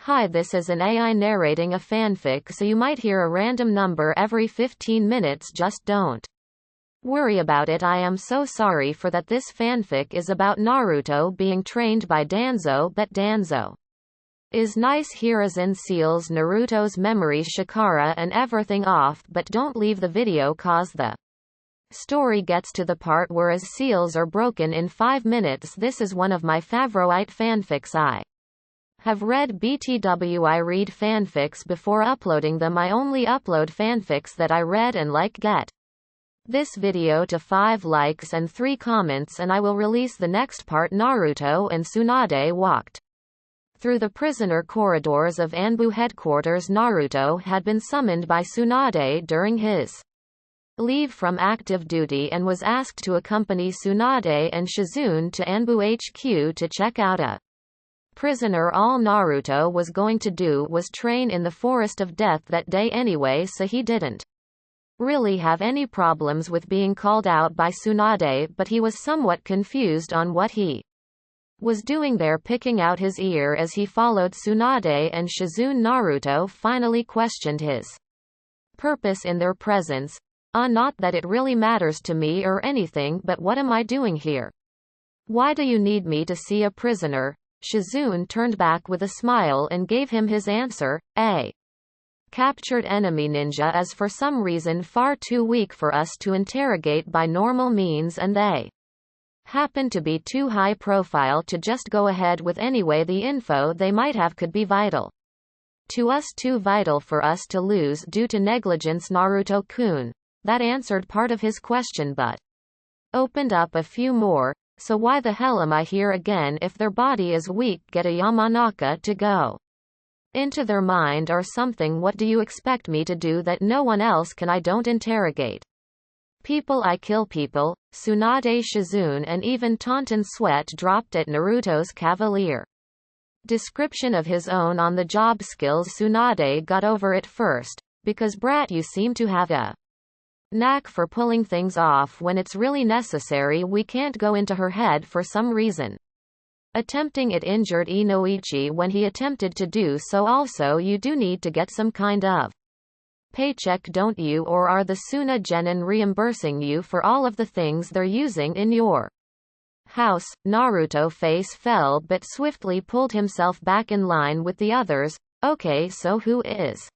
Hi, this is an AI narrating a fanfic, so you might hear a random number every 15 minutes. Just don't worry about it. I am so sorry for that. This fanfic is about Naruto being trained by Danzo, but Danzo is nice. Here as in seals Naruto's memories, Shikara and everything off, but don't leave the video cause the story gets to the part where as seals are broken in 5 minutes. This is one of my favorite fanfics. I have read BTW. I read fanfics before uploading them. I only upload fanfics that I read and like. Get this video to 5 likes and 3 comments and I will release the next part. Naruto and Tsunade walked through the prisoner corridors of Anbu headquarters. Naruto had been summoned by Tsunade during his leave from active duty and was asked to accompany Tsunade and Shizune to Anbu HQ to check out a prisoner. All Naruto was going to do was train in the Forest of Death that day anyway, so he didn't really have any problems with being called out by Tsunade, but he was somewhat confused on what he was doing there, picking out his ear as he followed Tsunade and Shizune. Naruto finally questioned his purpose in their presence. Not that it really matters to me or anything, but what am I doing here? Why do you need me to see a prisoner? Shizune turned back with a smile and gave him his answer. A captured enemy ninja is for some reason far too weak for us to interrogate by normal means, and they happen to be too high profile to just go ahead with anyway. The info they might have could be vital to us, too vital for us to lose due to negligence. Naruto-kun. That answered part of his question but opened up a few more. So why the hell am I here again? If their body is weak, get a Yamanaka to go into their mind or something. What do you expect me to do that no one else can? I don't interrogate people, I kill people. Tsunade, Shizune and even Taunton sweat dropped at Naruto's cavalier description of his own on-the-job skills. Tsunade got over it first, because brat, you seem to have a knack for pulling things off when it's really necessary. We can't go into her head for some reason. Attempting it injured Inoichi when he attempted to do so. Also, you do need to get some kind of paycheck, don't you? Or are the Suna Genin reimbursing you for all of the things they're using in your house? Naruto face fell but swiftly pulled himself back in line with the others. Okay, so who is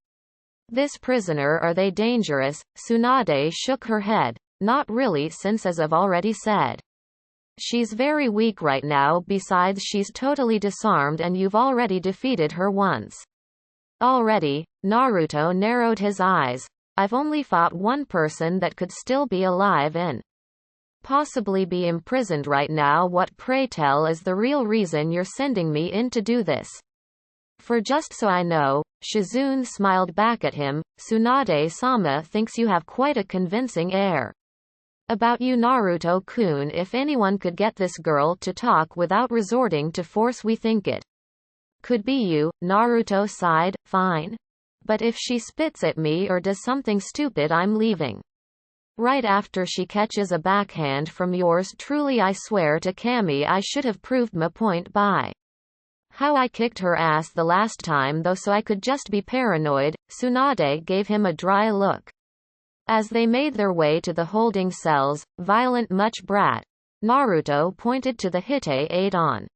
this prisoner? Are they dangerous? Tsunade shook her head. Not really, since as I've already said, she's very weak right now. Besides, she's totally disarmed and you've already defeated her once. Already? Naruto narrowed his eyes. I've only fought one person that could still be alive and possibly be imprisoned right now. What, pray tell, is the real reason you're sending me in to do this? For just so I know. Shizune smiled back at him. Tsunade-sama thinks you have quite a convincing air about you, Naruto-kun. If anyone could get this girl to talk without resorting to force, we think it could be you. Naruto sighed. Fine. But if she spits at me or does something stupid, I'm leaving right after she catches a backhand from yours truly. I swear to Kami I should have proved my point by how I kicked her ass the last time though, so I could just be paranoid. Tsunade gave him a dry look as they made their way to the holding cells. Violent much, brat? Naruto pointed to the Hite 8 on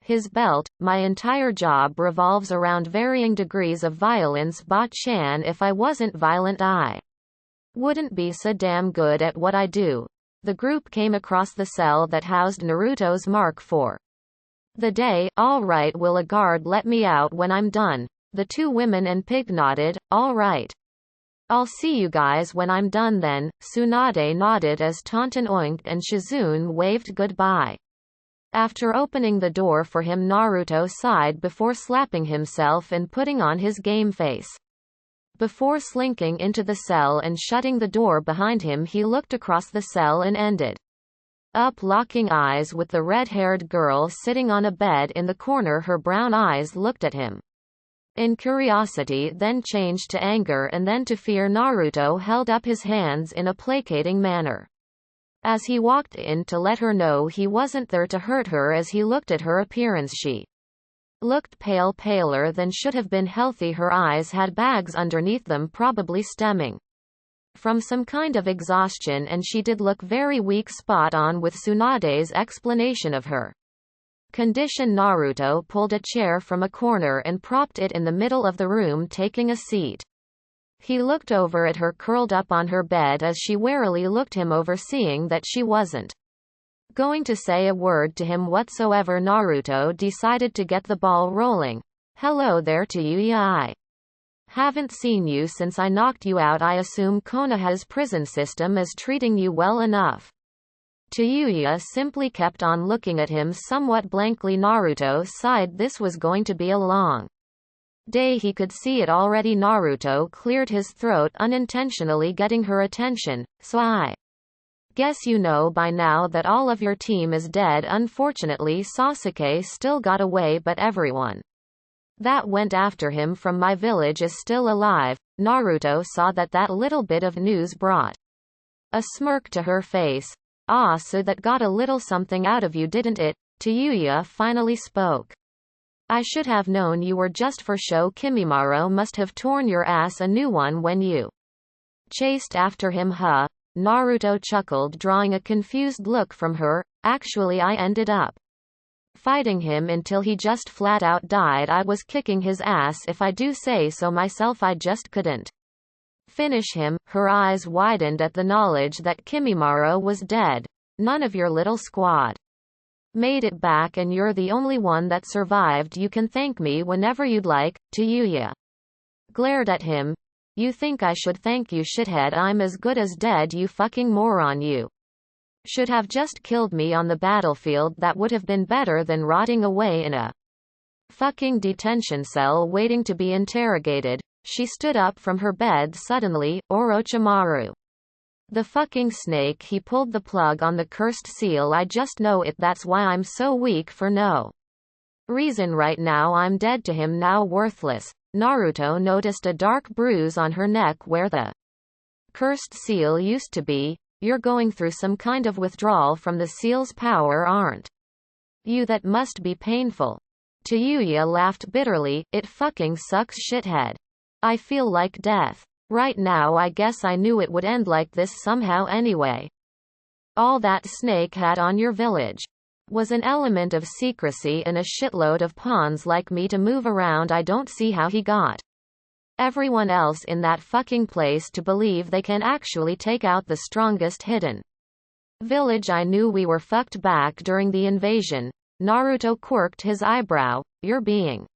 his belt. My entire job revolves around varying degrees of violence, Ba-chan. If I wasn't violent, I wouldn't be so damn good at what I do. The group came across the cell that housed Naruto's mark for the day. All right, will a guard let me out when I'm done? The 2 women and Pig nodded. All right. I'll see you guys when I'm done then. Tsunade nodded as Taunton oinked and Shizune waved goodbye. After opening the door for him, Naruto sighed before slapping himself and putting on his game face. Before slinking into the cell and shutting the door behind him, he looked across the cell and ended up locking eyes with the red-haired girl sitting on a bed in the corner. Her brown eyes looked at him in curiosity, then changed to anger and then to fear. Naruto held up his hands in a placating manner as he walked in to let her know he wasn't there to hurt her. As he looked at her appearance, she Looked paler than should have been healthy. Her eyes had bags underneath them, probably stemming from some kind of exhaustion, and she did look very weak. Spot on with Tsunade's explanation of her condition. Naruto pulled a chair from a corner and propped it in the middle of the room, taking a seat. He looked over at her curled up on her bed as she warily looked him over, seeing that she wasn't going to say a word to him whatsoever. Naruto decided to get the ball rolling. Hello there to you. I haven't seen you since I knocked you out. I assume Konoha's prison system is treating you well enough. Tsuyu simply kept on looking at him somewhat blankly. Naruto sighed. This was going to be a long day. He could see it already. Naruto cleared his throat, unintentionally getting her attention. So I guess you know by now that all of your team is dead. Unfortunately, Sasuke still got away, but everyone that went after him from my village is still alive. Naruto saw that little bit of news brought a smirk to her face. Ah, so that got a little something out of you, didn't it? Tsuyu finally spoke. I should have known you were just for show. Kimimaro must have torn your ass a new one when you chased after him, huh? Naruto chuckled, drawing a confused look from her. Actually, I ended up fighting him until he just flat out died. I was kicking his ass, if I do say so myself. I just couldn't finish him. Her eyes widened at the knowledge that Kimimaro was dead. None of your little squad made it back, and you're the only one that survived. You can thank me whenever you'd like. Tsuyu glared at him. You think I should thank you, shithead? I'm as good as dead, you fucking moron. You should have just killed me on the battlefield. That would have been better than rotting away in a fucking detention cell waiting to be interrogated. She stood up from her bed suddenly. Orochimaru, the fucking snake. He pulled the plug on the cursed seal. I just know it. That's why I'm so weak for no reason right now. I'm dead to him now, worthless. Naruto noticed a dark bruise on her neck where the cursed seal used to be. You're going through some kind of withdrawal from the seal's power, aren't you? That must be painful. Tsuyu laughed bitterly. It fucking sucks, shithead. I feel like death right now. I guess I knew it would end like this somehow anyway. All that snake had on your village was an element of secrecy and a shitload of pawns like me to move around. I don't see how he got everyone else in that fucking place to believe they can actually take out the strongest hidden village. I knew we were fucked back during the invasion. Naruto quirked his eyebrow. You're being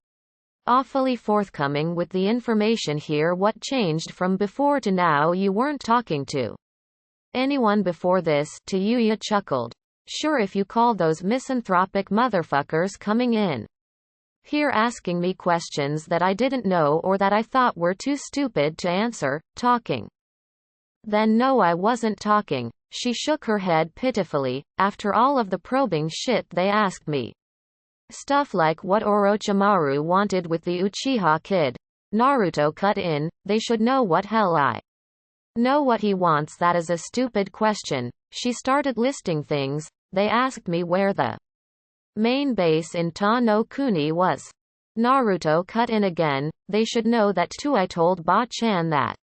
awfully forthcoming with the information here. What changed from before to now? You weren't talking to anyone before this. Tsuyu chuckled. Sure, if you call those misanthropic motherfuckers coming in here asking me questions that I didn't know or that I thought were too stupid to answer, talking. Then no, I wasn't talking. She shook her head pitifully. After all of the probing shit they asked me. Stuff like what Orochimaru wanted with the Uchiha kid. Naruto cut in. They should know what hell I know what he wants. That is a stupid question. She started listing things. They asked me where the main base in Ta no Kuni was. Naruto cut in again. They should know that too. I told Ba-chan that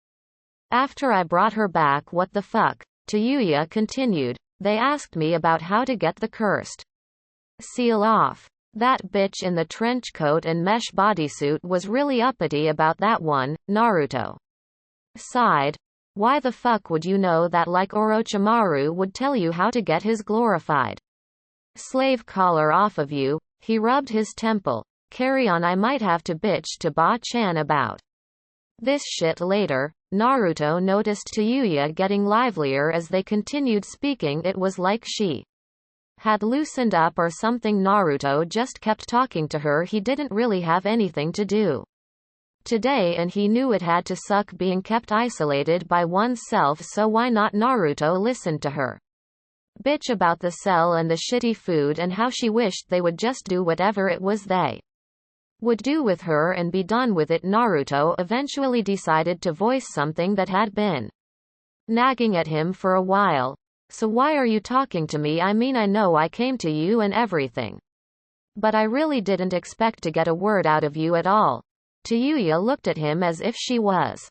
after I brought her back. What the fuck? Tsuyu continued. They asked me about how to get the cursed seal off. That bitch in the trench coat and mesh bodysuit was really uppity about that one. Naruto sighed. Why the fuck would you know that? Like Orochimaru would tell you how to get his glorified slave collar off of you. He rubbed his temple. Carry on. I might have to bitch to Ba-chan about this shit later. Naruto noticed Tsuyu getting livelier as they continued speaking. It was like she had loosened up or something. Naruto just kept talking to her. He didn't really have anything to do today, and he knew it had to suck being kept isolated by oneself, so why not? Naruto listened to her bitch about the cell and the shitty food and how she wished they would just do whatever it was they would do with her and be done with it. Naruto eventually decided to voice something that had been nagging at him for a while. So why are you talking to me? I mean, I know I came to you and everything, But I really didn't expect to get a word out of you at all. Tsuyu looked at him as if she was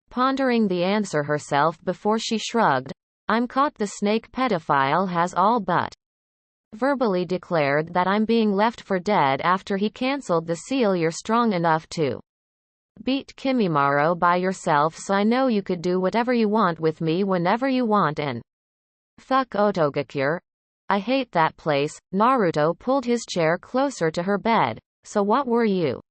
pondering the answer herself before she shrugged. I'm caught. The snake pedophile has all but verbally declared that I'm being left for dead after he cancelled the seal. You're strong enough to beat Kimimaro by yourself, so I know you could do whatever you want with me whenever you want and fuck Otogakure. I hate that place. Naruto pulled his chair closer to her bed. So what were you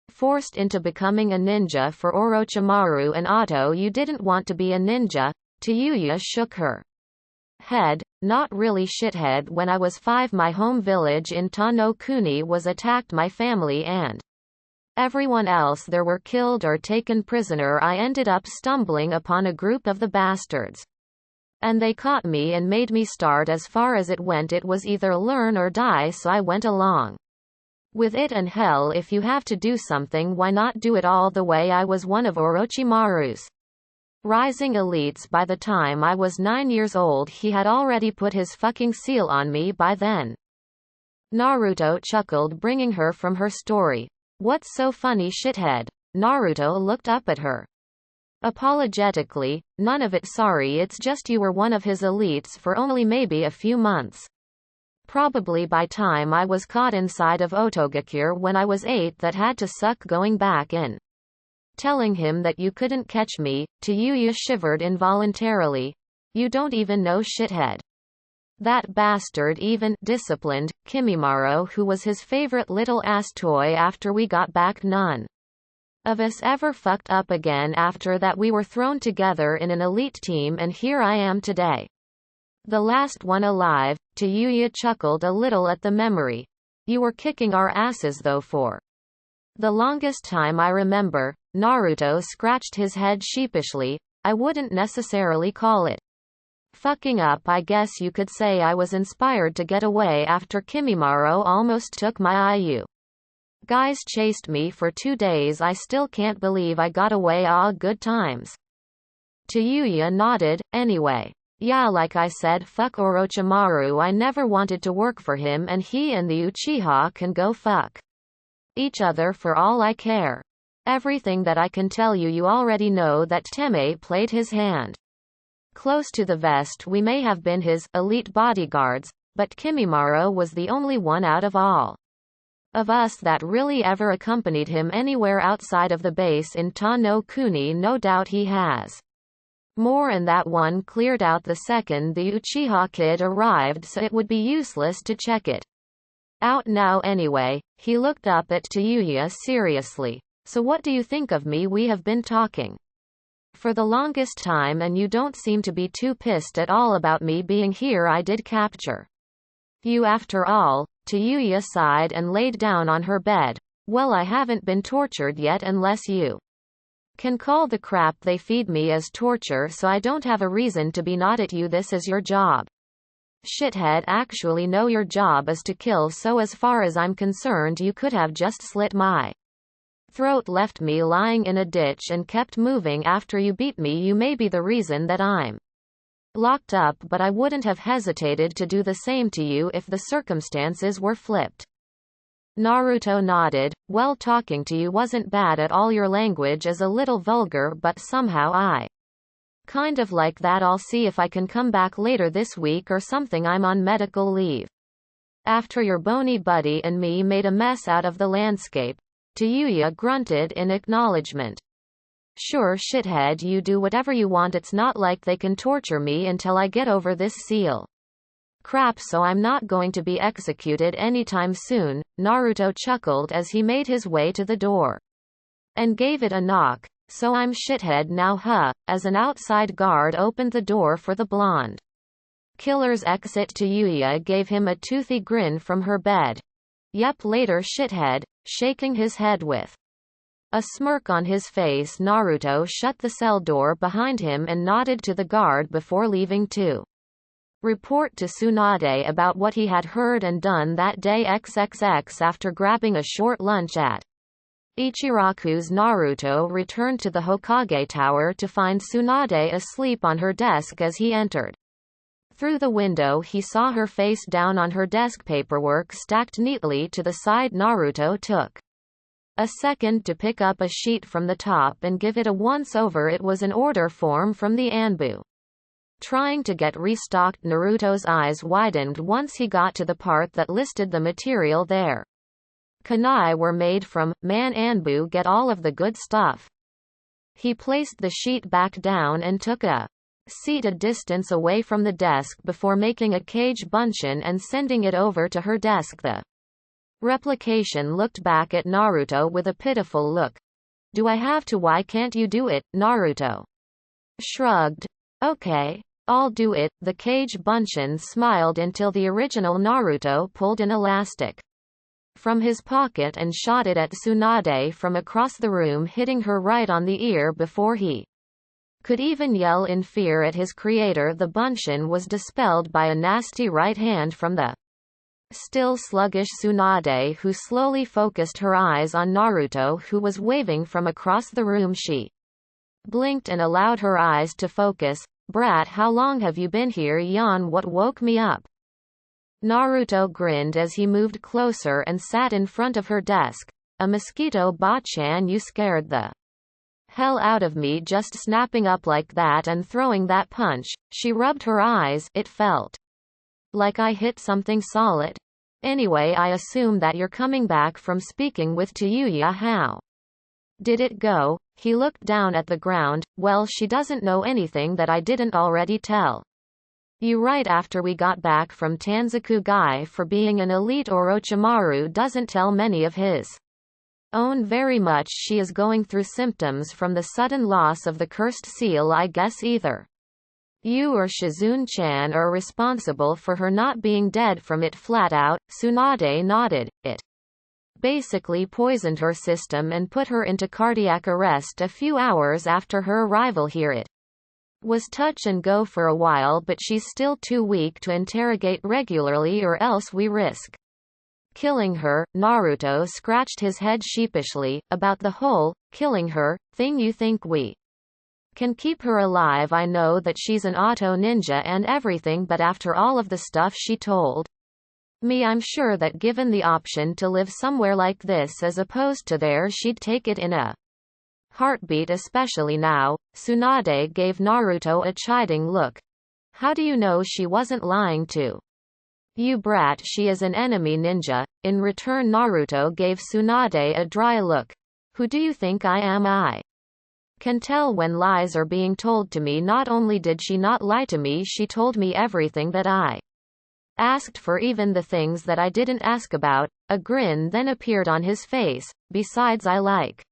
forced into becoming a ninja for Orochimaru and Otto? You didn't want to be a ninja. Tsuyu shook her head. Not really, shithead. When I was 5, my home village in Tano Kuni was attacked. My family and everyone else there were killed or taken prisoner. I ended up stumbling upon a group of the bastards. And they caught me and made me start. As far as it went, it was either learn or die, so I went along with it. And hell, if you have to do something, why not do it all the way? I was one of Orochimaru's rising elites by the time I was 9 years old. He had already put his fucking seal on me by then. Naruto chuckled, bringing her from her story. What's so funny, shithead? Naruto looked up at her apologetically. None of it. Sorry, it's just you were one of his elites for only maybe a few months. Probably by time I was caught inside of Otogakure when I was 8, that had to suck going back in. Telling him that you couldn't catch me. Tsuyu shivered involuntarily. You don't even know, shithead. That bastard even disciplined Kimimaro, who was his favorite little ass toy. After we got back, none of us ever fucked up again. After that, we were thrown together in an elite team, and here I am today. The last one alive. Tsuyu chuckled a little at the memory. You were kicking our asses though for the longest time I remember. Naruto scratched his head sheepishly. I wouldn't necessarily call it fucking up. I guess you could say I was inspired to get away after Kimimaro almost took my IU. Guys chased me for 2 days. I still can't believe I got away. Ah, good times. Tsuyu nodded. Anyway, yeah, like I said, fuck Orochimaru. I never wanted to work for him, and he and the Uchiha can go fuck each other for all I care. Everything that I can tell you, you already know. That Teme played his hand close to the vest. We may have been his elite bodyguards, but Kimimaro was the only one out of all of us that really ever accompanied him anywhere outside of the base in Tano Kuni. No doubt he has more, and that one cleared out the second the Uchiha kid arrived, so it would be useless to check it out now anyway. He looked up at Tsuyu seriously. So what do you think of me? We have been talking for the longest time, and you don't seem to be too pissed at all about me being here. I did capture you after all. Tsuyu sighed and laid down on her bed. Well, I haven't been tortured yet, unless you can call the crap they feed me as torture, so I don't have a reason to be not at you. This is your job. Shithead, actually no, your job is to kill, so as far as I'm concerned you could have just slit my throat, left me lying in a ditch, and kept moving after you beat me. You may be the reason that I'm locked up, but I wouldn't have hesitated to do the same to you if the circumstances were flipped. Naruto nodded. Well, talking to you wasn't bad at all. Your language is a little vulgar, but somehow I kind of like that. I'll see if I can come back later this week or something. I'm on medical leave. After your bony buddy and me made a mess out of the landscape. Tsuyu grunted in acknowledgement. Sure, shithead, you do whatever you want. It's not like they can torture me until I get over this seal crap, so I'm not going to be executed anytime soon. Naruto chuckled as he made his way to the door and gave it a knock. So I'm shithead now, huh? As an outside guard opened the door for the blonde killer's exit. Tsuyu gave him a toothy grin from her bed. Yep, later, shithead, shaking his head with a smirk on his face. Naruto shut the cell door behind him and nodded to the guard before leaving to report to Tsunade about what he had heard and done that day. XXX. After grabbing a short lunch at Ichiraku's, Naruto returned to the Hokage Tower to find Tsunade asleep on her desk as he entered. Through the window he saw her face down on her desk, paperwork stacked neatly to the side. Naruto took a second to pick up a sheet from the top and give it a once-over. It was an order form from the Anbu. Trying to get restocked, Naruto's eyes widened once he got to the part that listed the material there. Kunai were made from, man, Anbu get all of the good stuff. He placed the sheet back down and took a seat a distance away from the desk before making a cage bunshin and sending it over to her desk. The replication looked back at Naruto with a pitiful look. Do I have to? Why can't you do it? Naruto shrugged. Okay, I'll do it. The cage bunshin smiled until the original Naruto pulled an elastic from his pocket and shot it at Tsunade from across the room, hitting her right on the ear before he could even yell in fear at his creator. The bunshin was dispelled by a nasty right hand from the still sluggish Tsunade, who slowly focused her eyes on Naruto, who was waving from across the room. She blinked and allowed her eyes to focus. Brat, how long have you been here? Yawn. What woke me up? Naruto grinned as he moved closer and sat in front of her desk. A mosquito, Ba-chan, you scared the hell out of me just snapping up like that and throwing that punch. She rubbed her eyes. It felt like I hit something solid. Anyway, I assume that you're coming back from speaking with Tayuya. How did it go? He looked down at the ground. Well, she doesn't know anything that I didn't already tell you right after we got back from Tanzaku. Guy for being an elite Orochimaru doesn't tell many of his own very much. She is going through symptoms from the sudden loss of the cursed seal. I guess either you or Shizune-chan are responsible for her not being dead from it. Flat out. Tsunade nodded. It basically poisoned her system and put her into cardiac arrest a few hours after her arrival here. It was touch and go for a while, but she's still too weak to interrogate regularly, or else we risk killing her. Naruto scratched his head sheepishly. About the whole killing her thing, you think we can keep her alive? I know that she's an auto ninja and everything, but after all of the stuff she told me, I'm sure that given the option to live somewhere like this as opposed to there, she'd take it in a heartbeat, especially now. Tsunade gave Naruto a chiding look. How do you know she wasn't lying to you, brat? She is an enemy ninja. In return, Naruto gave Tsunade a dry look. Who do you think I am? I can tell when lies are being told to me. Not only did she not lie to me, she told me everything that I asked for, even the things that I didn't ask about. A grin then appeared on his face. Besides, I like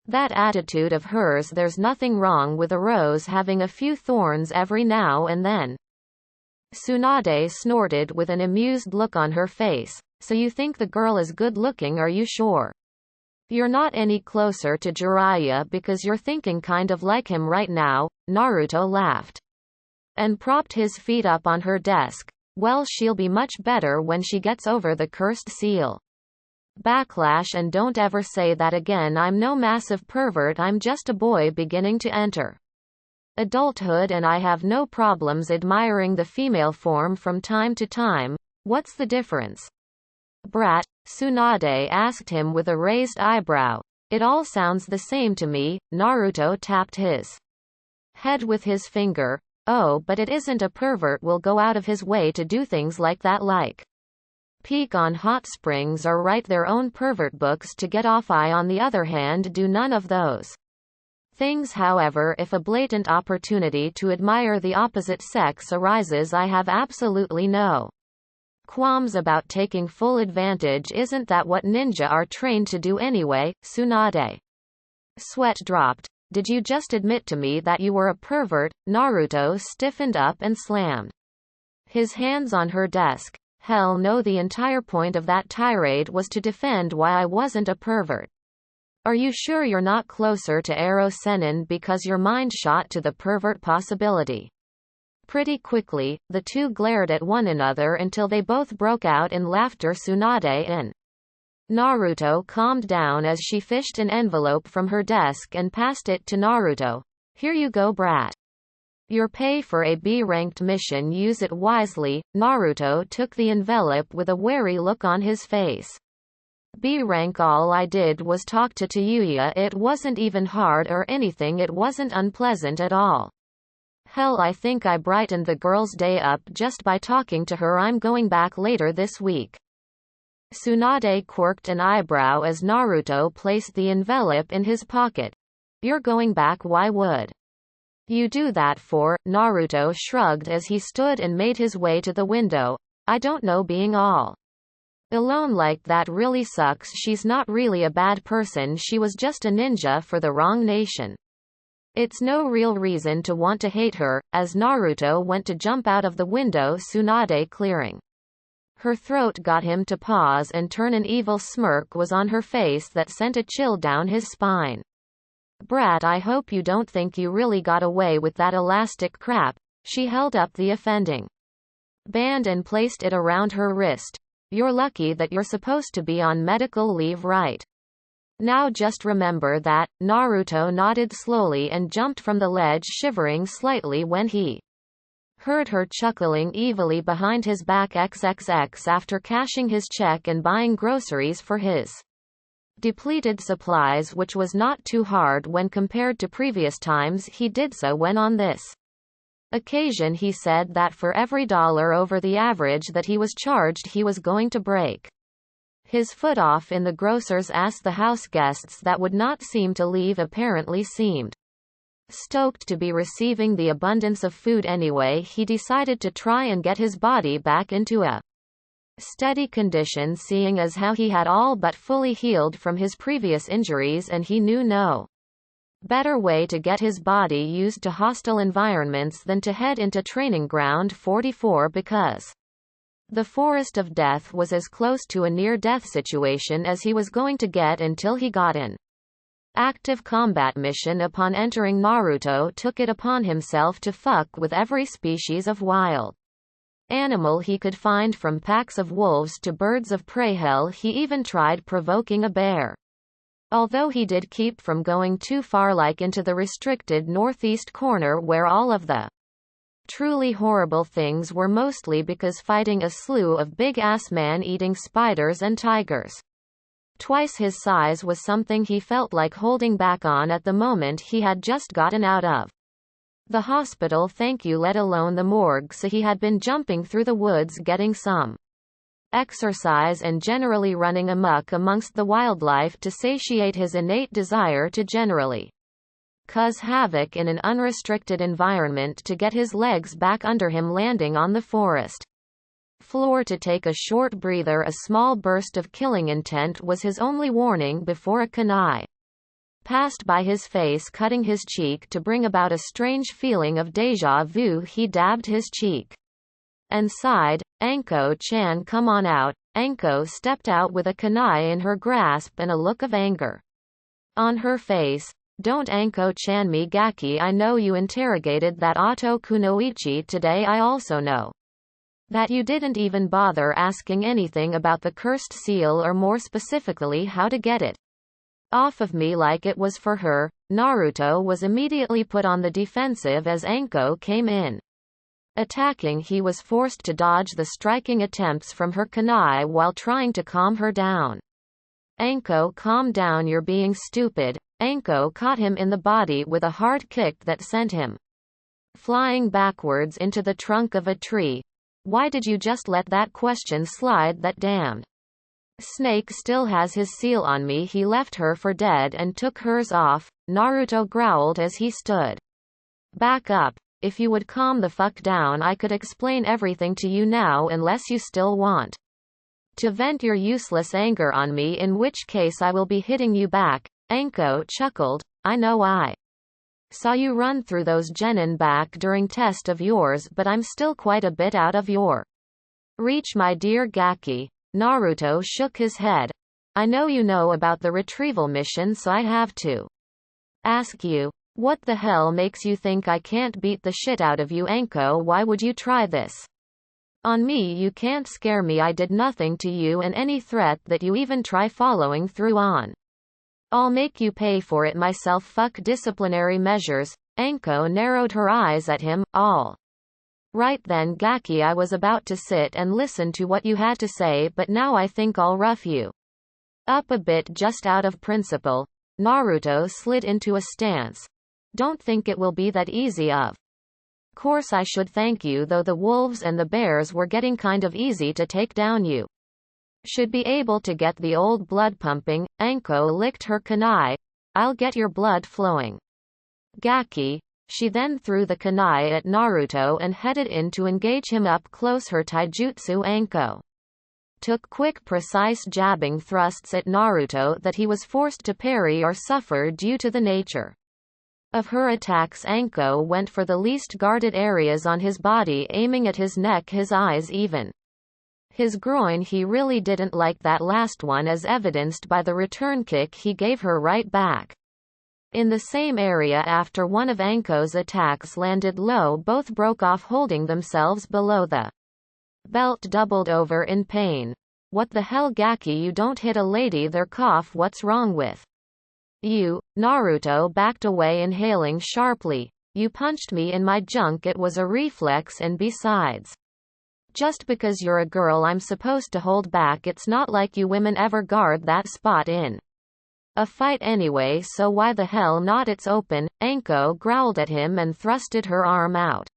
that attitude of hers. There's nothing wrong with a rose having a few thorns every now and then. Tsunade snorted with an amused look on her face. So you think the girl is good looking? Are you sure you're not any closer to Jiraiya because you're thinking kind of like him right now? Naruto laughed and propped his feet up on her desk. Well, she'll be much better when she gets over the cursed seal backlash, and don't ever say that again. I'm no massive pervert. I'm just a boy beginning to enter adulthood, and I have no problems admiring the female form from time to time. What's the difference, brat? Tsunade asked him with a raised eyebrow. It all sounds the same to me. Naruto tapped his head with his finger. Oh, but it isn't. A pervert will go out of his way to do things like that, like peek on hot springs or write their own pervert books to get off. I, on the other hand, do none of those things. However, if a blatant opportunity to admire the opposite sex arises, I have absolutely no qualms about taking full advantage. Isn't that what ninja are trained to do anyway? Tsunade sweat dropped. Did you just admit to me that you were a pervert? Naruto stiffened up and slammed his hands on her desk. Hell no, the entire point of that tirade was to defend why I wasn't a pervert. Are you sure you're not closer to Ero Sennin because your mind shot to the pervert possibility? Pretty quickly, the two glared at one another until they both broke out in laughter. Tsunade and Naruto calmed down as she fished an envelope from her desk and passed it to Naruto. Here you go, brat. Your pay for a B-ranked mission, use it wisely. Naruto took the envelope with a wary look on his face. B rank. All I did was talk to Tayuya. It wasn't even hard or anything, it wasn't unpleasant at all. Hell, I think I brightened the girl's day up just by talking to her. I'm going back later this week. Tsunade quirked an eyebrow as Naruto placed the envelope in his pocket. You're going back? Why would you do that for? Naruto shrugged as he stood and made his way to the window. I don't know, being all alone like that really sucks. She's not really a bad person, she was just a ninja for the wrong nation. It's no real reason to want to hate her. As Naruto went to jump out of the window, Tsunade clearing her throat got him to pause and turn. An evil smirk was on her face that sent a chill down his spine. Brat, I hope you don't think you really got away with that elastic crap. She held up the offending band and placed it around her wrist. You're lucky that you're supposed to be on medical leave, right? Now just remember that. Naruto nodded slowly and jumped from the ledge, shivering slightly when he heard her chuckling evilly behind his back. XXX. After cashing his check and buying groceries for his depleted supplies, which was not too hard when compared to previous times he did so when on this occasion he said that for every $1 over the average that he was charged, he was going to break his foot off in the grocer's ass. The house guests that would not seem to leave apparently seemed stoked to be receiving the abundance of food anyway. He decided to try and get his body back into a steady condition, seeing as how he had all but fully healed from his previous injuries, and he knew no better way to get his body used to hostile environments than to head into Training Ground 44, because the Forest of Death was as close to a near-death situation as he was going to get until he got an active combat mission. Upon entering, Naruto took it upon himself to fuck with every species of wild animal he could find, from packs of wolves to birds of prey. Hell, he even tried provoking a bear. Although he did keep from going too far, like into the restricted northeast corner where all of the truly horrible things were, mostly because fighting a slew of big-ass man-eating spiders and tigers twice his size was something he felt like holding back on at the moment. He had just gotten out of the hospital, thank you, let alone the morgue, so he had been jumping through the woods, getting some exercise and generally running amok amongst the wildlife to satiate his innate desire to generally cause havoc in an unrestricted environment, to get his legs back under him. Landing on the forest floor to take a short breather, a small burst of killing intent was his only warning before a kunai passed by his face, cutting his cheek to bring about a strange feeling of déjà vu. He dabbed his cheek and sighed. Anko-chan, come on out. Anko stepped out with a kunai in her grasp and a look of anger on her face. Don't Anko-chan me Gaki, I know you interrogated that Oto Kunoichi today. I also know that you didn't even bother asking anything about the cursed seal, or more specifically how to get it off of me like it was for her. Naruto was immediately put on the defensive as Anko came in attacking. He was forced to dodge the striking attempts from her kunai while trying to calm her down. Anko, calm down, you're being stupid. Anko caught him in the body with a hard kick that sent him flying backwards into the trunk of a tree. Why did you just let that question slide? That damned snake still has his seal on me. He left her for dead and took hers off. Naruto growled as he stood back up. If you would calm the fuck down, I could explain everything to you now, unless you still want to vent your useless anger on me, in which case I will be hitting you back. Anko chuckled. I know I saw you run through those genin back during test of yours, but I'm still quite a bit out of your reach, my dear Gaki. Naruto shook his head. I know you know about the retrieval mission, so I have to ask you, what the hell makes you think I can't beat the shit out of you? Anko, why would you try this on me? You can't scare me. I did nothing to you, and any threat that you even try following through on, I'll make you pay for it myself. Fuck disciplinary measures. Anko narrowed her eyes at him. All right then, Gaki, I was about to sit and listen to what you had to say, but now I think I'll rough you up a bit just out of principle. Naruto slid into a stance. Don't think it will be that easy. Of course I should thank you, though the wolves and the bears were getting kind of easy to take down. You should be able to get the old blood pumping. Anko licked her kunai. I'll get your blood flowing, Gaki. She then threw the kunai at Naruto and headed in to engage him up close. Her taijutsu Anko took quick, precise jabbing thrusts at Naruto that he was forced to parry or suffer due to the nature of her attacks. Anko went for the least guarded areas on his body, aiming at his neck, his eyes, even his groin. He really didn't like that last one, as evidenced by the return kick he gave her right back in the same area after one of Anko's attacks landed low. Both broke off, holding themselves below the belt, doubled over in pain. What the hell, Gaki, you don't hit a lady there. Cough. What's wrong with you? Naruto backed away, inhaling sharply. You punched me in my junk. It was a reflex, and besides, just because you're a girl I'm supposed to hold back. It's not like you women ever guard that spot in a fight anyway, so why the hell not? It's open. Anko growled at him and thrusted her arm out.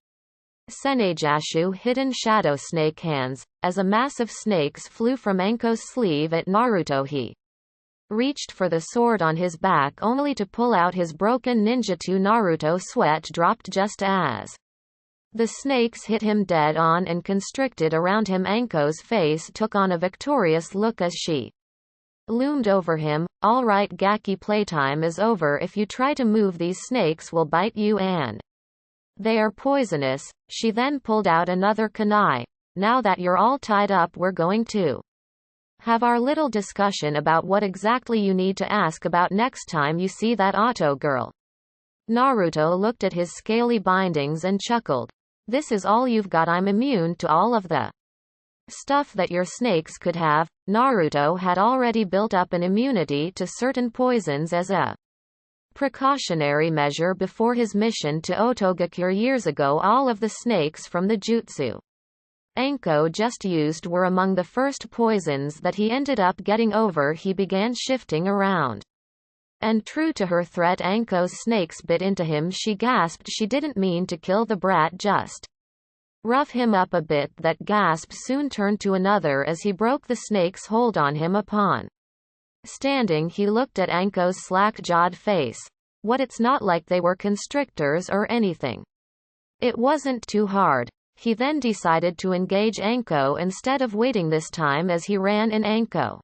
Senejashu, hidden shadow snake hands. As a mass of snakes flew from Anko's sleeve at Naruto, he reached for the sword on his back only to pull out his broken ninjutsu. Naruto sweat dropped just as the snakes hit him dead on and constricted around him. Anko's face took on a victorious look as she loomed over him. All right, Gaki, playtime is over. If you try to move, these snakes will bite you and they are poisonous. She then pulled out another kunai. Now that you're all tied up, we're going to have our little discussion about what exactly you need to ask about next time you see that Auto girl. Naruto looked at his scaly bindings and chuckled. This is all you've got? I'm immune to all of the stuff that your snakes could have. Naruto had already built up an immunity to certain poisons as a precautionary measure before his mission to Otogakure years ago. All of the snakes from the jutsu Anko just used were among the first poisons that he ended up getting over. He began shifting around, and true to her threat, Anko's snakes bit into him. She gasped. She didn't mean to kill the brat, just rough him up a bit. That gasp soon turned to another as he broke the snake's hold on him. Upon standing, he looked at Anko's slack-jawed face. What? It's not like they were constrictors or anything. It wasn't too hard. He then decided to engage Anko instead of waiting this time as he ran in. Anko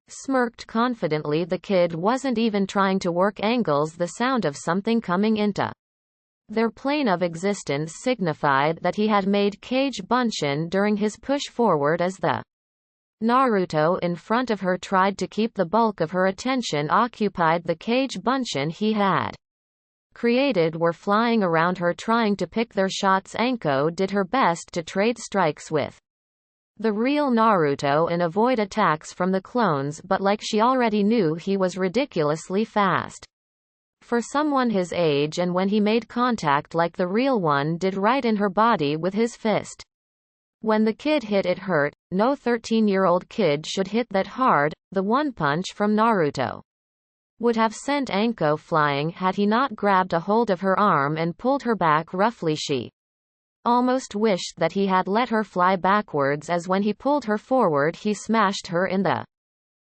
smirked confidently. The kid wasn't even trying to work angles. The sound of something coming into their plane of existence signified that he had made Kage Bunshin during his push forward as the Naruto in front of her tried to keep the bulk of her attention occupied. The Kage Bunshin he had created were flying around her, trying to pick their shots. Anko did her best to trade strikes with the real Naruto and avoid attacks from the clones, but like she already knew, he was ridiculously fast for someone his age, and when he made contact like the real one did, right in her body with his fist. When the kid hit, it hurt. No 13-year-old kid should hit that hard. The one punch from Naruto would have sent Anko flying had he not grabbed a hold of her arm and pulled her back roughly. She almost wished that he had let her fly backwards, as when he pulled her forward he smashed her in the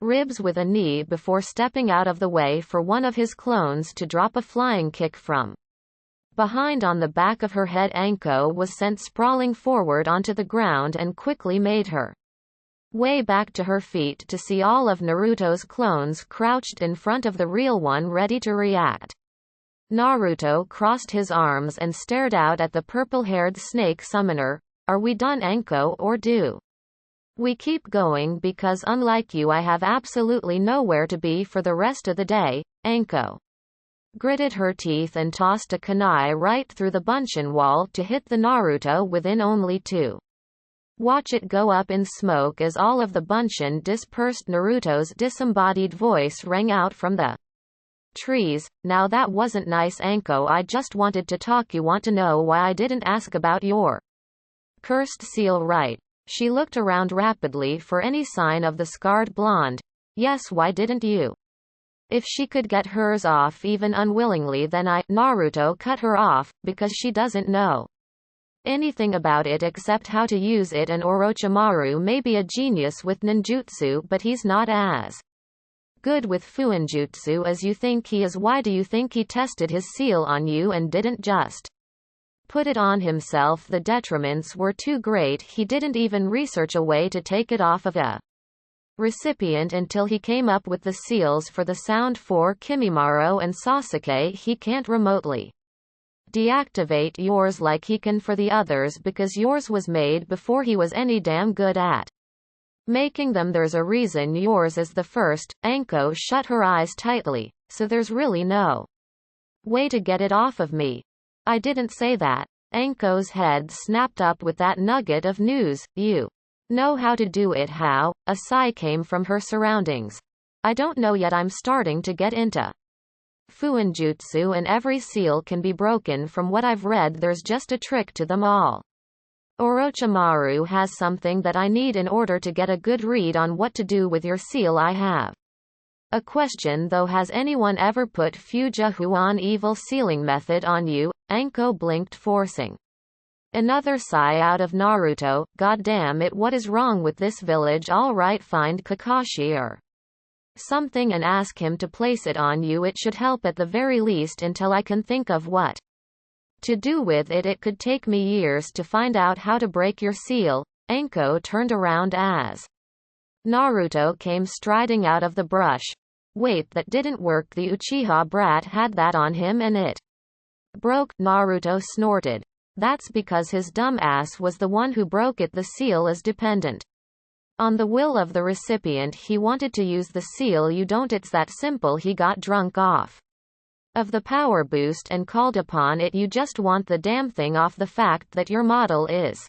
ribs with a knee before stepping out of the way for one of his clones to drop a flying kick from behind on the back of her head. Anko was sent sprawling forward onto the ground and quickly made her way back to her feet to see all of Naruto's clones crouched in front of the real one ready to react. Naruto crossed his arms and stared out at the purple-haired snake summoner. Are we done, Anko, or do we keep going? Because unlike you, I have absolutely nowhere to be for the rest of the day. Anko gritted her teeth and tossed a kunai right through the Bunshin wall to hit the Naruto within only two. Watch it go up in smoke as all of the Bunshin dispersed. Naruto's disembodied voice rang out from the Trees. Now that wasn't nice, Anko. I just wanted to talk. You want to know why I didn't ask about your cursed seal, right? She looked around rapidly for any sign of the scarred blonde. Yes, why didn't you? If she could get hers off even unwillingly, then Naruto cut her off, because she doesn't know anything about it except how to use it, and Orochimaru may be a genius with ninjutsu, but he's not as good with fuinjutsu as you think he is. Why do you think he tested his seal on you and didn't just put it on himself? The detriments were too great. He didn't even research a way to take it off of a recipient until he came up with the seals for the sound for Kimimaro and Sasuke. He can't remotely deactivate yours like he can for the others, because yours was made before he was any damn good at making them. There's a reason yours is the first. Anko shut her eyes tightly. So there's really no way to get it off of me. I didn't say that. Anko's head snapped up with that nugget of news. You know how to do it. How? A sigh came from her surroundings. I don't know yet. I'm starting to get into fuinjutsu, and every seal can be broken. From what I've read, there's just a trick to them all. Orochimaru has something that I need in order to get a good read on what to do with your seal. I have a question though. Has anyone ever put Fuja Huan evil sealing method on you? Anko blinked, forcing another sigh out of Naruto. God damn it, what is wrong with this village? All right, find Kakashi or something and ask him to place it on you. It should help at the very least until I can think of what to do with it. It could take me years to find out how to break your seal. Anko turned around as Naruto came striding out of the brush. Wait, that didn't work. The Uchiha brat had that on him and it broke. Naruto snorted. That's because his dumb ass was the one who broke it. The seal is dependent on the will of the recipient. He wanted to use the seal. You don't. It's that simple. He got drunk off of the power boost and called upon it. You just want the damn thing off. The fact that your model is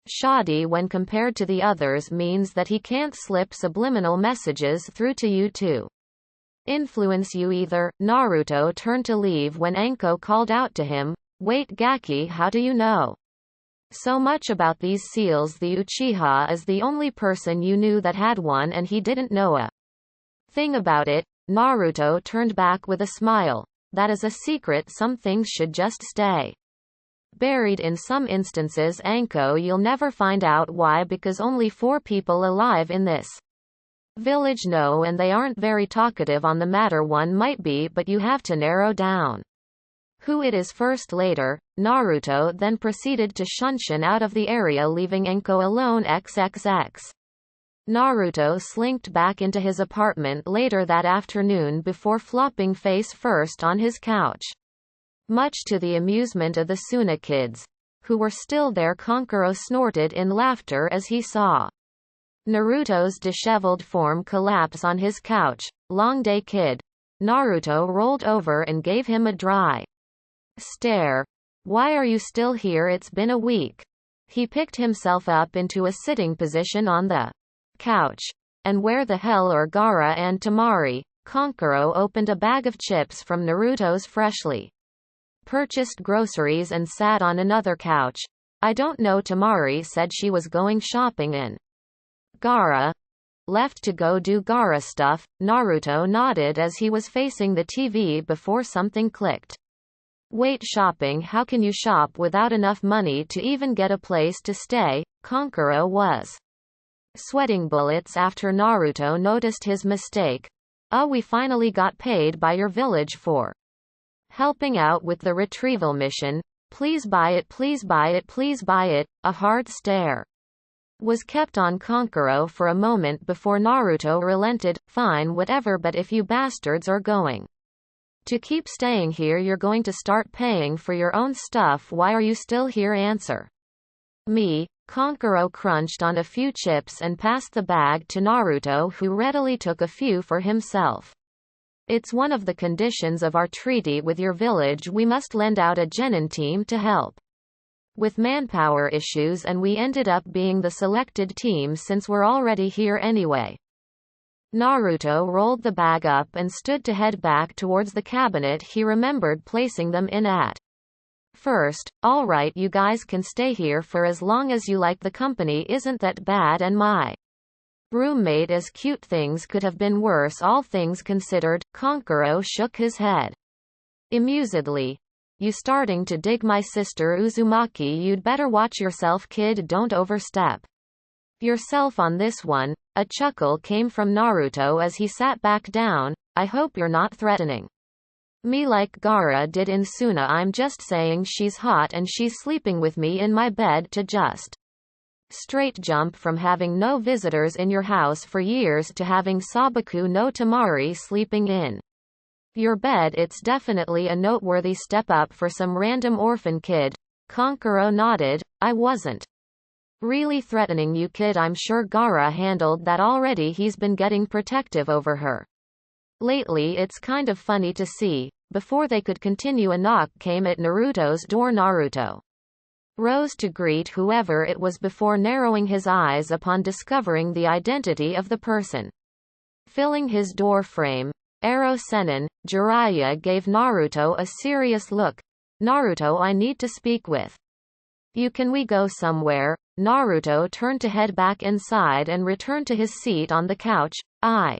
shoddy when compared to the others means that he can't slip subliminal messages through to you to influence you either. Naruto turned to leave when Anko called out to him, wait, Gaki, how do you know so much about these seals? The Uchiha is the only person you knew that had one, and he didn't know a thing about it. Naruto turned back with a smile. That is a secret. Some things should just stay buried. In some instances, Anko, you'll never find out why, because only 4 people alive in this village know, and they aren't very talkative on the matter. One might be, but you have to narrow down who it is first. Later, Naruto then proceeded to shunshin out of the area, leaving Anko alone. XXX. Naruto slinked back into his apartment later that afternoon before flopping face first on his couch. Much to the amusement of the Suna kids, who were still there, Kankuro snorted in laughter as he saw Naruto's disheveled form collapse on his couch. Long day, kid. Naruto rolled over and gave him a dry stare. Why are you still here? It's been a week. He picked himself up into a sitting position on the couch. And where the hell are Gaara and Temari? Kankuro opened a bag of chips from Naruto's freshly purchased groceries and sat on another couch. I don't know. Temari said she was going shopping and Gaara left to go do Gaara stuff. Naruto nodded as he was facing the TV before something clicked. Wait, shopping? How can you shop without enough money to even get a place to stay? Kankuro was sweating bullets after Naruto noticed his mistake. We finally got paid by your village for helping out with the retrieval mission. Please buy it, please buy it, please buy it. A hard stare was kept on Kankuro for a moment before Naruto relented. Fine, whatever, but if you bastards are going to keep staying here, you're going to start paying for your own stuff. Why are you still here? Answer me. Kankuro crunched on a few chips and passed the bag to Naruto, who readily took a few for himself. It's one of the conditions of our treaty with your village. We must lend out a genin team to help with manpower issues, and we ended up being the selected team since we're already here anyway. Naruto rolled the bag up and stood to head back towards the cabinet he remembered placing them in at first. Alright, you guys can stay here for as long as you like, the company isn't that bad and my roommate is cute. Things could have been worse, all things considered. Kankuro shook his head amusedly. You starting to dig my sister Uzumaki? You'd better watch yourself, kid, don't overstep yourself on this one. A chuckle came from Naruto as he sat back down. I hope you're not threatening me like Gaara did in Suna. I'm just saying she's hot and she's sleeping with me in my bed. To just straight jump from having no visitors in your house for years to having Sabaku no Tamari sleeping in your bed, it's definitely a noteworthy step up for some random orphan kid. Kankuro nodded. I wasn't really threatening you, kid. I'm sure Gaara handled that already. He's been getting protective over her lately. It's kind of funny to see. Before they could continue, a knock came at Naruto's door. Naruto rose to greet whoever it was before narrowing his eyes upon discovering the identity of the person filling his door frame. Ero Sennin. Jiraiya gave Naruto a serious look. Naruto, I need to speak with you. Can we go somewhere? Naruto turned to head back inside and returned to his seat on the couch. I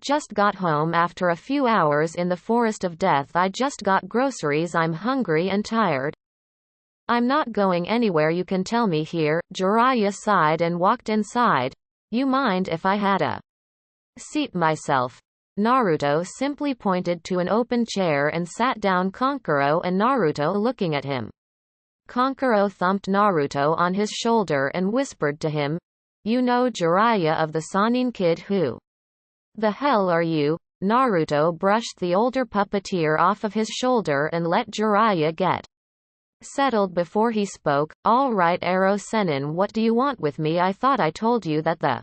just got home after a few hours in the forest of death. I just got groceries. I'm hungry and tired. I'm not going anywhere. You can tell me here. Jiraiya sighed and walked inside. You mind if I had a seat myself? Naruto simply pointed to an open chair and sat down. Kankuro and Naruto looking at him. Kankuro thumped Naruto on his shoulder and whispered to him, you know Jiraiya of the Sannin kid? Who the hell are you? Naruto brushed the older puppeteer off of his shoulder and let Jiraiya get settled before he spoke. All right, Ero Sennin, what do you want with me? I thought I told you that the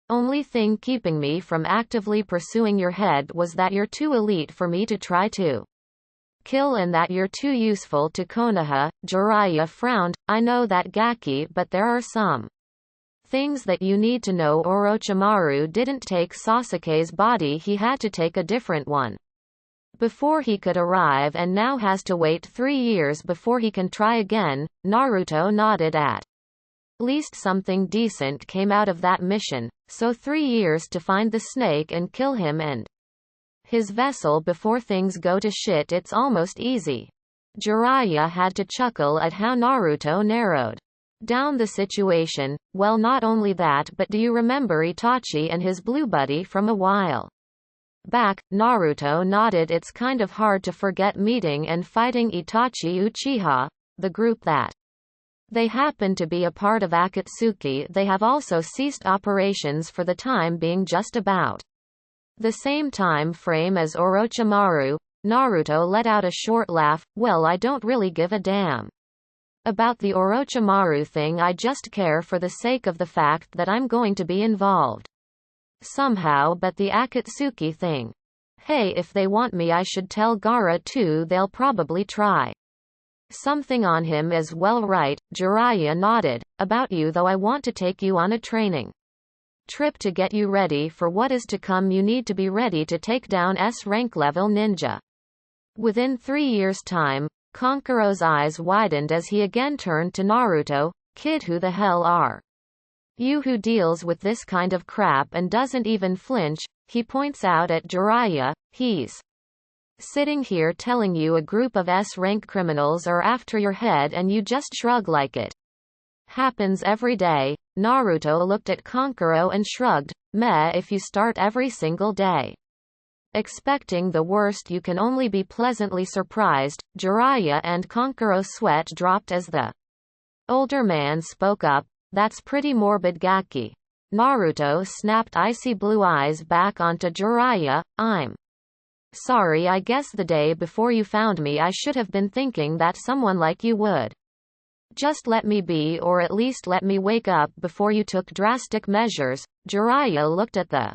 only thing keeping me from actively pursuing your head was that you're too elite for me to try to kill and that you're too useful to Konoha. Jiraiya frowned. I know that, Gaki, but there are some things that you need to know. Orochimaru didn't take Sasuke's body, he had to take a different one before he could arrive, and now has to wait 3 years before he can try again. Naruto nodded. At least something decent came out of that mission. So 3 years to find the snake and kill him and his vessel before things go to shit. It's almost easy. Jiraiya had to chuckle at how Naruto narrowed down the situation. Well, not only that, but do you remember Itachi and his blue buddy from a while back? Naruto nodded. It's kind of hard to forget meeting and fighting Itachi Uchiha, the group that they happen to be a part of Akatsuki. They have also ceased operations for the time being, just about the same time frame as Orochimaru. Naruto let out a short laugh. Well, I don't really give a damn about the Orochimaru thing. I just care for the sake of the fact that I'm going to be involved somehow. But the Akatsuki thing, hey, if they want me, I should tell Gaara too. They'll probably try something on him as well, right? Jiraiya nodded. About you though, I want to take you on a training trip to get you ready for what is to come. You need to be ready to take down S rank level ninja within 3 years' time. Kankuro's eyes widened as he again turned to Naruto. Kid, who the hell are you who deals with this kind of crap and doesn't even flinch? He points out at Jiraiya. He's sitting here telling you a group of S-rank criminals are after your head and you just shrug like it happens every day. Naruto looked at Kankuro and shrugged. Meh, if you start every single day expecting the worst, you can only be pleasantly surprised. Jiraiya and Kankuro's sweat dropped as the older man spoke up. That's pretty morbid, Gaki. Naruto snapped icy blue eyes back onto Jiraiya. I'm sorry, I guess the day before you found me I should have been thinking that someone like you would just let me be, or at least let me wake up before you took drastic measures. Jiraiya looked at the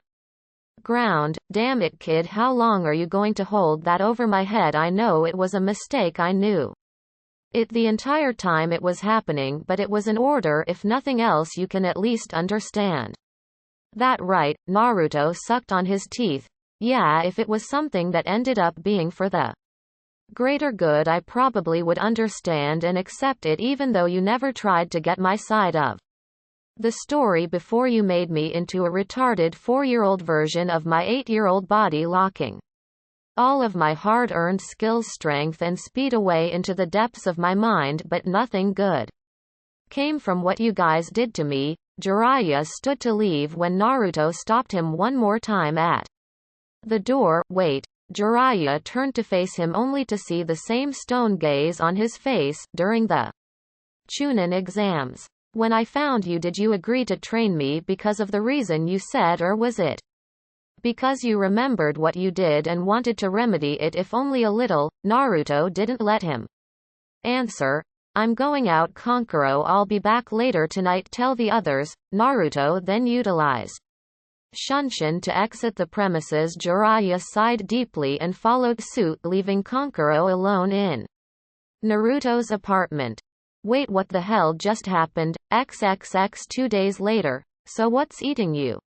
ground. Damn it, kid, how long are you going to hold that over my head? I know it was a mistake, I knew it the entire time it was happening, but it was an order. If nothing else, you can at least understand That right, Naruto sucked on his teeth. Yeah, if it was something that ended up being for the greater good, I probably would understand and accept it, even though you never tried to get my side of the story before you made me into a retarded 4-year-old version of my 8-year-old body, locking all of my hard-earned skills, strength and speed away into the depths of my mind, but nothing good came from what you guys did to me. Jiraiya stood to leave when Naruto stopped him one more time at the door. Wait. Jiraiya turned to face him only to see the same stone gaze on his face. During the Chunin exams, when I found you, did you agree to train me because of the reason you said, or was it because you remembered what you did and wanted to remedy it if only a little? Naruto didn't let him answer. I'm going out, Kankuro. I'll be back later tonight. Tell the others. Naruto then utilized Shunshin to exit the premises. Jiraiya sighed deeply and followed suit, leaving Kankuro alone in Naruto's apartment. Wait, what the hell just happened? XXX 2 days later. So what's eating you,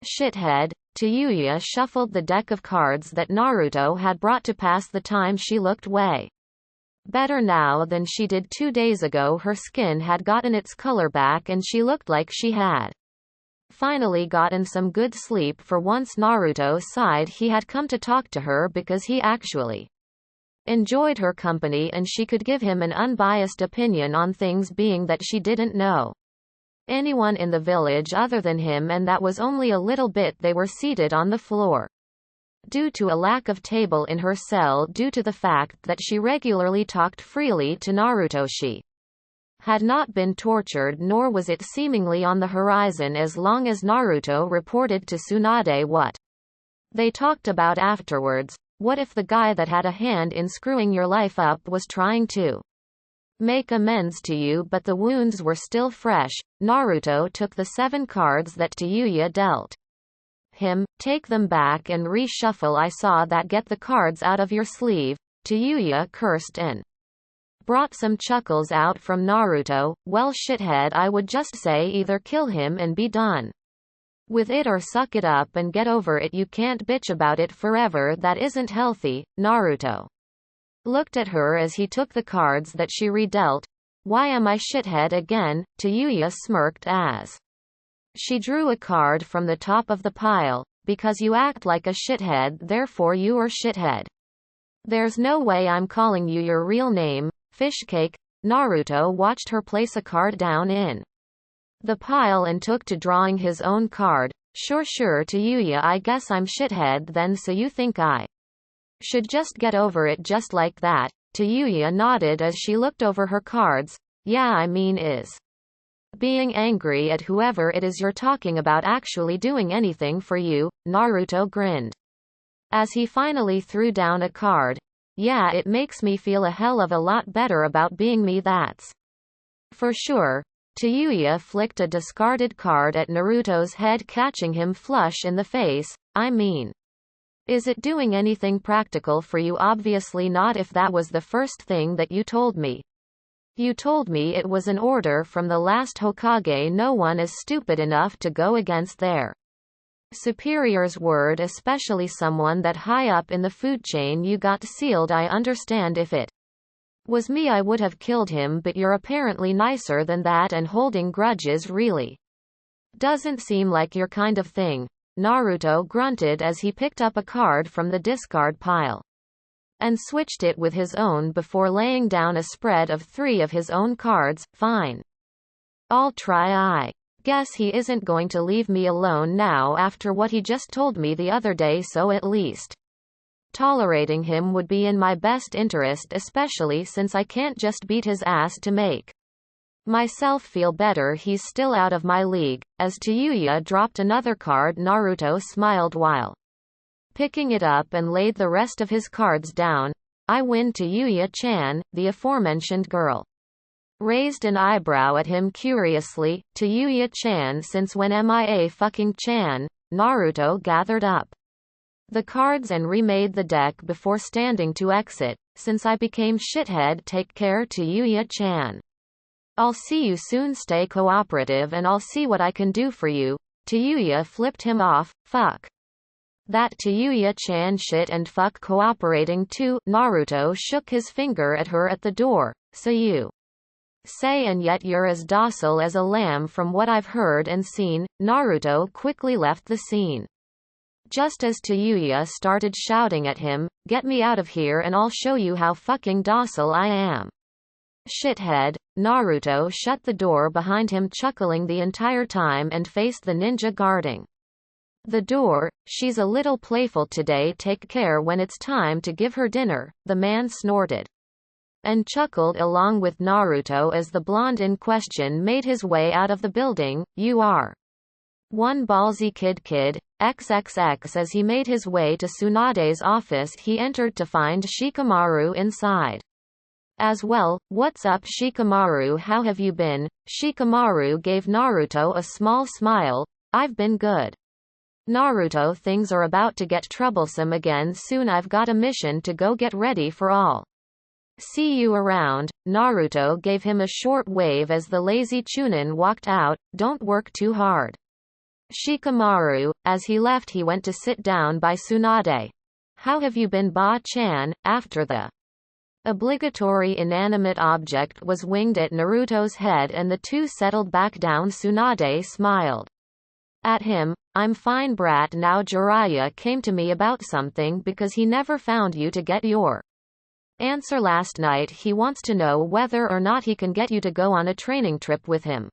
shithead? Tayuya shuffled the deck of cards that Naruto had brought to pass the time. She looked way better now than she did 2 days ago. Her skin had gotten its color back and she looked like she had finally gotten some good sleep for once. Naruto sighed. He had come to talk to her because he actually enjoyed her company and she could give him an unbiased opinion on things, being that she didn't know anyone in the village other than him, and that was only a little bit. They were seated on the floor due to a lack of table in her cell, due to the fact that she regularly talked freely to Naruto. She had not been tortured, nor was it seemingly on the horizon, as long as Naruto reported to Tsunade what they talked about afterwards. What if the guy that had a hand in screwing your life up was trying to make amends to you, but the wounds were still fresh? Naruto took the 7 cards that Tayuya dealt him. Take them back and reshuffle. I saw that. Get the cards out of your sleeve. Tayuya cursed and brought some chuckles out from Naruto. Well, shithead, I would just say either kill him and be done with it, or suck it up and get over it. You can't bitch about it forever. That isn't healthy. Naruto looked at her as he took the cards that she redealt. Why am I shithead again? Tayuya smirked as she drew a card from the top of the pile. Because you act like a shithead, therefore you are shithead. There's no way I'm calling you your real name, Fishcake. Naruto watched her place a card down in the pile and took to drawing his own card. Sure Tayuya, I guess I'm shithead then, so you think I should just get over it just like that? Tayuya nodded as she looked over her cards. Yeah, I mean, is being angry at whoever it is you're talking about actually doing anything for you? Naruto grinned as he finally threw down a card. Yeah, it makes me feel a hell of a lot better about being me, that's for sure. Tayuya flicked a discarded card at Naruto's head, catching him flush in the face. I mean, is it doing anything practical for you? Obviously not, if that was the first thing that you told me. You told me it was an order from the last Hokage. No one is stupid enough to go against their superior's word, especially someone that high up in the food chain. You got sealed. I understand if it was me I would have killed him, but you're apparently nicer than that, and holding grudges really doesn't seem like your kind of thing. Naruto grunted as he picked up a card from the discard pile and switched it with his own before laying down a spread of 3 of his own cards. Fine. I'll try. I guess he isn't going to leave me alone now after what he just told me the other day, so at least tolerating him would be in my best interest, especially since I can't just beat his ass to make myself feel better. He's still out of my league. As Tayuya dropped another card, Naruto smiled while picking it up and laid the rest of his cards down. I win. Tayuya-chan, the aforementioned girl raised an eyebrow at him curiously. Tayuya-chan, since when am I a fucking chan? Naruto gathered up the cards and remade the deck before standing to exit. Since I became shithead, take care. Tayuya-chan, I'll see you soon. Stay cooperative and I'll see what I can do for you. Tayuya flipped him off. Fuck. That Tayuya-chan shit and fuck cooperating too. Naruto shook his finger at her at the door. So you say, and yet you're as docile as a lamb from what I've heard and seen. Naruto quickly left the scene. Just as Tayuya started shouting at him, get me out of here and I'll show you how fucking docile I am. Shithead. Naruto shut the door behind him, chuckling the entire time, and faced the ninja guarding the door. She's a little playful today. Take care when it's time to give her dinner, the man snorted and chuckled along with Naruto as the blonde in question made his way out of the building. You are one ballsy kid. XXX. As he made his way to Tsunade's office, he entered to find Shikamaru inside as well. What's up, Shikamaru? How have you been? Shikamaru gave Naruto a small smile. I've been good. Naruto, things are about to get troublesome again soon. I've got a mission to go get ready for all. See you around. Naruto gave him a short wave as the lazy Chunin walked out. Don't work too hard. Shikamaru. As he left, he went to sit down by Tsunade. How have you been, Ba-chan? After the obligatory inanimate object was winged at Naruto's head and the two settled back down, Tsunade smiled at him. I'm fine, brat. Now Jiraiya came to me about something because he never found you to get your answer last night. He wants to know whether or not he can get you to go on a training trip with him.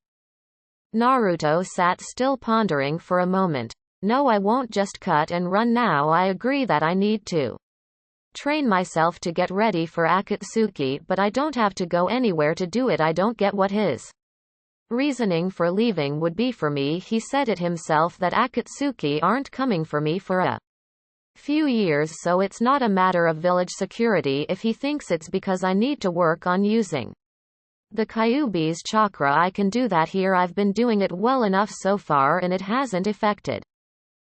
Naruto sat still, pondering for a moment. No, I won't just cut and run now. I agree that I need to train myself to get ready for Akatsuki, but I don't have to go anywhere to do it. I don't get what his reasoning for leaving would be for me. He said it himself that Akatsuki aren't coming for me for a few years, so it's not a matter of village security if he thinks it's because I need to work on using the Kyuubi's chakra. I can do that here. I've been doing it well enough so far and it hasn't affected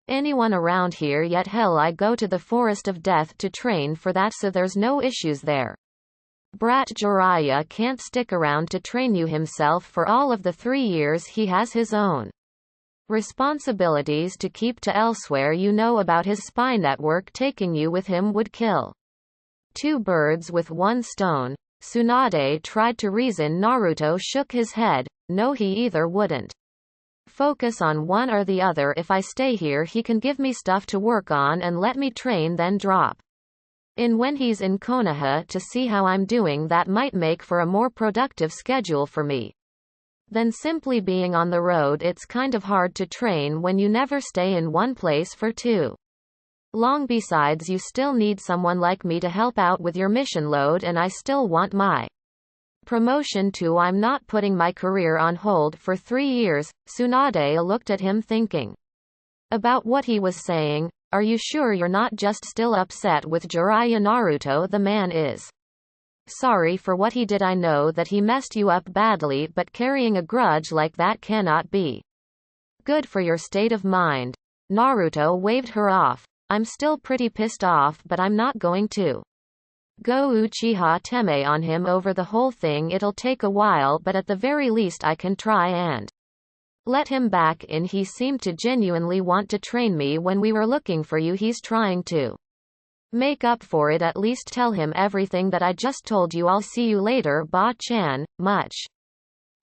anyone around here yet. Hell, I go to the Forest of Death to train for that, so there's no issues there. Brat, Jiraiya can't stick around to train you himself for all of the 3 years. He has his own responsibilities to keep to elsewhere. You know about his spy network. Taking you with him would kill two birds with one stone. Tsunade tried to reason. Naruto shook his head. No, he either wouldn't focus on one or the other. If I stay here, he can give me stuff to work on and let me train, then drop in when he's in Konoha to see how I'm doing. That might make for a more productive schedule for me than simply being on the road. It's kind of hard to train when you never stay in one place for too long. Besides, you still need someone like me to help out with your mission load, and I still want my promotion too. I'm not putting my career on hold for 3 years. Tsunade looked at him, thinking about what he was saying. Are you sure you're not just still upset with Jiraiya? Naruto, the man is sorry for what he did. I know that he messed you up badly, but carrying a grudge like that cannot be good for your state of mind. Naruto waved her off. I'm still pretty pissed off, but I'm not going to go Uchiha Teme on him over the whole thing. It'll take a while, but at the very least I can try and let him back in. He seemed to genuinely want to train me when we were looking for you. He's trying to make up for it. At least tell him everything that I just told you. I'll see you later, Ba-chan. Much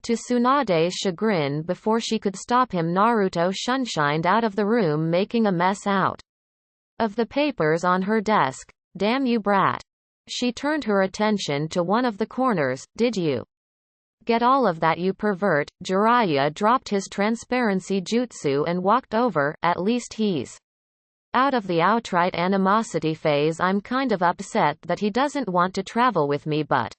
to Tsunade's chagrin, before she could stop him, Naruto shunshined out of the room, making a mess out of the papers on her desk. Damn you, brat. She turned her attention to one of the corners. Did you get all of that, you pervert? Jiraiya dropped his transparency jutsu and walked over. At least he's out of the outright animosity phase. I'm kind of upset that he doesn't want to travel with me, but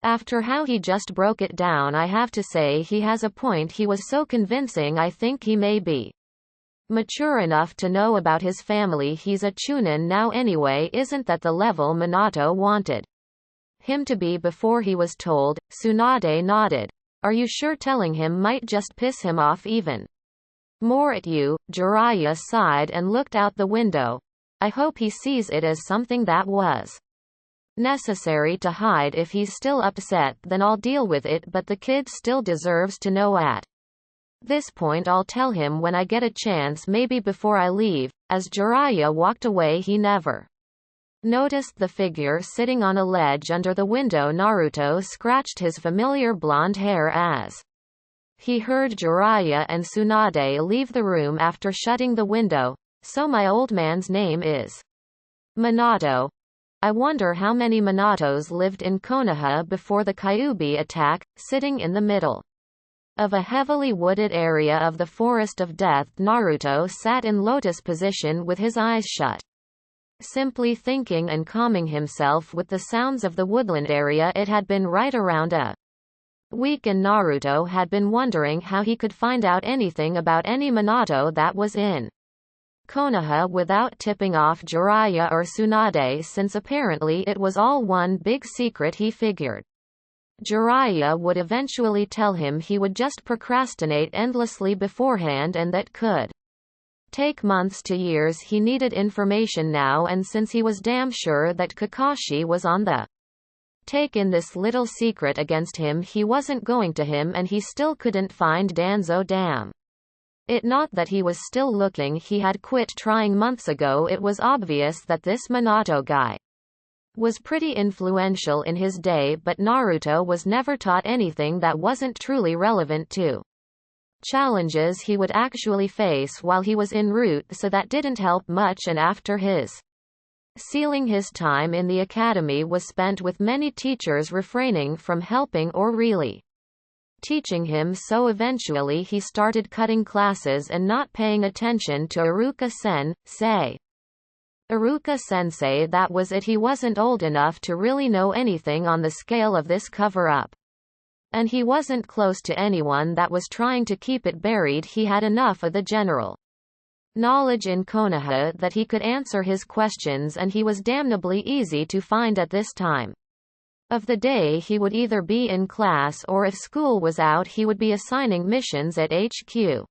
after how he just broke it down, I have to say he has a point. He was so convincing. I think he may be mature enough to know about his family. He's a Chunin now anyway. Isn't that the level Minato wanted him to be before he was told? Tsunade nodded. Are you sure? Telling him might just piss him off even more at you. Jiraiya sighed and looked out the window. I hope he sees it as something that was necessary to hide. If he's still upset, then I'll deal with it, but the kid still deserves to know at This point I'll tell him when I get a chance, maybe before I leave." As Jiraiya walked away, he never noticed the figure sitting on a ledge under the window. Naruto scratched his familiar blonde hair as he heard Jiraiya and Tsunade leave the room after shutting the window. "So my old man's name is Minato. I wonder how many Minatos lived in Konoha before the Kyuubi attack." Sitting in the middle of a heavily wooded area of the Forest of Death, Naruto sat in lotus position with his eyes shut, simply thinking and calming himself with the sounds of the woodland area. It had been right around a week, and Naruto had been wondering how he could find out anything about any Minato that was in Konoha without tipping off Jiraiya or Tsunade, since apparently it was all one big secret. He figured Jiraiya would eventually tell him. He would just procrastinate endlessly beforehand, and that could take months to years. He needed information now, and since he was damn sure that Kakashi was on the take in this little secret against him, he wasn't going to him, and he still couldn't find Danzo. Damn it, not that he was still looking, he had quit trying months ago. It was obvious that this Minato guy was pretty influential in his day, but Naruto was never taught anything that wasn't truly relevant to challenges he would actually face while he was en route, so that didn't help much. And after his sealing, his time in the academy was spent with many teachers refraining from helping or really teaching him, so eventually he started cutting classes and not paying attention to Iruka-sensei. Iruka-sensei, that was it. He wasn't old enough to really know anything on the scale of this cover-up. And he wasn't close to anyone that was trying to keep it buried. He had enough of the general knowledge in Konoha that he could answer his questions, and he was damnably easy to find at this time of the day. He would either be in class, or if school was out, he would be assigning missions at HQ.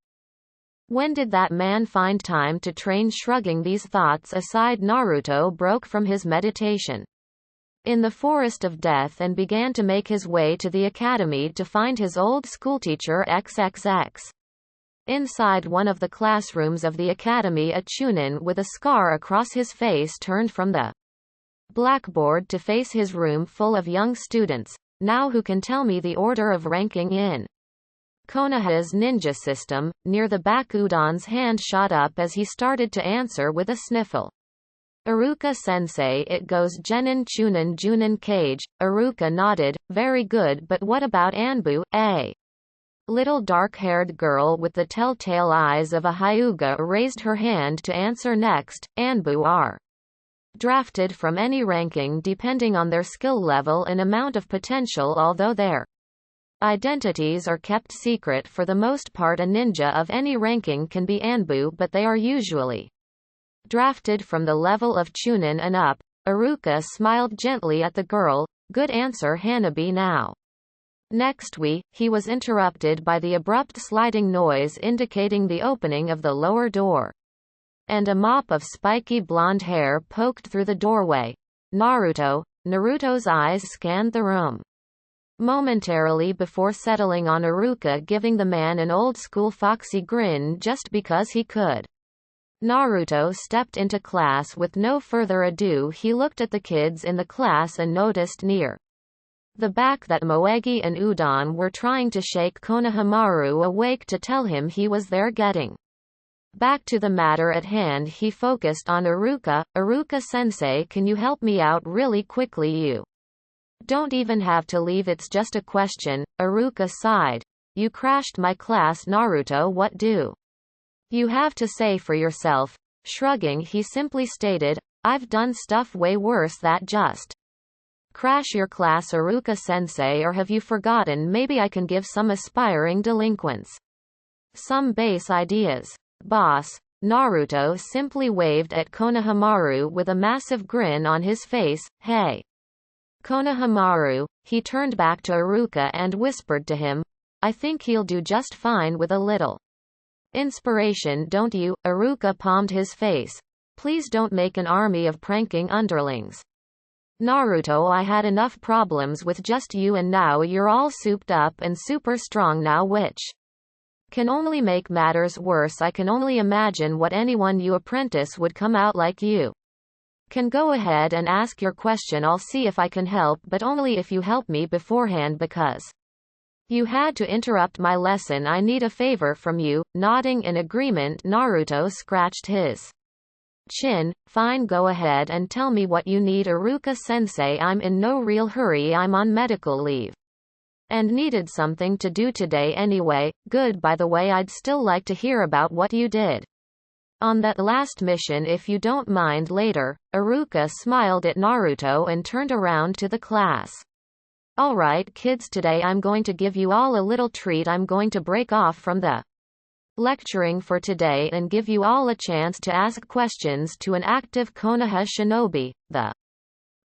When did that man find time to train? Shrugging these thoughts aside, Naruto broke from his meditation in the Forest of Death and began to make his way to the academy to find his old schoolteacher XXX. Inside one of the classrooms of the academy, a chunin with a scar across his face turned from the blackboard to face his room full of young students. "Now who can tell me the order of ranking in Konoha's ninja system?" Near the back, Udon's hand shot up as he started to answer with a sniffle. "Iruka-sensei, it goes Genin, Chunin, Junin, Kage." Iruka nodded. "Very good, but what about Anbu?" A little dark-haired girl with the telltale eyes of a Hyuga raised her hand to answer next. "Anbu are drafted from any ranking depending on their skill level and amount of potential, although their identities are kept secret for the most part. A ninja of any ranking can be Anbu, but they are usually drafted from the level of Chunin and up." Iruka smiled gently at the girl. "Good answer, Hanabi." Now next he was interrupted by the abrupt sliding noise indicating the opening of the lower door, and a mop of spiky blonde hair poked through the doorway. Naruto's eyes scanned the room momentarily before settling on Iruka, giving the man an old-school foxy grin just because he could. Naruto stepped into class with no further ado. He looked at the kids in the class and noticed near the back that Moegi and Udon were trying to shake Konohamaru awake to tell him he was there. Getting back to the matter at hand, he focused on Iruka. "Iruka-sensei, can you help me out really quickly? You don't even have to leave, it's just a question." Iruka sighed. "You crashed my class, Naruto. What do you have to say for yourself?" Shrugging, he simply stated, "I've done stuff way worse that just crash your class, Iruka-sensei, or have you forgotten? Maybe I can give some aspiring delinquents some base ideas." "Boss." Naruto simply waved at Konohamaru with a massive grin on his face. "Hey, Konohamaru." He turned back to Iruka and whispered to him, "I think he'll do just fine with a little inspiration, don't you?" Iruka palmed his face. "Please don't make an army of pranking underlings, Naruto. I had enough problems with just you, and now you're all souped up and super strong now. Which Can only make matters worse. I can only imagine what anyone you apprentice would come out like you. Can go ahead and ask your question. I'll see if I can help, but only if you help me beforehand because you had to interrupt my lesson. I need a favor from you." Nodding in agreement, Naruto scratched his chin. "Fine, go ahead and tell me what you need, Iruka-sensei. I'm in no real hurry. I'm on medical leave and needed something to do today anyway." "Good. By the way, I'd still like to hear about what you did on that last mission if you don't mind later." Iruka smiled at Naruto and turned around to the class. "Alright kids, today I'm going to give you all a little treat. I'm going to break off from the lecturing for today and give you all a chance to ask questions to an active Konoha shinobi." The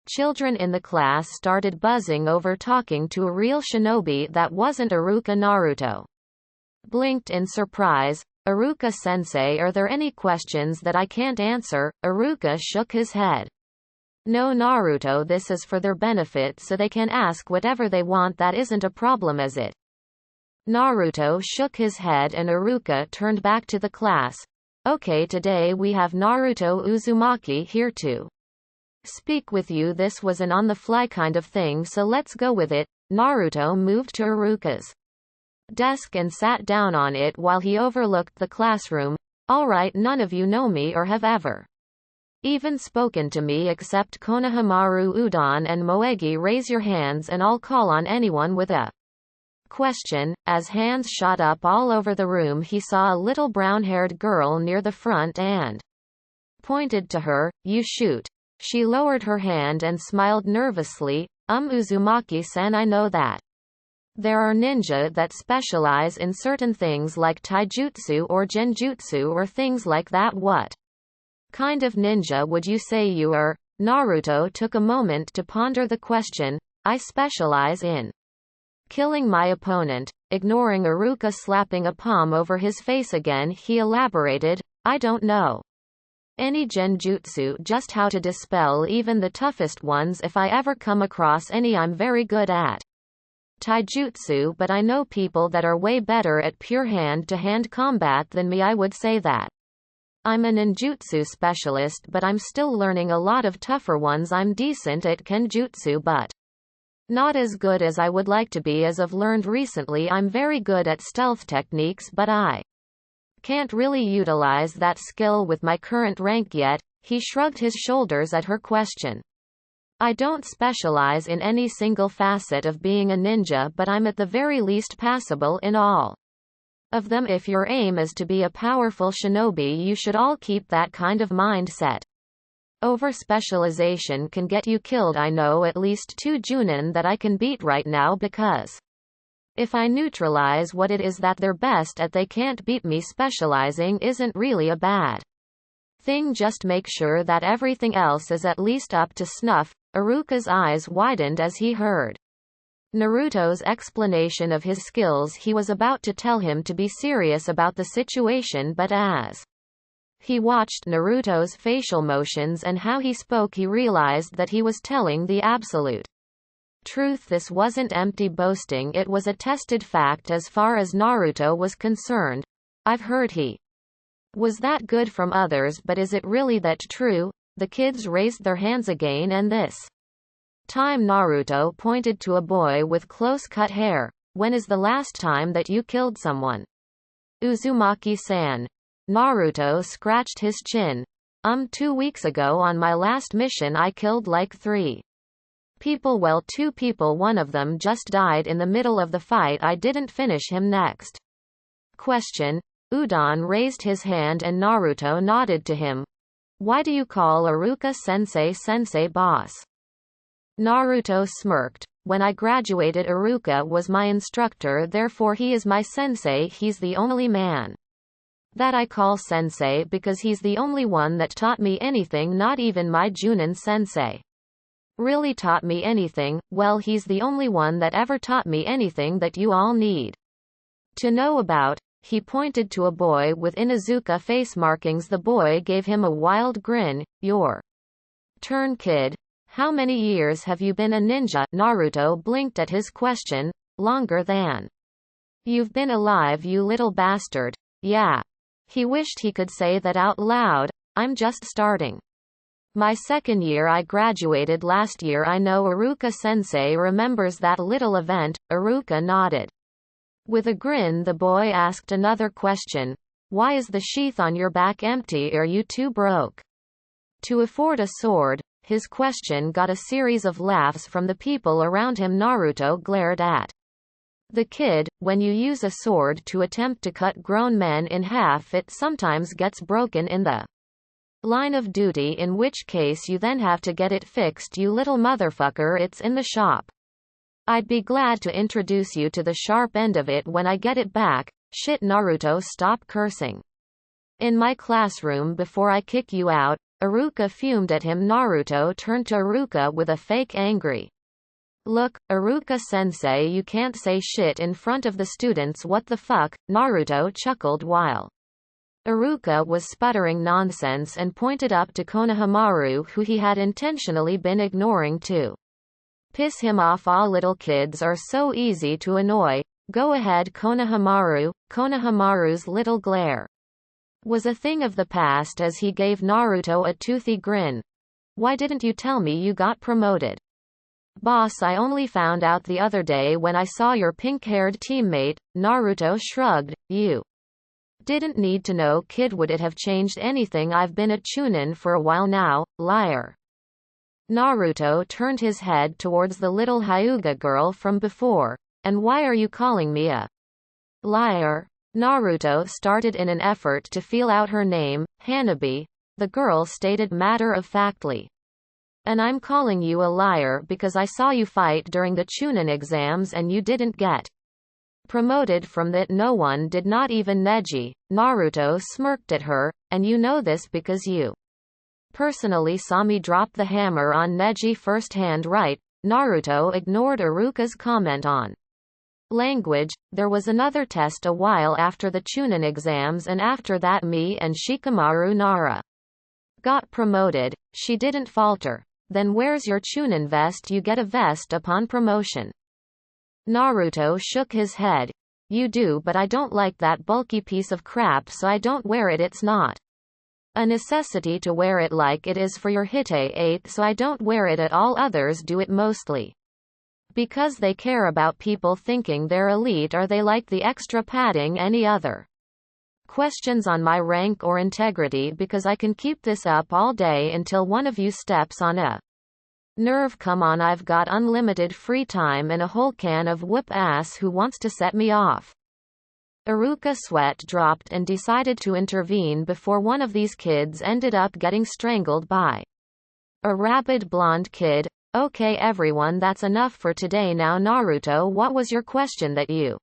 children in the class started buzzing over talking to a real shinobi that wasn't Iruka. Naruto blinked in surprise. "Iruka-sensei, are there any questions that I can't answer?" Iruka shook his head. "No Naruto, this is for their benefit so they can ask whatever they want. That isn't a problem, is it?" Naruto shook his head and Iruka turned back to the class. "Okay, today we have Naruto Uzumaki here to speak with you. This was an on-the-fly kind of thing, so let's go with it." Naruto moved to Iruka's desk and sat down on it while he overlooked the classroom. "Alright, none of you know me or have ever even spoken to me except Konohamaru Udon and Moegi. Raise your hands and I'll call on anyone with a question." As hands shot up all over the room, he saw a little brown-haired girl near the front and pointed to her. "You shoot." She lowered her hand and smiled nervously. Uzumaki-san, I know that there are ninja that specialize in certain things like taijutsu or genjutsu or things like that. What kind of ninja would you say you are?" Naruto took a moment to ponder the question. "I specialize in killing my opponent." Ignoring Iruka slapping a palm over his face again, he elaborated, "I don't know any genjutsu, just how to dispel even the toughest ones. If I ever come across any, I'm very good at taijutsu, but I know people that are way better at pure hand-to-hand combat than me. I would say that I'm a ninjutsu specialist, but I'm still learning a lot of tougher ones. I'm decent at kenjutsu, but not as good as I would like to be. As I've learned recently, I'm very good at stealth techniques, but I can't really utilize that skill with my current rank yet." He shrugged his shoulders at her question. "I don't specialize in any single facet of being a ninja, but I'm at the very least passable in all of them. If your aim is to be a powerful shinobi, you should all keep that kind of mindset. Over-specialization can get you killed. I know at least 2 Junin that I can beat right now because if I neutralize what it is that they're best at, they can't beat me. Specializing isn't really a bad thing, just make sure that everything else is at least up to snuff." Iruka's eyes widened as he heard Naruto's explanation of his skills. He was about to tell him to be serious about the situation, but as he watched Naruto's facial motions and how he spoke, he realized that he was telling the absolute truth. This wasn't empty boasting, it was a tested fact as far as Naruto was concerned. "I've heard he was that good from others, but is it really that true?" The kids raised their hands again, and this time Naruto pointed to a boy with close-cut hair. "When is the last time that you killed someone?" "Uzumaki-san." Naruto scratched his chin. 2 weeks ago on my last mission I killed like 3 people. Well, 2 people, one of them just died in the middle of the fight. I didn't finish him." Next question. Udon raised his hand and Naruto nodded to him. "Why do you call Iruka-sensei sensei boss?" Naruto smirked. "When I graduated, Iruka was my instructor, therefore he is my sensei. He's the only man that I call sensei because he's the only one that taught me anything. Not even my Junin sensei really taught me anything. Well, he's the only one that ever taught me anything that you all need to know about." He pointed to a boy with Inuzuka face markings. The boy gave him a wild grin. "Your turn, kid. How many years have you been a ninja?" Naruto blinked at his question. "Longer than You've been alive, you little bastard. Yeah. He wished he could say that out loud. I'm just starting. My second year, I graduated last year. I know Iruka-sensei remembers that little event. Iruka nodded. With a grin, the boy asked another question. Why is the sheath on your back empty? Are you too broke to afford a sword? His question got a series of laughs from the people around him. Naruto glared at the kid. When you use a sword to attempt to cut grown men in half, it sometimes gets broken in the line of duty, in which case you then have to get it fixed. You little motherfucker, it's in the shop. I'd be glad to introduce you to the sharp end of it when I get it back. Shit, Naruto, stop cursing in my classroom before I kick you out. Iruka fumed at him. Naruto turned to Iruka with a fake angry look. Iruka-sensei, you can't say shit in front of the students. What the fuck? Naruto chuckled while Iruka was sputtering nonsense and pointed up to Konohamaru, who he had intentionally been ignoring to piss him off. All little kids are so easy to annoy. Go ahead, Konohamaru. Konohamaru's little glare was a thing of the past as he gave Naruto a toothy grin. Why didn't you tell me you got promoted? Boss, I only found out the other day when I saw your pink-haired teammate. Naruto shrugged. You didn't need to know, kid. Would it have changed anything? I've been a chunin for a while now. Liar. Naruto turned his head towards the little Hyuga girl from before. And why are you calling me a liar? Naruto started in an effort to feel out her name. Hanabi. The girl stated matter-of-factly. And I'm calling you a liar because I saw you fight during the chunin exams and you didn't get promoted from that. No one did, not even Neji. Naruto smirked at her. And you know this because you personally saw me drop the hammer on Neji firsthand, right? Naruto ignored Iruka's comment on language. There was another test a while after the chunin exams, and after that me and Shikamaru Nara got promoted. She didn't falter. Then where's your chunin vest? You get a vest upon promotion. Naruto shook his head. You do, but I don't like that bulky piece of crap, so I don't wear it. It's not a necessity to wear it like it is for your Hite 8, so I don't wear it at all. Others do it mostly because they care about people thinking they're elite, or they like the extra padding. Any other questions on my rank or integrity? Because I can keep this up all day until one of you steps on a nerve. Come on, I've got unlimited free time and a whole can of whoop ass. Who wants to set me off? Iruka sweat dropped and decided to intervene before one of these kids ended up getting strangled by a rabid blonde kid. Okay everyone, that's enough for today. Now Naruto, what was your question that you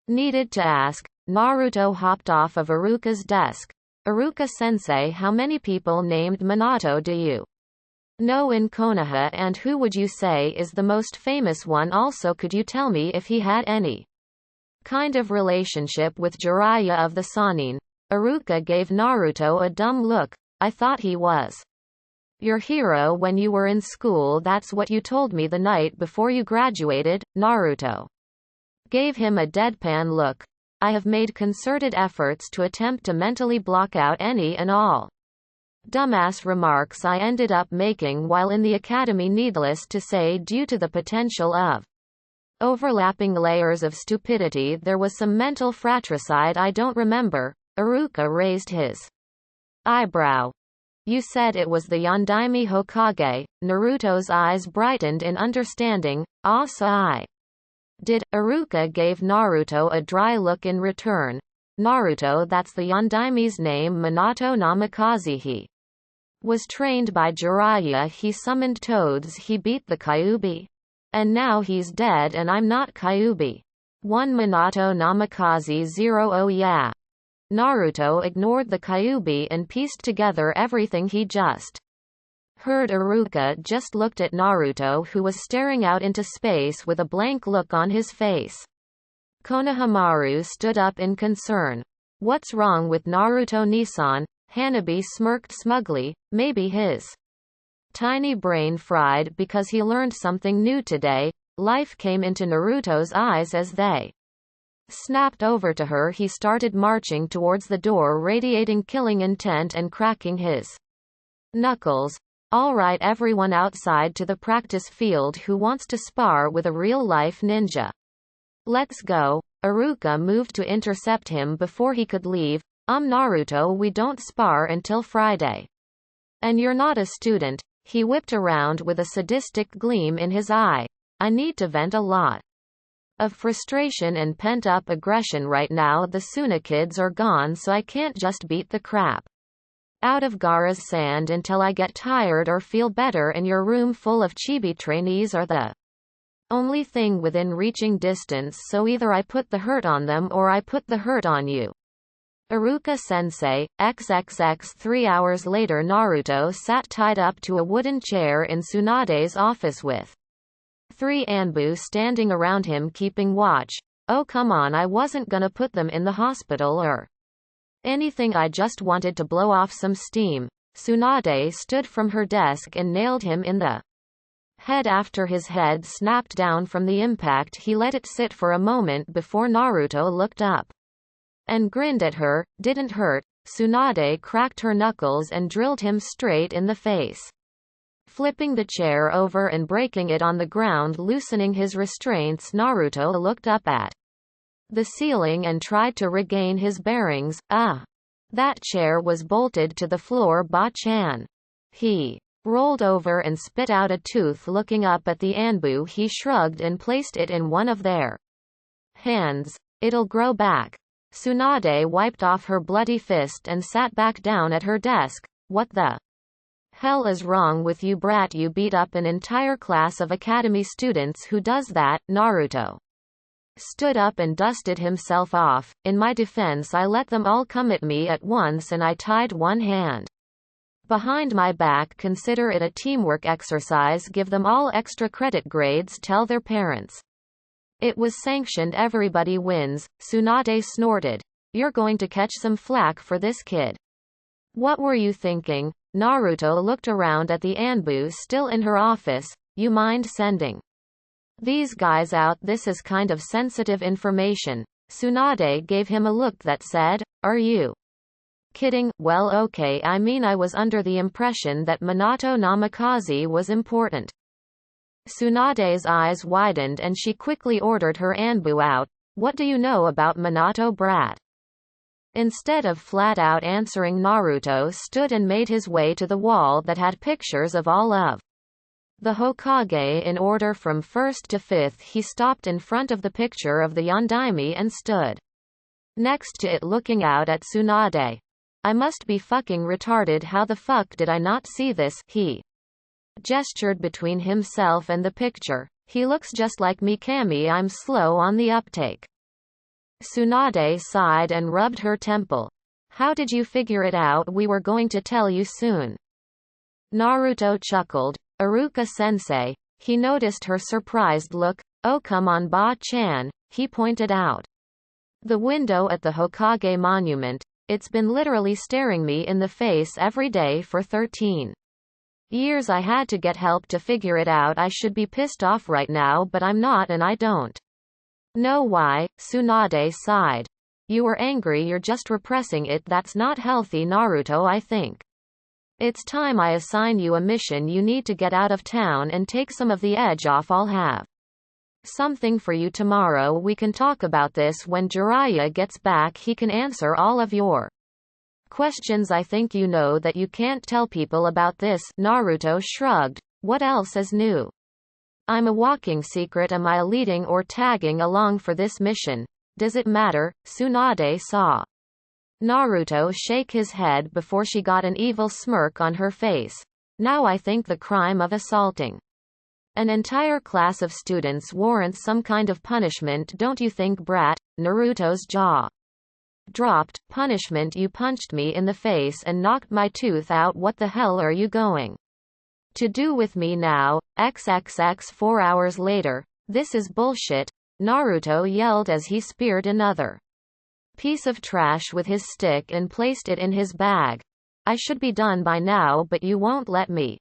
needed to ask? Naruto hopped off of Iruka's desk. Iruka-sensei, how many people named Minato do you know in Konoha, and who would you say is the most famous one? Also, could you tell me if he had any kind of relationship with Jiraiya of the Sannin? Iruka gave Naruto a dumb look. I thought he was your hero when you were in school. That's what you told me the night before you graduated. Naruto gave him a deadpan look. I have made concerted efforts to attempt to mentally block out any and all dumbass remarks I ended up making while in the academy. Needless to say, due to the potential of overlapping layers of stupidity, there was some mental fratricide I don't remember. Iruka raised his eyebrow. You said it was the Yondaime Hokage. Naruto's eyes brightened in understanding. Ah, so I did. Iruka gave Naruto a dry look in return. Naruto, that's the Yondaime's name. Minato Namikaze. He was trained by Jiraiya. He summoned toads. He beat the Kyuubi. And now he's dead and I'm not Kyuubi. One Minato Namikaze 0. Oh yeah. Naruto ignored the Kyuubi and pieced together everything he just heard. Iruka just looked at Naruto, who was staring out into space with a blank look on his face. Konohamaru stood up in concern. What's wrong with Naruto-Nisan? Hanabi smirked smugly. Maybe his tiny brain fried because he learned something new today. Life came into Naruto's eyes as they snapped over to her. He started marching towards the door, radiating killing intent and cracking his knuckles. All right, everyone outside to the practice field who wants to spar with a real-life ninja. Let's go. Iruka moved to intercept him before he could leave. Naruto, we don't spar until Friday. And you're not a student. He whipped around with a sadistic gleam in his eye. I need to vent a lot of frustration and pent-up aggression right now. The Suna kids are gone, so I can't just beat the crap out of Gaara's sand until I get tired or feel better, and your room full of chibi trainees are the only thing within reaching distance, so either I put the hurt on them or I put the hurt on you. Iruka-sensei, XXX. 3 hours later, Naruto sat tied up to a wooden chair in Tsunade's office with 3 Anbu standing around him keeping watch. Oh come on, I wasn't gonna put them in the hospital or anything, I just wanted to blow off some steam. Tsunade stood from her desk and nailed him in the head. After his head snapped down from the impact, he let it sit for a moment before Naruto looked up and grinned at her. Didn't hurt. Tsunade cracked her knuckles and drilled him straight in the face, flipping the chair over and breaking it on the ground, loosening his restraints. Naruto looked up at the ceiling and tried to regain his bearings. That chair was bolted to the floor. Ba-chan. He rolled over and spit out a tooth. Looking up at the Anbu, he shrugged and placed it in one of their hands. It'll grow back. Tsunade wiped off her bloody fist and sat back down at her desk. What the hell is wrong with you, brat? You beat up an entire class of academy students. Who does that? Naruto stood up and dusted himself off. In my defense, I let them all come at me at once and I tied one hand behind my back. Consider it a teamwork exercise. Give them all extra credit grades. Tell their parents it was sanctioned. Everybody wins. Tsunade snorted. You're going to catch some flack for this, kid. What were you thinking? Naruto looked around at the Anbu still in her office. You mind sending these guys out? This is kind of sensitive information. Tsunade gave him a look that said, are you kidding? Well, okay, I mean, I was under the impression that Minato Namikaze was important. Tsunade's eyes widened and she quickly ordered her Anbu out. What do you know about Minato, brat? Instead of flat out answering, Naruto stood and made his way to the wall that had pictures of all of the Hokage in order from 1st to 5th. He stopped in front of the picture of the Yondaime and stood next to it looking out at Tsunade. I must be fucking retarded. How the fuck did I not see this? He gestured between himself and the picture. He looks just like me. Kami, I'm slow on the uptake. Tsunade sighed and rubbed her temple. How did you figure it out? We were going to tell you soon. Naruto chuckled. Iruka-sensei. He noticed her surprised look. Oh come on, Ba-chan, he pointed out the window at the Hokage monument. It's been literally staring me in the face every day for 13 years. I had to get help to figure it out. I should be pissed off right now, but I'm not, and I don't know why. Tsunade sighed. You were angry, you're just repressing it. That's not healthy, Naruto. I think it's time I assign you a mission. You need to get out of town and take some of the edge off. I'll have something for you tomorrow. We can talk about this when Jiraiya gets back. He can answer all of your questions. I think you know that you can't tell people about this. Naruto shrugged. What else is new? I'm a walking secret. Am I leading or tagging along for this mission? Does it matter? Tsunade saw Naruto shake his head before she got an evil smirk on her face. Now I think the crime of assaulting an entire class of students warrants some kind of punishment, don't you think, brat? Naruto's jaw dropped. Punishment? You punched me in the face and knocked my tooth out. What the hell are you going to do with me now? XXX. 4 hours later. This is bullshit, Naruto yelled as he speared another piece of trash with his stick and placed it in his bag. I should be done by now, but you won't let me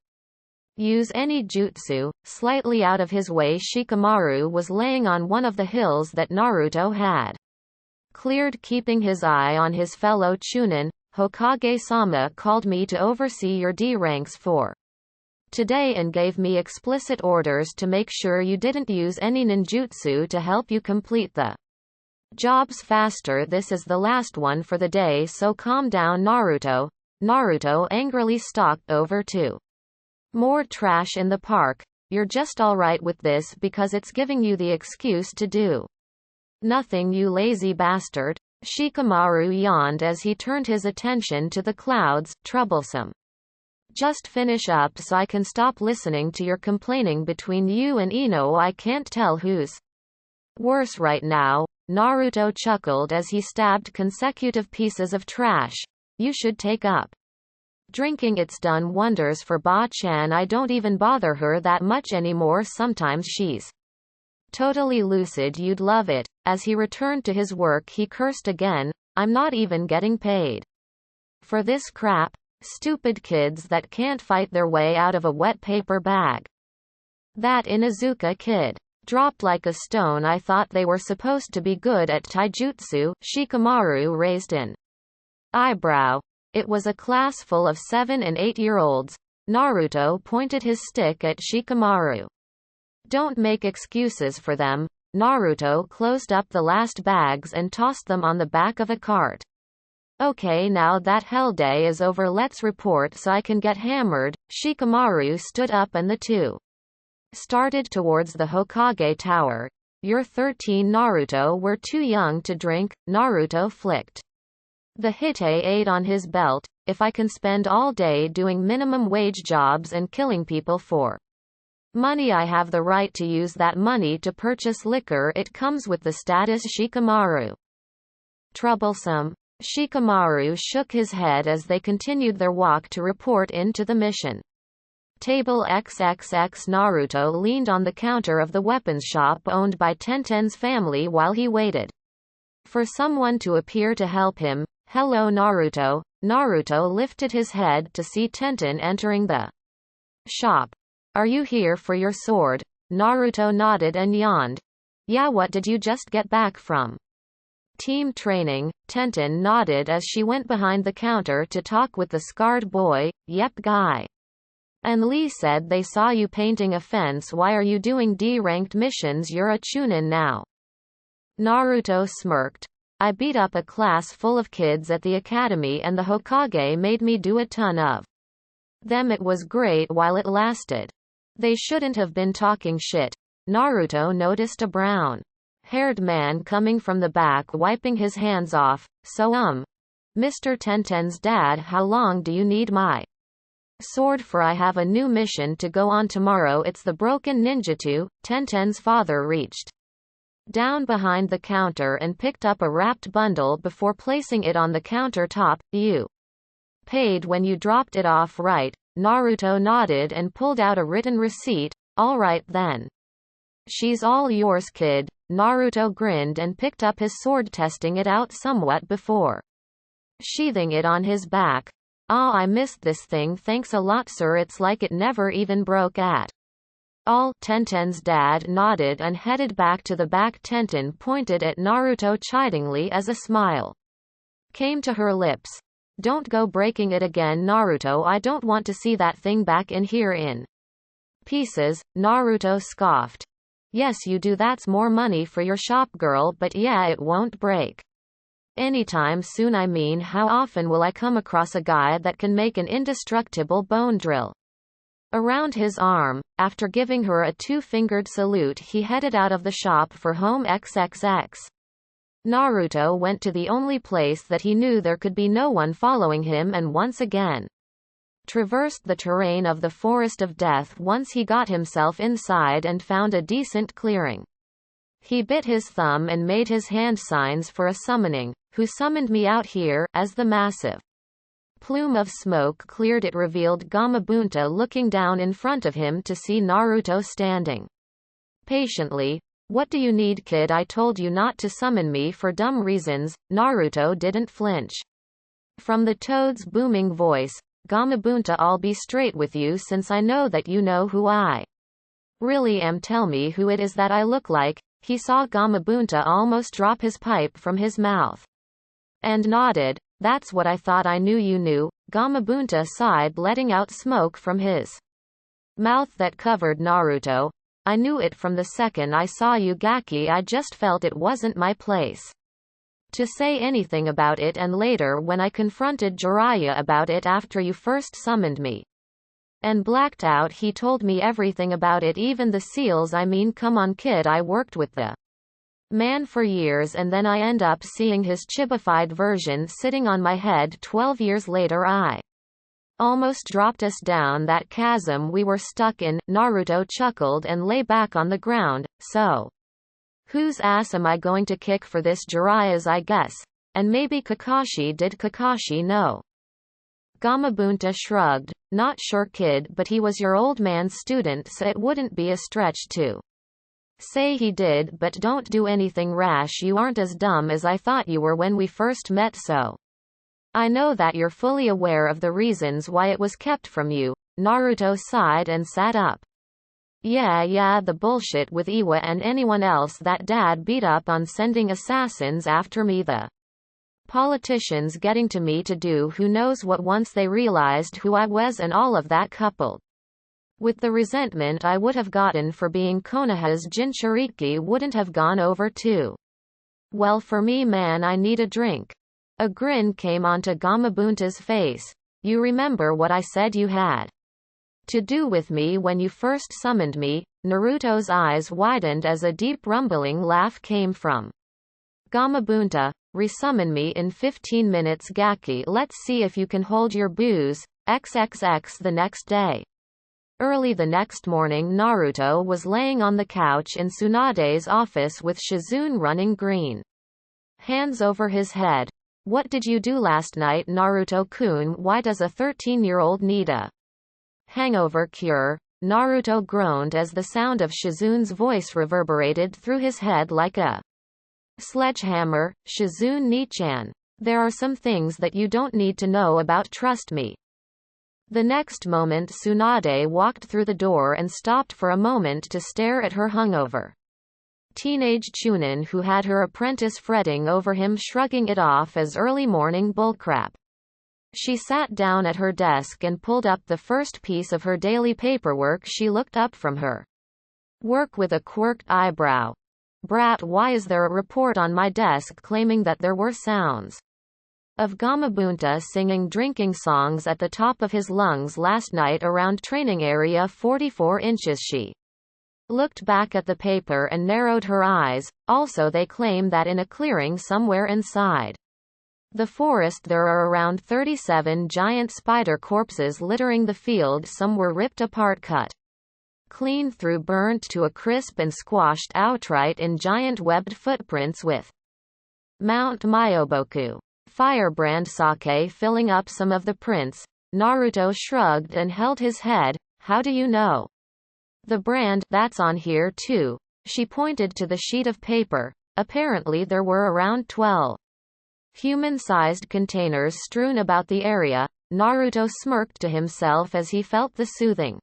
use any jutsu. Slightly out of his way, Shikamaru was laying on one of the hills that Naruto had cleared, keeping his eye on his fellow Chunin. Hokage-sama called me to oversee your D ranks for today and gave me explicit orders to make sure you didn't use any ninjutsu to help you complete the jobs faster. This is the last one for the day, so calm down, Naruto. Naruto angrily stalked over to more trash in the park. You're just alright with this because it's giving you the excuse to do nothing, you lazy bastard. Shikamaru yawned as he turned his attention to the clouds. Troublesome. Just finish up so I can stop listening to your complaining. Between you and Ino, I can't tell who's worse right now. Naruto chuckled as he stabbed consecutive pieces of trash. You should take up drinking. It's done wonders for Ba-chan. I don't even bother her that much anymore. Sometimes she's totally lucid. You'd love it. As he returned to his work, he cursed again. I'm not even getting paid for this crap. Stupid kids that can't fight their way out of a wet paper bag. That Inuzuka kid dropped like a stone. I thought they were supposed to be good at taijutsu. Shikamaru raised an eyebrow. It was a class full of 7 and 8-year-olds. Naruto pointed his stick at Shikamaru. Don't make excuses for them. Naruto closed up the last bags and tossed them on the back of a cart. Okay, now that hell day is over, let's report so I can get hammered. Shikamaru stood up and the two started towards the Hokage Tower. You're 13, Naruto. We're too young to drink. Naruto flicked the Hite-8 on his belt. If I can spend all day doing minimum wage jobs and killing people for money, I have the right to use that money to purchase liquor. It comes with the status. Shikamaru. Troublesome. Shikamaru shook his head as they continued their walk to report into the mission table. XXX. Naruto leaned on the counter of the weapons shop owned by Tenten's family while he waited for someone to appear to help him. Hello, Naruto. Naruto lifted his head to see Tenten entering the shop. Are you here for your sword? Naruto nodded and yawned. Yeah, what did you just get back from team training? Tenten nodded as she went behind the counter to talk with the scarred boy. Yep, guy and Lee said they saw you painting a fence. Why are you doing D-ranked missions? You're a chunin now. Naruto smirked. I beat up a class full of kids at the academy and the Hokage made me do a ton of them. It was great while it lasted. They shouldn't have been talking shit. Naruto noticed a brown-haired man coming from the back, wiping his hands off. So Mr. Tenten's dad, how long do you need my sword for? I have a new mission to go on tomorrow. It's the broken ninjutsu. Tenten's father reached down behind the counter and picked up a wrapped bundle before placing it on the countertop. You paid when you dropped it off, right? Naruto nodded and pulled out a written receipt. All right then. She's all yours, kid. Naruto grinned and picked up his sword, testing it out somewhat before sheathing it on his back. Ah, I missed this thing. Thanks a lot, sir. It's like it never even broke at all. Tenten's dad nodded and headed back to the back. Tenten pointed at Naruto chidingly as a smile came to her lips. Don't go breaking it again, Naruto. I don't want to see that thing back in here in pieces. Naruto scoffed. Yes, you do. That's more money for your shop, girl, but yeah, it won't break anytime soon. I mean, how often will I come across a guy that can make an indestructible bone drill around his arm? After giving her a two-fingered salute, he headed out of the shop for home. XXX. Naruto went to the only place that he knew there could be no one following him and once again traversed the terrain of the Forest of Death. Once he got himself inside and found a decent clearing, he bit his thumb and made his hand signs for a summoning. Who summoned me out here? As the massive plume of smoke cleared, it revealed Gamabunta looking down in front of him to see Naruto standing patiently. What do you need, kid? I told you not to summon me for dumb reasons. Naruto didn't flinch from the toad's booming voice. Gamabunta, I'll be straight with you since I know that you know who I really am. Tell me who it is that I look like. He saw Gamabunta almost drop his pipe from his mouth. And nodded. That's what I thought I knew you knew. Gamabunta sighed, letting out smoke from his mouth that covered Naruto. I knew it from the second I saw you, Gaki. I just felt it wasn't my place to say anything about it, and later when I confronted Jiraiya about it after you first summoned me and blacked out, he told me everything about it, even the seals. I mean, come on kid, I worked with the man for years and then I end up seeing his chibified version sitting on my head 12 years later. I almost dropped us down that chasm we were stuck in. Naruto chuckled and lay back on the ground. So whose ass am I going to kick for this? Jiraiya's, I guess. And maybe Kakashi. Did Kakashi know? Gamabunta shrugged. Not sure kid, but he was your old man's student, so it wouldn't be a stretch to say he did. But don't do anything rash. You aren't as dumb as I thought you were when we first met, so I know that you're fully aware of the reasons why it was kept from you. Naruto sighed and sat up. Yeah, the bullshit with Iwa and anyone else that dad beat up on sending assassins after me, the politicians getting to me to do who knows what once they realized who I was, and all of that coupled with the resentment I would have gotten for being Konoha's Jinchuriki wouldn't have gone over too well for me, man. I need a drink. A grin came onto Gamabunta's face. You remember what I said you had to do with me when you first summoned me? Naruto's eyes widened as a deep rumbling laugh came from Gamabunta. Resummon me in 15 minutes, Gaki. Let's see if you can hold your booze. XXX. The next day. Early the next morning, Naruto was laying on the couch in Tsunade's office with Shizune running green hands over his head. What did you do last night, Naruto-kun? Why does a 13-year-old need a hangover cure? Naruto groaned as the sound of Shizune's voice reverberated through his head like a sledgehammer. Shizune Nichan. There are some things that you don't need to know about, trust me. The next moment Tsunade walked through the door and stopped for a moment to stare at her hungover teenage Chunin, who had her apprentice fretting over him, shrugging it off as early morning bullcrap. She sat down at her desk and pulled up the first piece of her daily paperwork. She looked up from her work with a quirked eyebrow. Brat, why is there a report on my desk claiming that there were sounds of Gamabunta singing drinking songs at the top of his lungs last night around training area 44 inches? She looked back at the paper and narrowed her eyes. Also, they claim that in a clearing somewhere inside the forest there are around 37 giant spider corpses littering the field. Some were ripped apart, cut clean through, burnt to a crisp, and squashed outright in giant webbed footprints with Mount Myoboku firebrand sake filling up some of the prints. Naruto shrugged and held his head. How do you know? The brand, that's on here too. She pointed to the sheet of paper. Apparently there were around 12 human-sized containers strewn about the area. Naruto smirked to himself as he felt the soothing,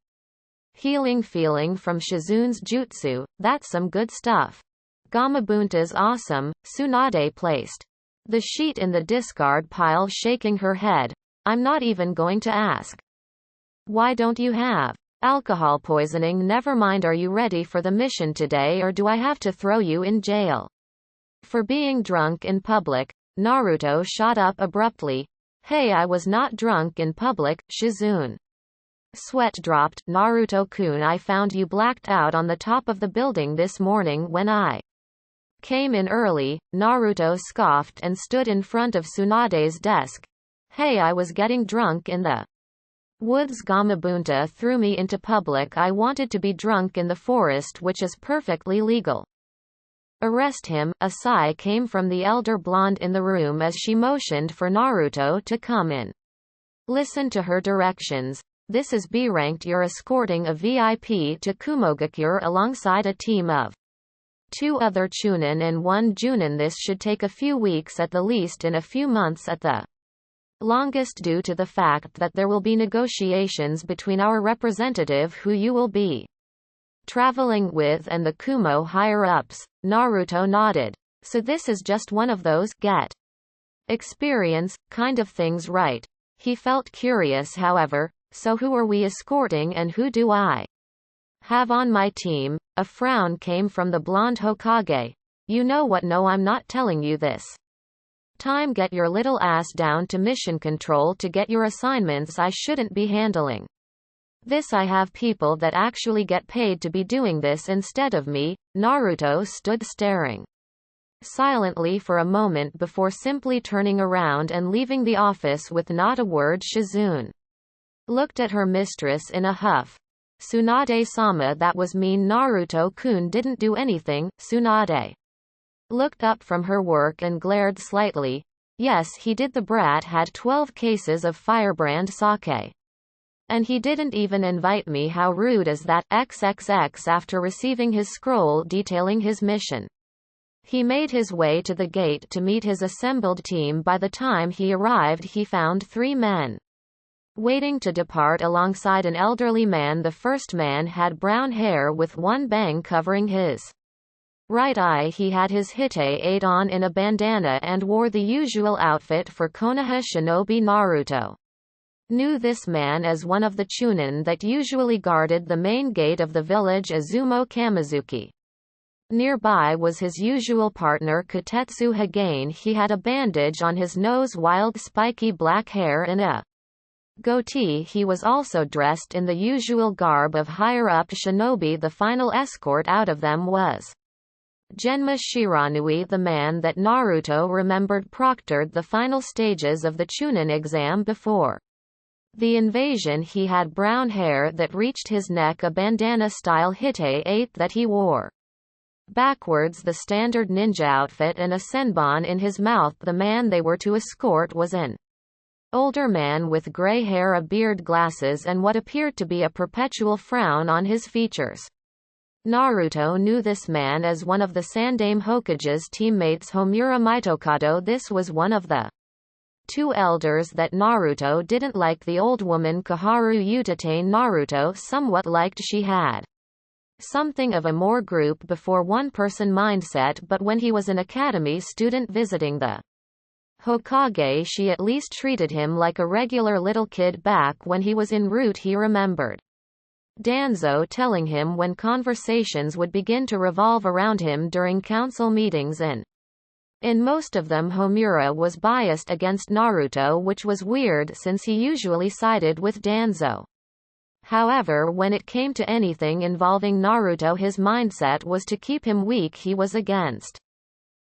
healing feeling from Shizune's jutsu. That's some good stuff. Gamabunta's awesome. Tsunade placed the sheet in the discard pile, shaking her head. I'm not even going to ask. Why don't you have alcohol poisoning? Never mind. Are you ready for the mission today, or do I have to throw you in jail for being drunk in public? Naruto shot up abruptly. Hey, I was not drunk in public. Shizune sweat dropped. Naruto-kun, I found you blacked out on the top of the building this morning when I came in early. Naruto scoffed and stood in front of Tsunade's desk. Hey, I was getting drunk in the woods. Gamabunta threw me into public. I wanted to be drunk in the forest, which is perfectly legal. Arrest him. A sigh came from the elder blonde in the room as she motioned for Naruto to come in. Listen to her directions. This is B-ranked. You're escorting a VIP to Kumogakure alongside a team of 2 other Chunin and 1 Junin. This should take a few weeks at the least, and a few months at the longest, due to the fact that there will be negotiations between our representative, who you will be traveling with and the Kumo higher-ups. Naruto nodded. So this is just one of those get experience kind of things, right? He felt curious, however. So who are we escorting and who do I have on my team? A frown came from the blonde Hokage. You know what? No, I'm not telling you this time. Get your little ass down to mission control to get your assignments. I shouldn't be handling this. I have people that actually get paid to be doing this instead of me. Naruto stood staring silently for a moment before simply turning around and leaving the office with not a word. Shizune looked at her mistress in a huff. Tsunade-sama, that was mean. Naruto-kun didn't do anything. Tsunade looked up from her work and glared slightly. Yes, he did. The brat had 12 cases of firebrand sake. And he didn't even invite me. How rude is that? XXX. After receiving his scroll detailing his mission, he made his way to the gate to meet his assembled team. By the time he arrived, he found 3 men waiting to depart alongside an elderly man. The first man had brown hair with one bang covering his right eye. He had his hite on in a bandana and wore the usual outfit for Konoha shinobi. Naruto knew this man as one of the chunin that usually guarded the main gate of the village, Izumo Kamizuki. Nearby was his usual partner Kotetsu Hagane. He had a bandage on his nose, wild spiky black hair and a goatee. He was also dressed in the usual garb of higher-up shinobi. The final escort out of them was Genma Shiranui, the man that Naruto remembered proctored the final stages of the Chunin exam before the invasion. He had brown hair that reached his neck, a bandana-style hite that he wore backwards, the standard ninja outfit, and a senbon in his mouth. The man they were to escort was an older man with gray hair, a beard, glasses, and what appeared to be a perpetual frown on his features. Naruto knew this man as one of the Sandaime Hokage's teammates, Homura Mitokado. This was one of the 2 elders that Naruto didn't like. The old woman Koharu Utate. Naruto somewhat liked. She had something of a more group before one-person mindset, but when he was an academy student visiting the Hokage, she at least treated him like a regular little kid. Back when he was en route, he remembered Danzo telling him when conversations would begin to revolve around him during council meetings, and in most of them Homura was biased against Naruto, which was weird since he usually sided with Danzo. However, when it came to anything involving Naruto, his mindset was to keep him weak. He was against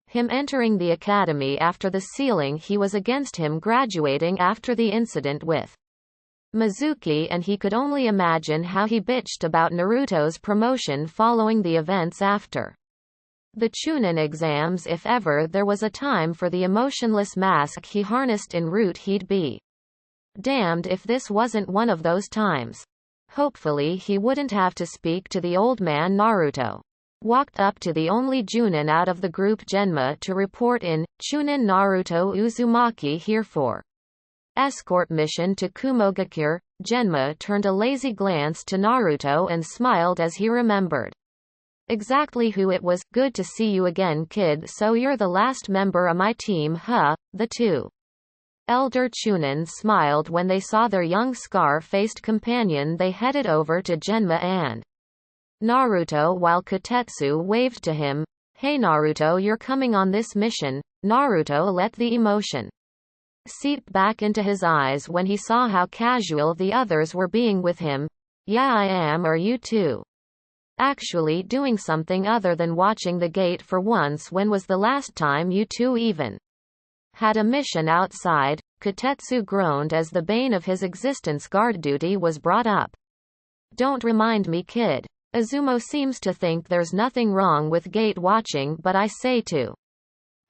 him entering the academy after the sealing. He was against him graduating after the incident with Mizuki, and he could only imagine how he bitched about Naruto's promotion following the events after the Chunin exams. If ever there was a time for the emotionless mask he harnessed en route, he'd be damned if this wasn't one of those times. Hopefully he wouldn't have to speak to the old man. Naruto walked up to the only Junin out of the group, Genma, to report in. Chunin Naruto Uzumaki here for escort mission to Kumogakure. Genma turned a lazy glance to Naruto and smiled as he remembered exactly who it was. Good to see you again, kid. So you're the last member of my team, huh? The 2 elder Chunin smiled when they saw their young scar-faced companion. They headed over to Genma and Naruto while Kotetsu waved to him. Hey Naruto, you're coming on this mission. Naruto let the emotion seep back into his eyes when he saw how casual the others were being with him. Yeah, I am. Are you too actually doing something other than watching the gate for once? When was the last time you two even had a mission outside? Kotetsu groaned as the bane of his existence, guard duty, was brought up. Don't remind me, kid. Izumo seems to think there's nothing wrong with gate watching, but I say to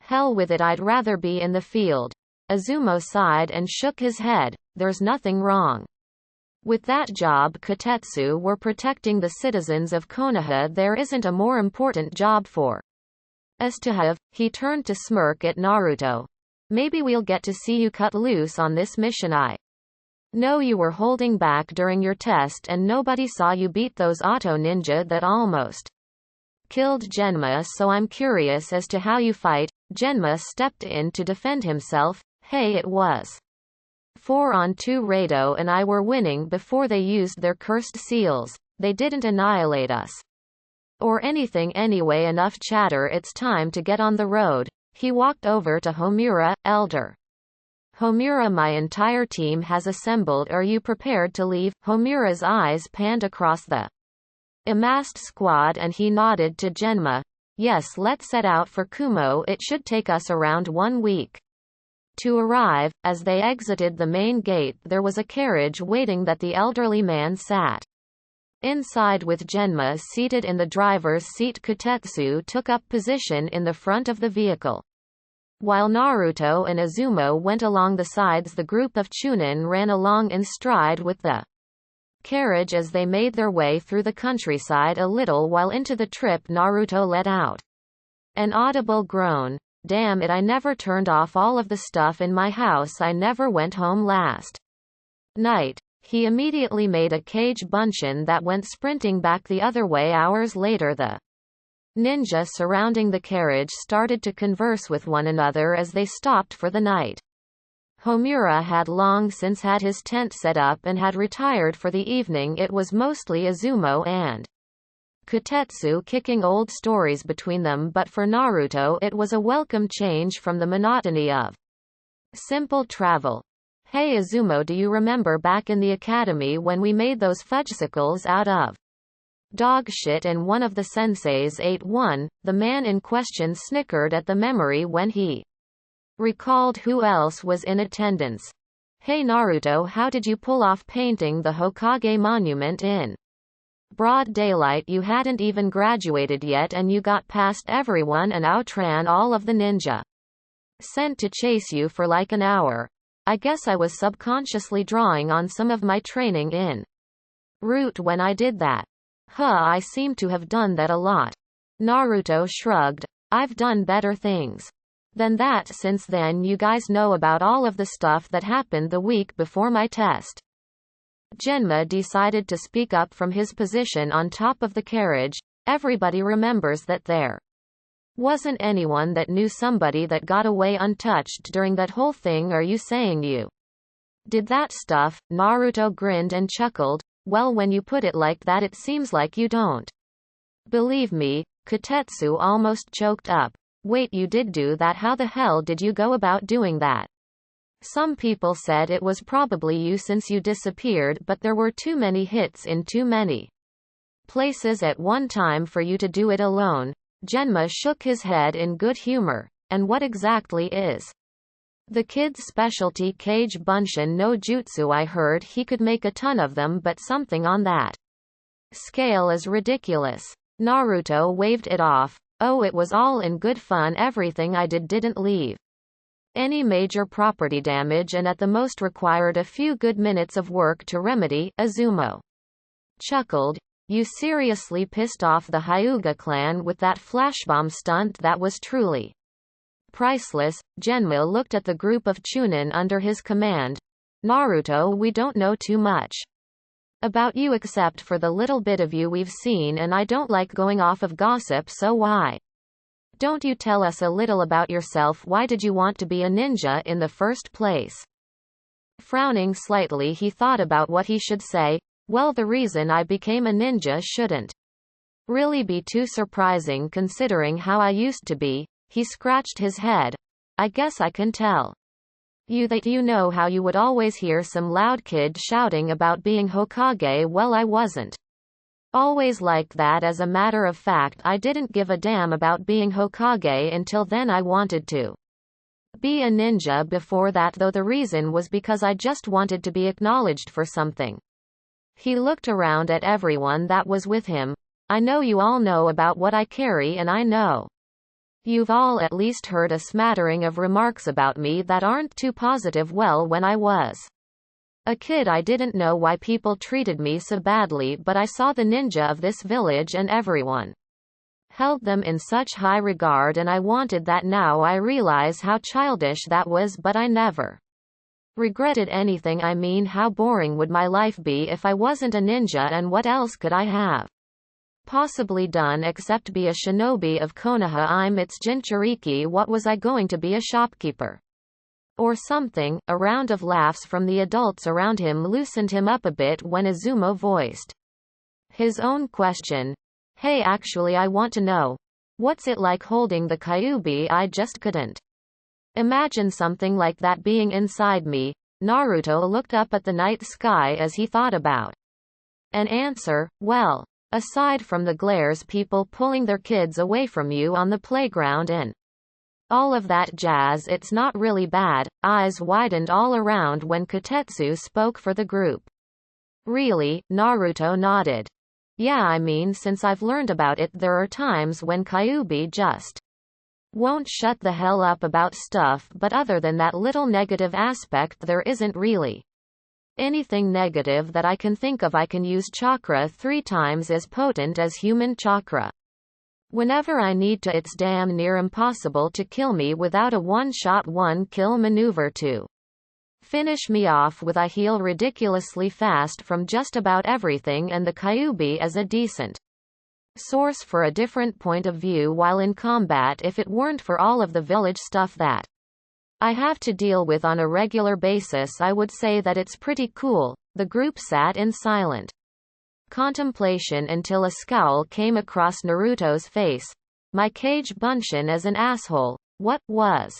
hell with it, I'd rather be in the field. Izumo sighed and shook his head. There's nothing wrong with that job, Kotetsu. We're protecting the citizens of Konoha. There isn't a more important job for us to have. He turned to smirk at Naruto. Maybe we'll get to see you cut loose on this mission. I No, you were holding back during your test and nobody saw you beat those auto ninja that almost killed Genma, so I'm curious as to how you fight. Genma stepped in to defend himself. Hey, it was 4-on-2 Rado and I were winning before they used their cursed seals. They didn't annihilate us or anything anyway. Enough chatter, it's time to get on the road. He walked over to Homura. Elder Homura, my entire team has assembled. Are you prepared to leave? Homura's eyes panned across the amassed squad and he nodded to Genma. Yes, let's set out for Kumo. It should take us around 1 week to arrive. As they exited the main gate, there was a carriage waiting that the elderly man sat inside with Genma seated in the driver's seat. Kutetsu took up position in the front of the vehicle, while Naruto and Izumo went along the sides. The group of Chunin ran along in stride with the carriage as they made their way through the countryside. A little while into the trip, Naruto let out an audible groan. Damn it, I never turned off all of the stuff in my house. I never went home last night. He immediately made a kage bunshin that went sprinting back the other way. Hours later, the ninja surrounding the carriage started to converse with one another as they stopped for the night. Homura had long since had his tent set up and had retired for the evening. It was mostly Izumo and Kutetsu kicking old stories between them, but for Naruto it was a welcome change from the monotony of simple travel. Hey Izumo, do you remember back in the academy when we made those fudgesicles out of dog shit and one of the senseis ate one? The man in question snickered at the memory when he recalled who else was in attendance. Hey Naruto, how did you pull off painting the Hokage monument in broad daylight? You hadn't even graduated yet and you got past everyone and outran all of the ninja sent to chase you for like an hour. I guess I was subconsciously drawing on some of my training in Root when I did that. I seem to have done that a lot. Naruto shrugged. I've done better things than that since then. You guys know about all of the stuff that happened the week before my test. Genma decided to speak up from his position on top of the carriage. Everybody remembers that there wasn't anyone that knew somebody that got away untouched during that whole thing. Are you saying you did that stuff? Naruto grinned and chuckled. Well, when you put it like that, it seems like you don't believe me. Kutetsu almost choked up. Wait, you did do that? How the hell did you go about doing that? Some people said it was probably you since you disappeared, but there were too many hits in too many places at one time for you to do it alone. Genma shook his head in good humor. And what exactly is the kid's specialty? Kage bunshin no jutsu. I heard he could make a ton of them, but something on that scale is ridiculous. Naruto waved it off. Oh, it was all in good fun. Everything I did didn't leave any major property damage and at the most required a few good minutes of work to remedy. Izumo chuckled. You seriously pissed off the Hyuga clan with that flashbomb stunt? That was truly priceless. Genma looked at the group of Chunin under his command. Naruto, we don't know too much about you except for the little bit of you we've seen, and I don't like going off of gossip, so why don't you tell us a little about yourself? Why did you want to be a ninja in the first place? Frowning slightly, he thought about what he should say. Well, the reason I became a ninja shouldn't really be too surprising considering how I used to be. He scratched his head. I guess I can tell you that you know how you would always hear some loud kid shouting about being Hokage. Well, I wasn't always like that. As a matter of fact, I didn't give a damn about being Hokage until then. I wanted to be a ninja before that, though the reason was because I just wanted to be acknowledged for something. He looked around at everyone that was with him. I know you all know about what I carry, and I know you've all at least heard a smattering of remarks about me that aren't too positive. Well, when I was a kid, I didn't know why people treated me so badly, but I saw the ninja of this village and everyone held them in such high regard, and I wanted that. Now I realize how childish that was, but I never Regretted anything? I mean, how boring would my life be if I wasn't a ninja, and what else could I have possibly done except be a shinobi of Konoha? It's Jinchuriki. What was I going to be, a shopkeeper or something? A round of laughs from the adults around him loosened him up a bit when Izumo voiced his own question. Hey, actually, I want to know, what's it like holding the Kyuubi? I just couldn't imagine something like that being inside me. Naruto looked up at the night sky as he thought about an answer. Well, aside from the glares, people pulling their kids away from you on the playground, and all of that jazz, it's not really bad. Eyes widened all around when Kotetsu spoke for the group. Really? Naruto nodded. Yeah, I mean, since I've learned about it, there are times when Kyuubi just won't shut the hell up about stuff, but other than that little negative aspect, there isn't really anything negative that I can think of. I can use chakra 3 times as potent as human chakra whenever I need to. It's damn near impossible to kill me without a one-shot, one-kill maneuver to finish me off with. I heal ridiculously fast from just about everything, and the Kyuubi is a decent source for a different point of view while in combat. If it weren't for all of the village stuff that I have to deal with on a regular basis, I would say that it's pretty cool. The group sat in silent contemplation until a scowl came across Naruto's face. My Kage Bunshin is an asshole. What was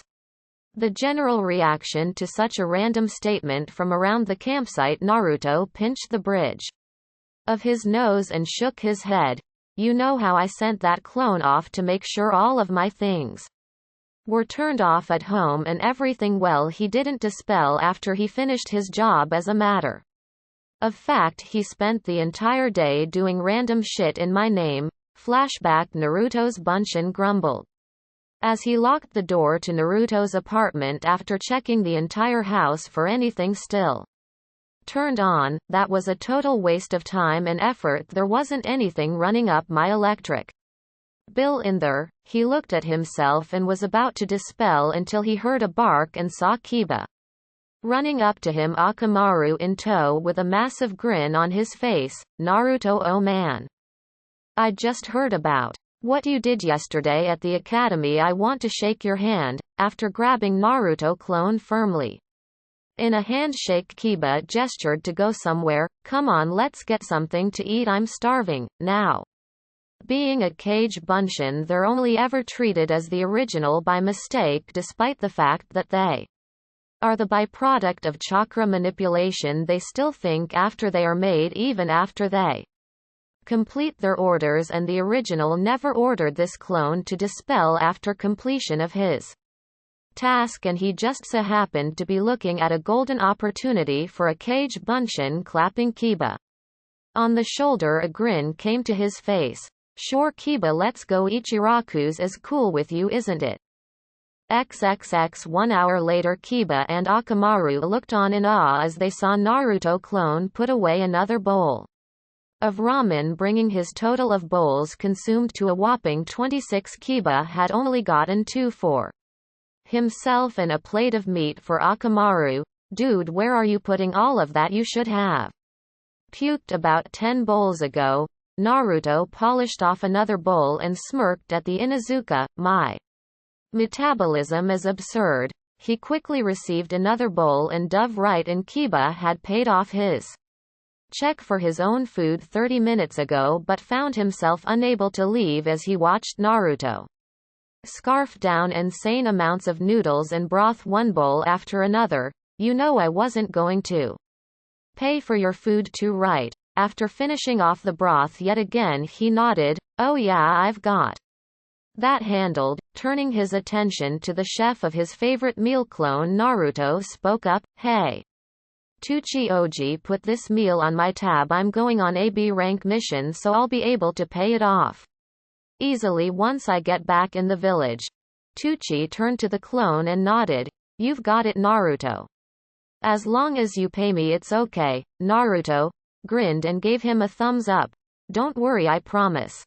the general reaction to such a random statement from around the campsite? Naruto pinched the bridge of his nose and shook his head. You know how I sent that clone off to make sure all of my things were turned off at home and everything? Well, he didn't dispel after he finished his job. As a matter of fact, he spent the entire day doing random shit in my name. Flashback. Naruto's Bunshin grumbled as he locked the door to Naruto's apartment after checking the entire house for anything still turned on. That was a total waste of time and effort. There wasn't anything running up my electric bill in there. He looked at himself and was about to dispel until he heard a bark and saw Kiba running up to him, Akamaru in tow with a massive grin on his face. Naruto, oh man, I just heard about what you did yesterday at the academy. I want to shake your hand. After grabbing Naruto clone firmly in a handshake, Kiba gestured to go somewhere. Come on, let's get something to eat. I'm starving now. Being a Kage Bunshin, they're only ever treated as the original by mistake, despite the fact that they are the byproduct of chakra manipulation. They still think after they are made, even after they complete their orders, and the original never ordered this clone to dispel after completion of his task, and he just so happened to be looking at a golden opportunity for a Kage Bunshin. Clapping Kiba on the shoulder, a grin came to his face. Sure, Kiba, let's go. Ichiraku's is cool with you, isn't it? XXX. 1 hour later, Kiba and Akamaru looked on in awe as they saw Naruto clone put away another bowl of ramen, bringing his total of bowls consumed to a whopping 26. Kiba had only gotten 2 for himself and a plate of meat for Akamaru. Dude, where are you putting all of that? You should have puked about 10 bowls ago. Naruto polished off another bowl and smirked at the Inuzuka. My metabolism is absurd. He quickly received another bowl and dove right in. Kiba had paid off his check for his own food 30 minutes ago, but found himself unable to leave as he watched Naruto scarf down insane amounts of noodles and broth, one bowl after another. You know I wasn't going to pay for your food too, right? After finishing off the broth yet again, he nodded. Oh yeah, I've got that handled. Turning his attention to the chef of his favorite meal clone, Naruto spoke up. Hey, Tuchi-Oji, put this meal on my tab. I'm going on a B rank mission, so I'll be able to pay it off easily once I get back in the village. Tuchi turned to the clone and nodded. You've got it, Naruto. As long as you pay me, it's okay. Naruto grinned and gave him a thumbs up. Don't worry, I promise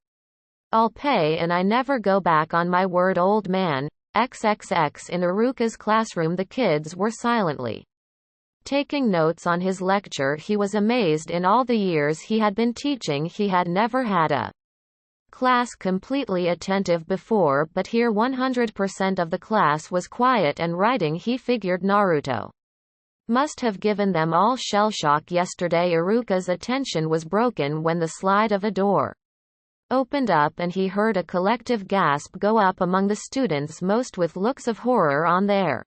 I'll pay, and I never go back on my word, old man. XXX. In Iruka's classroom, the kids were silently Taking notes on his lecture, he was amazed. In all the years he had been teaching, he had never had a class completely attentive before, but here 100% of the class was quiet and writing. He figured Naruto must have given them all shellshock yesterday. Iruka's attention was broken when the slide of a door opened up and he heard a collective gasp go up among the students, most with looks of horror on their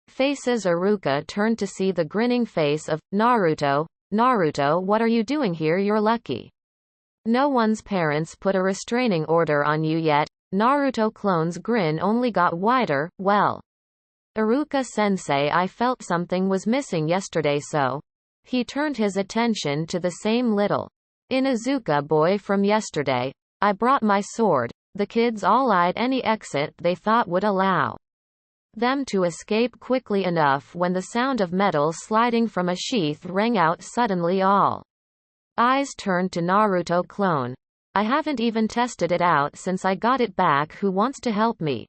faces. Iruka turned to see the grinning face of Naruto. Naruto, what are you doing here? You're lucky no one's parents put a restraining order on you yet. Naruto clone's grin only got wider. Well, Iruka-sensei, I felt something was missing yesterday, so he turned his attention to the same little Inuzuka boy from yesterday. I brought my sword. The kids all eyed any exit they thought would allow them to escape quickly enough when the sound of metal sliding from a sheath rang out. Suddenly all eyes turned to Naruto clone. I haven't even tested it out since I got it back. Who wants to help me?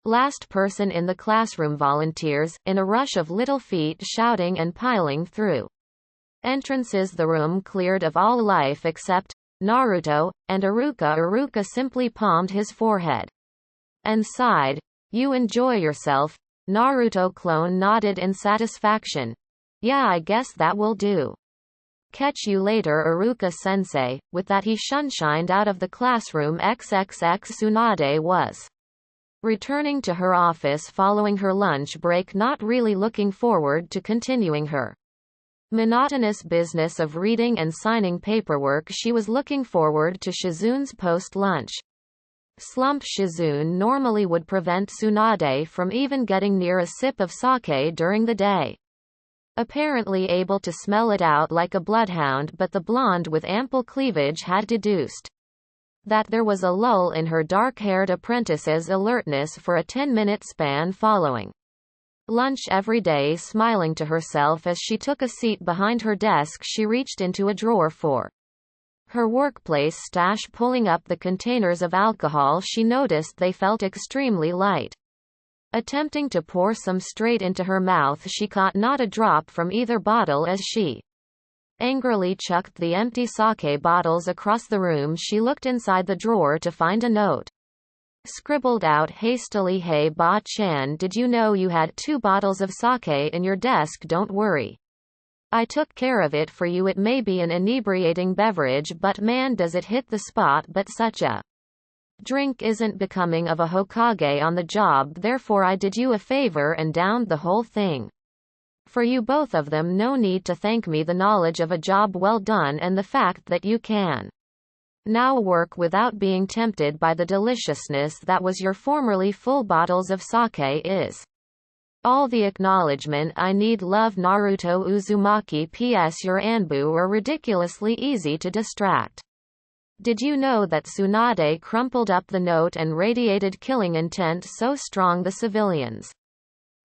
Last person in the classroom. Volunteers, in a rush of little feet shouting and piling through entrances. The room cleared of all life except Naruto and Iruka. Iruka simply palmed his forehead and sighed. You enjoy yourself? Naruto clone nodded in satisfaction. Yeah, I guess that will do. Catch you later, Iruka-sensei. With that he shunshined out of the classroom. Tsunade was returning to her office following her lunch break, not really looking forward to continuing her monotonous business of reading and signing paperwork. She was looking forward to Shizune's post-lunch slump. Shizune normally would prevent Tsunade from even getting near a sip of sake during the day, apparently able to smell it out like a bloodhound, but the blonde with ample cleavage had deduced that there was a lull in her dark-haired apprentice's alertness for a 10-minute span following lunch every day. Smiling to herself as she took a seat behind her desk, she reached into a drawer for her workplace stash. Pulling up the containers of alcohol, she noticed they felt extremely light. Attempting to pour some straight into her mouth, she caught not a drop from either bottle as she angrily chucked the empty sake bottles across the room. She looked inside the drawer to find a note scribbled out hastily. Hey Ba-chan, did you know you had 2 bottles of sake in your desk? Don't worry, I took care of it for you. It may be an inebriating beverage, but man does it hit the spot. But such a drink isn't becoming of a Hokage on the job, therefore I did you a favor and downed the whole thing for you, both of them. No need to thank me. The knowledge of a job well done and the fact that you can now work without being tempted by the deliciousness that was your formerly full bottles of sake is all the acknowledgement I need. Love, Naruto Uzumaki. P.S. Your Anbu are ridiculously easy to distract. Did you know that Tsunade crumpled up the note and radiated killing intent so strong the civilians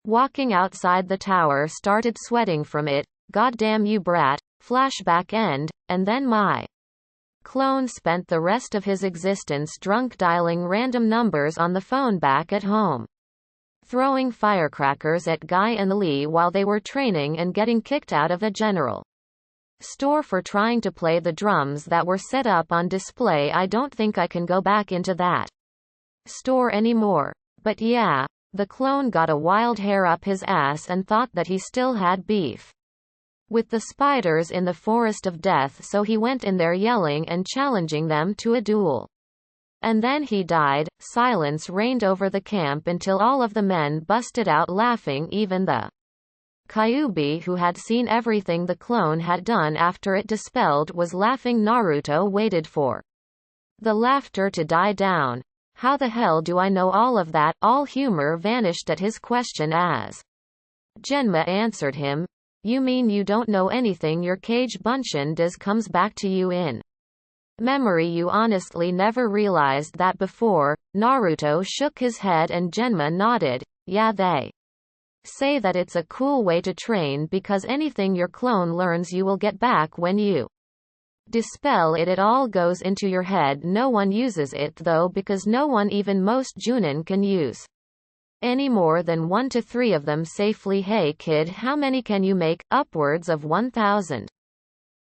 walking outside the tower started sweating from it? Goddamn you brat. Flashback end. And then my clone spent the rest of his existence drunk dialing random numbers on the phone back at home, throwing firecrackers at Guy and Lee while they were training, and getting kicked out of a general store for trying to play the drums that were set up on display. I don't think I can go back into that store anymore. But yeah, the clone got a wild hair up his ass and thought that he still had beef with the spiders in the forest of death, so he went in there yelling and challenging them to a duel. And then he died. Silence reigned over the camp until all of the men busted out laughing. Even the Kyuubi, who had seen everything the clone had done after it dispelled, was laughing. Naruto waited for the laughter to die down. How the hell do I know all of that? All humor vanished at his question as Genma answered him. You mean you don't know anything? Your Kage Bunshin does comes back to you in memory. You honestly never realized that before? Naruto shook his head and Genma nodded. Yeah, they say that it's a cool way to train because anything your clone learns you will get back when you dispel it. It all goes into your head. No one uses it though, because no one, even most Junin, can use Any more than 1 to 3 of them safely. Hey kid, how many can you make? Upwards of 1,000.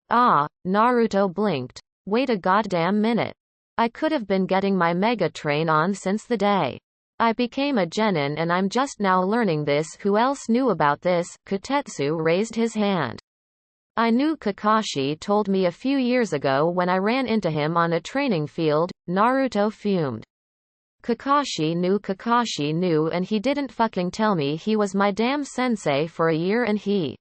Ah, Naruto blinked. Wait a goddamn minute. I could have been getting my Mega Train on since the day I became a genin, and I'm just now learning this. Who else knew about this? Kotetsu raised his hand. I knew. Kakashi told me a few years ago when I ran into him on a training field. Naruto fumed. Kakashi knew, and he didn't fucking tell me he was my damn sensei for a year, and he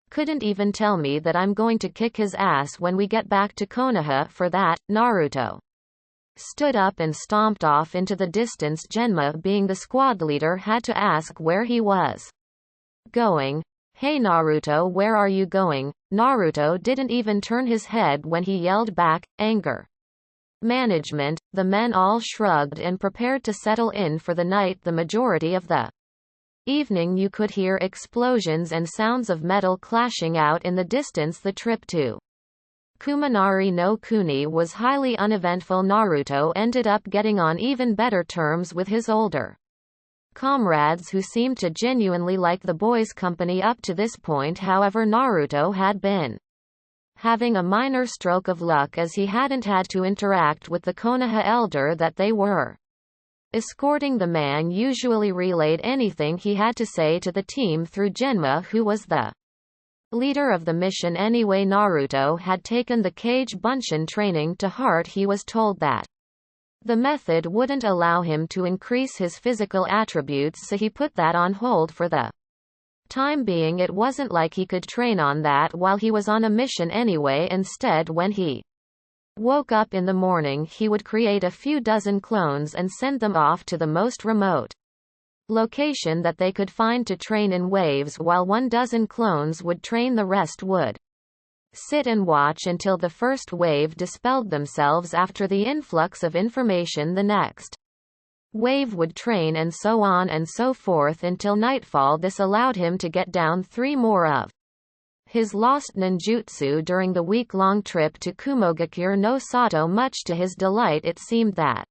couldn't even tell me that I'm going to kick his ass when we get back to Konoha. For that, Naruto stood up and stomped off into the distance. Genma, being the squad leader, had to ask where he was going. Hey Naruto, where are you going? Naruto didn't even turn his head when he yelled back, anger management. The men all shrugged and prepared to settle in for the night. The majority of the evening you could hear explosions and sounds of metal clashing out in the distance. The trip to Kuminari no Kuni was highly uneventful. Naruto ended up getting on even better terms with his older comrades, who seemed to genuinely like the boys' company up to this point. However, Naruto had been having a minor stroke of luck, as he hadn't had to interact with the Konoha elder that they were escorting. The man usually relayed anything he had to say to the team through Genma, who was the leader of the mission anyway. Naruto had taken the Kage Bunshin training to heart. He was told that the method wouldn't allow him to increase his physical attributes, so he put that on hold for the time being. It wasn't like he could train on that while he was on a mission anyway. Instead, when he woke up in the morning, he would create a few dozen clones and send them off to the most remote location that they could find to train in waves, while 12 clones would train. The rest would sit and watch until the first wave dispelled themselves. After the influx of information, the next wave would train, and so on and so forth until nightfall. This allowed him to get down 3 more of his lost ninjutsu during the week-long trip to Kumogakure no Sato. Much to his delight, it seemed that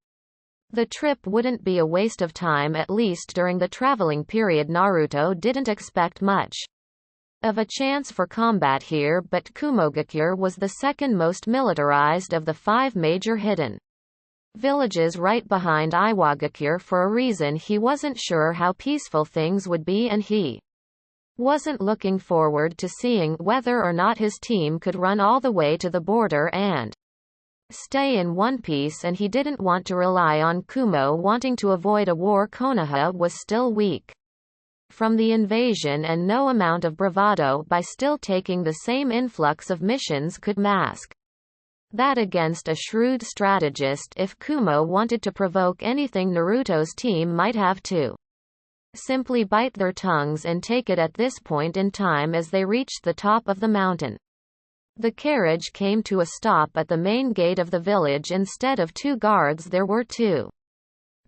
the trip wouldn't be a waste of time, at least during the traveling period. Naruto didn't expect much of a chance for combat here, but Kumogakure was the second most militarized of the 5 major hidden villages, right behind Iwagakure. For a reason, he wasn't sure how peaceful things would be, and he wasn't looking forward to seeing whether or not his team could run all the way to the border and stay in one piece, and he didn't want to rely on Kumo wanting to avoid a war. Konoha was still weak from the invasion, and no amount of bravado, by still taking the same influx of missions, could mask that. Against a shrewd strategist, if Kumo wanted to provoke anything, Naruto's team might have to simply bite their tongues and take it. At this point in time, as they reached the top of the mountain, the carriage came to a stop at the main gate of the village. Instead of 2 guards, there were 2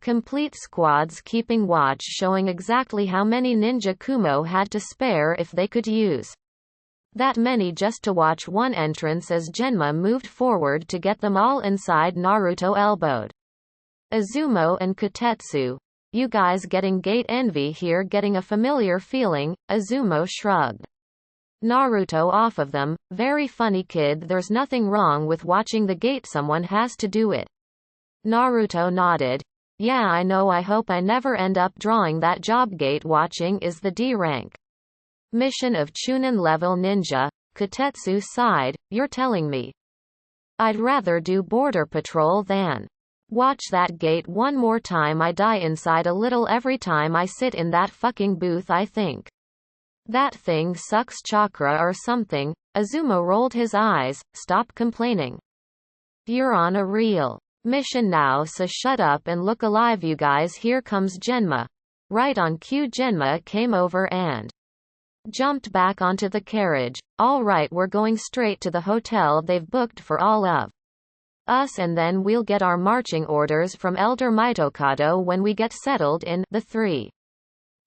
complete squads keeping watch, showing exactly how many ninja Kumo had to spare if they could use that many just to watch one entrance. As Genma moved forward to get them all inside, Naruto elbowed Izumo and Kotetsu. You guys getting gate envy here? Getting a familiar feeling? Izumo shrugged Naruto off of them. Very funny kid, there's nothing wrong with watching the gate, someone has to do it. Naruto nodded. Yeah, I know, I hope I never end up drawing that job. Gate watching is the D rank mission of Chunin level ninja. Kotetsu sighed. You're telling me I'd rather do border patrol than watch that gate one more time. I die inside a little every time I sit in that fucking booth. I think that thing sucks chakra or something. Izumo rolled his eyes. Stop complaining. You're on a real mission now, so shut up and look alive. You guys, here comes Genma. Right on cue, Genma came over and jumped back onto the carriage. All right, we're going straight to the hotel they've booked for all of us, and then we'll get our marching orders from Elder Mitokado when we get settled in. The 3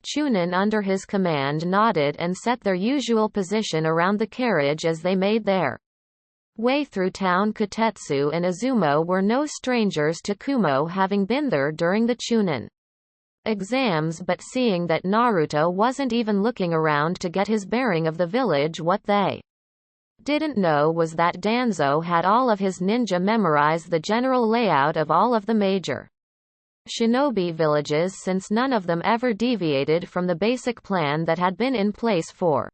Chunin under his command nodded and set their usual position around the carriage as they made their way through town. Kotetsu and Izumo were no strangers to Kumo, having been there during the Chunin exams, but seeing that Naruto wasn't even looking around to get his bearing of the village, what they didn't know was that Danzo had all of his ninja memorize the general layout of all of the major shinobi villages, since none of them ever deviated from the basic plan that had been in place for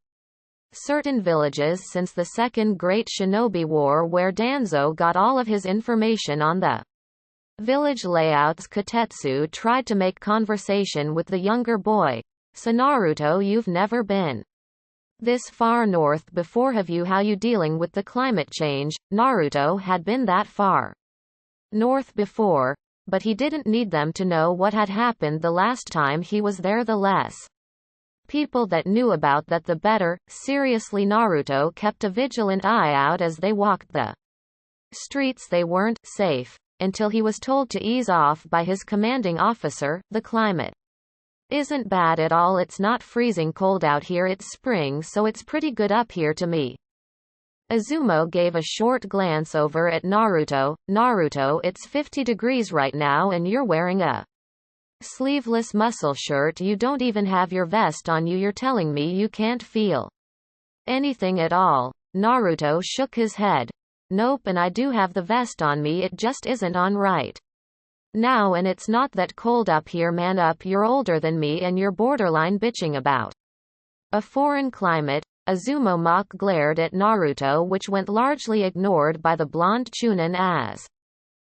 certain villages since the Second Great Shinobi War, where Danzo got all of his information on the village layouts. Kotetsu tried to make conversation with the younger boy. So Naruto, you've never been this far north before, have you? How you dealing with the climate change? Naruto had been that far north before, but he didn't need them to know what had happened the last time he was there. The less people that knew about that, the better. Seriously, Naruto kept a vigilant eye out as they walked the streets. They weren't safe until he was told to ease off by his commanding officer. The climate isn't bad at all. It's not freezing cold out here. It's spring, so it's pretty good up here to me. Izumo gave a short glance over at Naruto. Naruto, it's 50 degrees right now and you're wearing a sleeveless muscle shirt. You don't even have your vest on you. You're telling me you can't feel anything at all? Naruto shook his head. Nope, and I do have the vest on me, it just isn't on right now, and it's not that cold up here. Man up, you're older than me and you're borderline bitching about a foreign climate. Izumo mock glared at Naruto, which went largely ignored by the blonde Chunin as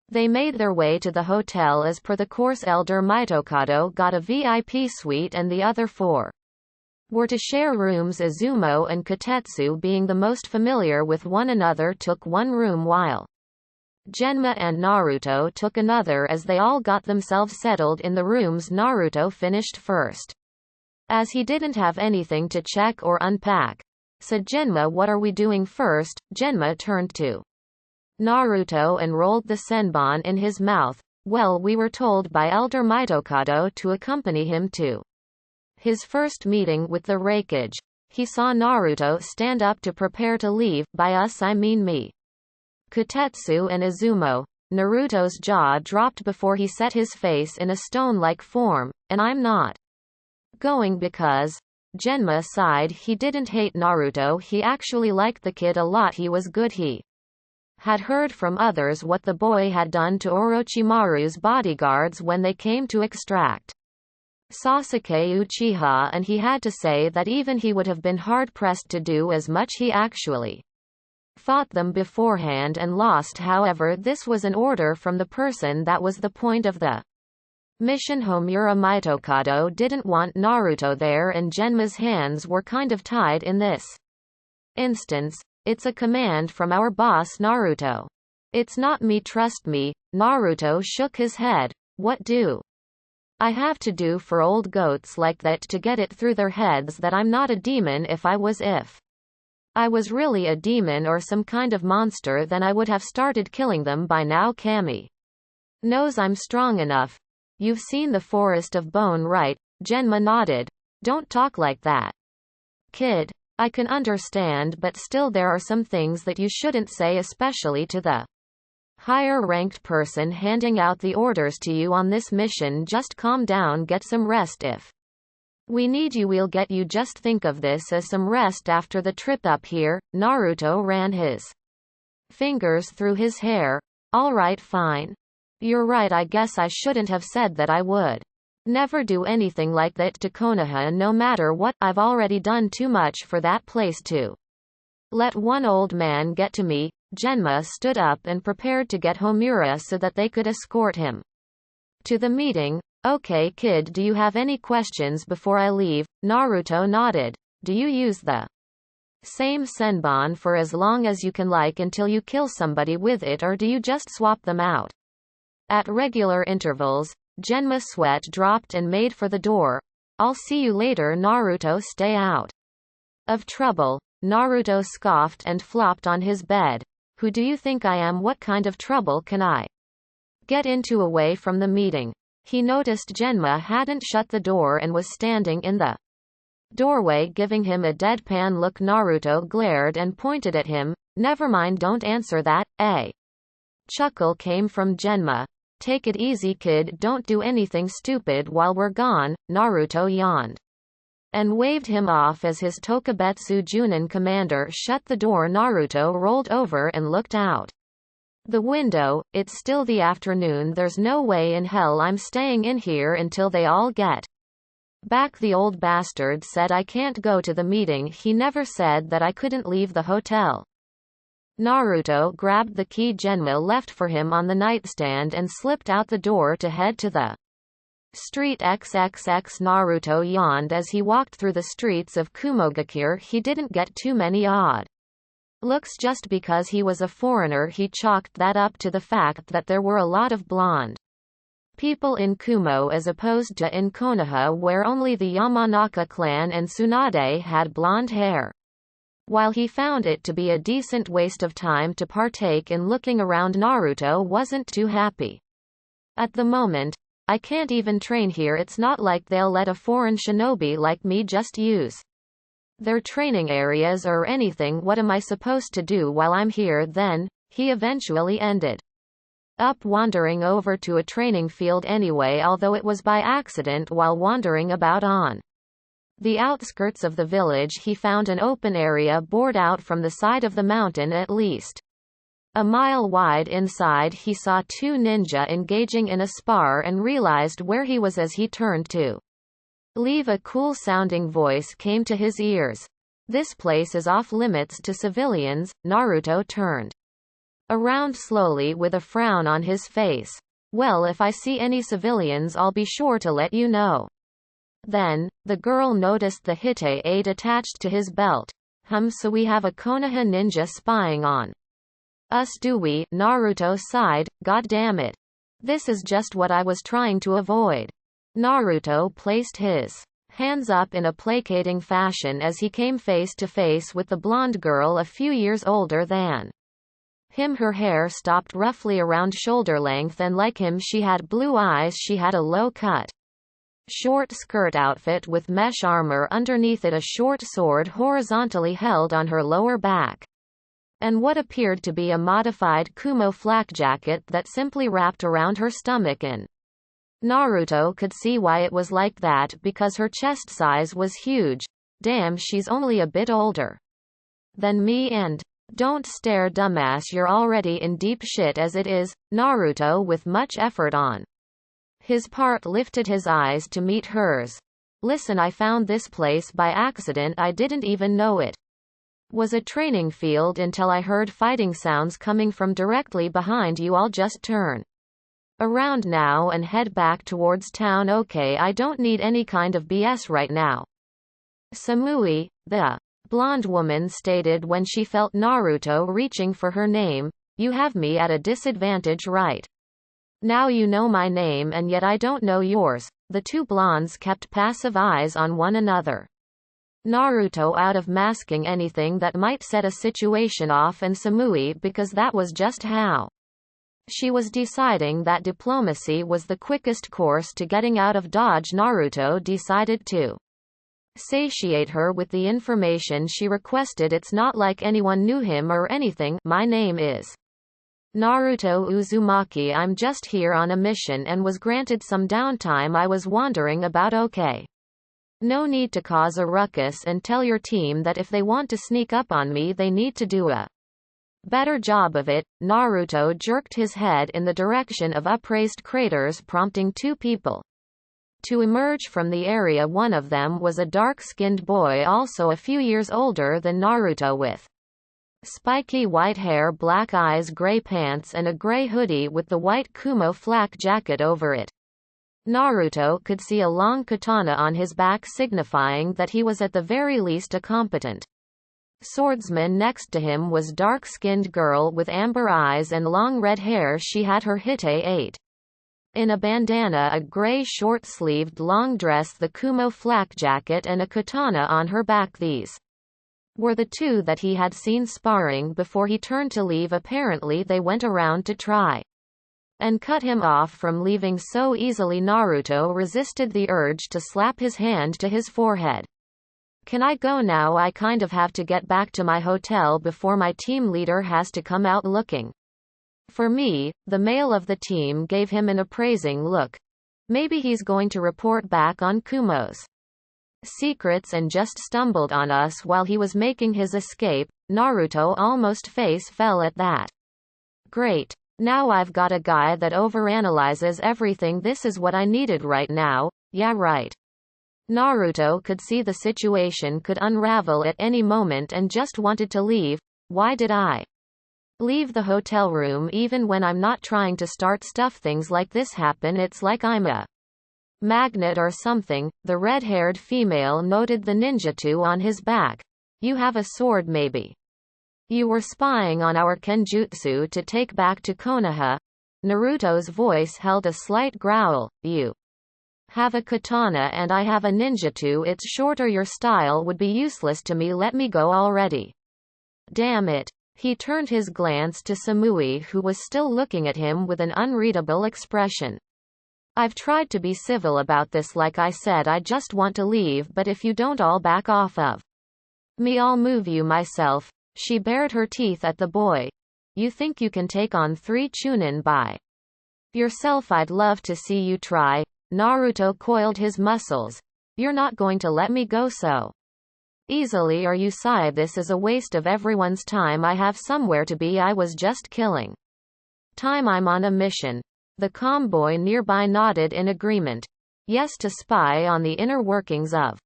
they made their way to the hotel. As per the course, Elder Mitokado got a VIP suite and the other four were to share rooms. Izumo and Kotetsu, being the most familiar with one another, took one room, while Genma and Naruto took another. As they all got themselves settled in the rooms, Naruto finished first, as he didn't have anything to check or unpack. Said Genma, what are we doing first? Genma turned to Naruto and rolled the senbon in his mouth. Well, we were told by Elder Mitokado to accompany him to his first meeting with the Raikage. He saw Naruto stand up to prepare to leave. By us I mean me, Kotetsu and Izumo. Naruto's jaw dropped before he set his face in a stone-like form. And I'm not going because Genma sighed. He didn't hate Naruto, he actually liked the kid a lot. He was good. He had heard from others what the boy had done to Orochimaru's bodyguards when they came to extract Sasuke Uchiha, and he had to say that even he would have been hard-pressed to do as much. He actually fought them beforehand and lost. However, this was an order from the person that was the point of the mission. Homura Mitokado didn't want Naruto there, and Genma's hands were kind of tied in this instance. It's a command from our boss Naruto. It's not me, trust me. Naruto shook his head. What do I have to do for old goats like that to get it through their heads that I'm not a demon? If I was really a demon or some kind of monster, then I would have started killing them by now. Kami knows I'm strong enough. You've seen the Forest of Bone, right? Genma nodded. Don't talk like that, kid. I can understand, but still there are some things that you shouldn't say, especially to the higher-ranked person handing out the orders to you on this mission. Just calm down, get some rest. If we need you, we'll get you. Just think of this as some rest after the trip up here. Naruto ran his fingers through his hair. All right, fine. You're right, I guess I shouldn't have said that. I would never do anything like that to Konoha, no matter what. I've already done too much for that place to let one old man get to me. Genma stood up and prepared to get Homura so that they could escort him to the meeting. Okay, kid, do you have any questions before I leave? Naruto nodded. Do you use the same senbon for as long as you can, like until you kill somebody with it, or do you just swap them out at regular intervals? Genma's sweat dropped and made for the door. I'll see you later, Naruto. Stay out of trouble. Naruto scoffed and flopped on his bed. Who do you think I am? What kind of trouble can I get into away from the meeting? He noticed Genma hadn't shut the door and was standing in the doorway giving him a deadpan look. Naruto glared and pointed at him. Never mind, don't answer that. A chuckle came from Genma. Take it easy kid, don't do anything stupid while we're gone, Naruto yawned. And waved him off as his Tokubetsu Junin commander shut the door. Naruto rolled over and looked out the window. It's still the afternoon. There's no way in hell I'm staying in here until they all get back. The old bastard said I can't go to the meeting. He never said that I couldn't leave the hotel. Naruto grabbed the key Genma left for him on the nightstand and slipped out the door to head to the street. XXX Naruto yawned as he walked through the streets of Kumogakure. He didn't get too many odd looks just because he was a foreigner. He chalked that up to the fact that there were a lot of blonde people in Kumo as opposed to in Konoha, where only the Yamanaka clan and Tsunade had blonde hair. While he found it to be a decent waste of time to partake in looking around, Naruto wasn't too happy. At the moment, I can't even train here. It's not like they'll let a foreign shinobi like me just use their training areas or anything. What am I supposed to do while I'm here then? He eventually ended up wandering over to a training field anyway, although it was by accident. While wandering about on the outskirts of the village, he found an open area bored out from the side of the mountain at least a mile wide. Inside, he saw two ninja engaging in a spar and realized where he was as he turned to leave. A cool-sounding voice came to his ears. This place is off-limits to civilians. Naruto turned around slowly with a frown on his face. Well, if I see any civilians I'll be sure to let you know. Then, the girl noticed the Hitte-aid attached to his belt. So we have a Konoha ninja spying on us, do we? Naruto sighed. God damn it. This is just what I was trying to avoid. Naruto placed his hands up in a placating fashion as he came face to face with the blonde girl a few years older than him. Her hair stopped roughly around shoulder length, and like him she had blue eyes. She had a low-cut short skirt outfit with mesh armor underneath it, a short sword horizontally held on her lower back, and what appeared to be a modified Kumo flak jacket that simply wrapped around her stomach. And Naruto could see why it was like that, because her chest size was huge. Damn, she's only a bit older than me. And don't stare, dumbass, you're already in deep shit as it is. Naruto, with much effort on his part, lifted his eyes to meet hers. Listen, I found this place by accident. I didn't even know it was a training field until I heard fighting sounds coming from directly behind you. I'll just turn around now and head back towards town. Okay, I don't need any kind of BS right now. Samui, the blonde woman stated when she felt Naruto reaching for her name. You have me at a disadvantage right now. You know my name and yet I don't know yours. The two blondes kept passive eyes on one another. Naruto out of masking anything that might set a situation off, and Samui because that was just how she was deciding that diplomacy was the quickest course to getting out of Dodge. Naruto decided to satiate her with the information she requested. It's not like anyone knew him or anything. My name is Naruto Uzumaki. I'm just here on a mission and was granted some downtime. I was wandering about. Okay. No need to cause a ruckus, and tell your team that if they want to sneak up on me they need to do a better job of it. Naruto jerked his head in the direction of upraised craters, prompting two people to emerge from the area. One of them was a dark-skinned boy, also a few years older than Naruto, with spiky white hair, black eyes, gray pants, and a gray hoodie with the white Kumo flak jacket over it. Naruto could see a long katana on his back, signifying that he was at the very least a competent swordsman. Next to him was dark-skinned girl with amber eyes and long red hair. She had her Hitte-8 in a bandana, a gray short-sleeved long dress, the Kumo flak jacket, and a katana on her back. These were the two that he had seen sparring before he turned to leave. Apparently they went around to try and cut him off from leaving so easily. Naruto resisted the urge to slap his hand to his forehead. Can I go now? I kind of have to get back to my hotel before my team leader has to come out looking For me, the male of the team gave him an appraising look. Maybe he's going to report back on Kumo's secrets and just stumbled on us while he was making his escape. Naruto almost face fell at that. Great. Now I've got a guy that overanalyzes everything. This is what I needed right now. Yeah, right. Naruto could see the situation could unravel at any moment and just wanted to leave. Why did I leave the hotel room even when I'm not trying to start stuff? Things like this happen. It's like I'm a magnet or something. The red-haired female noted the ninjutsu on his back. You have a sword maybe. You were spying on our kenjutsu to take back to Konoha. Naruto's voice held a slight growl. You have a katana and I have a ninjutsu. It's shorter. Your style would be useless to me. Let me go already. Damn it. He turned his glance to Samui, who was still looking at him with an unreadable expression. I've tried to be civil about this. Like I said, I just want to leave, but if you don't all back off of me, I'll move you myself. She bared her teeth at the boy. You think you can take on 3 Chunin by yourself? I'd love to see you try. Naruto coiled his muscles. You're not going to let me go so easily, are you? Sai, this is a waste of everyone's time. I have somewhere to be. I was just killing time. I'm on a mission. The calm boy nearby nodded in agreement. Yes, to spy on the inner workings of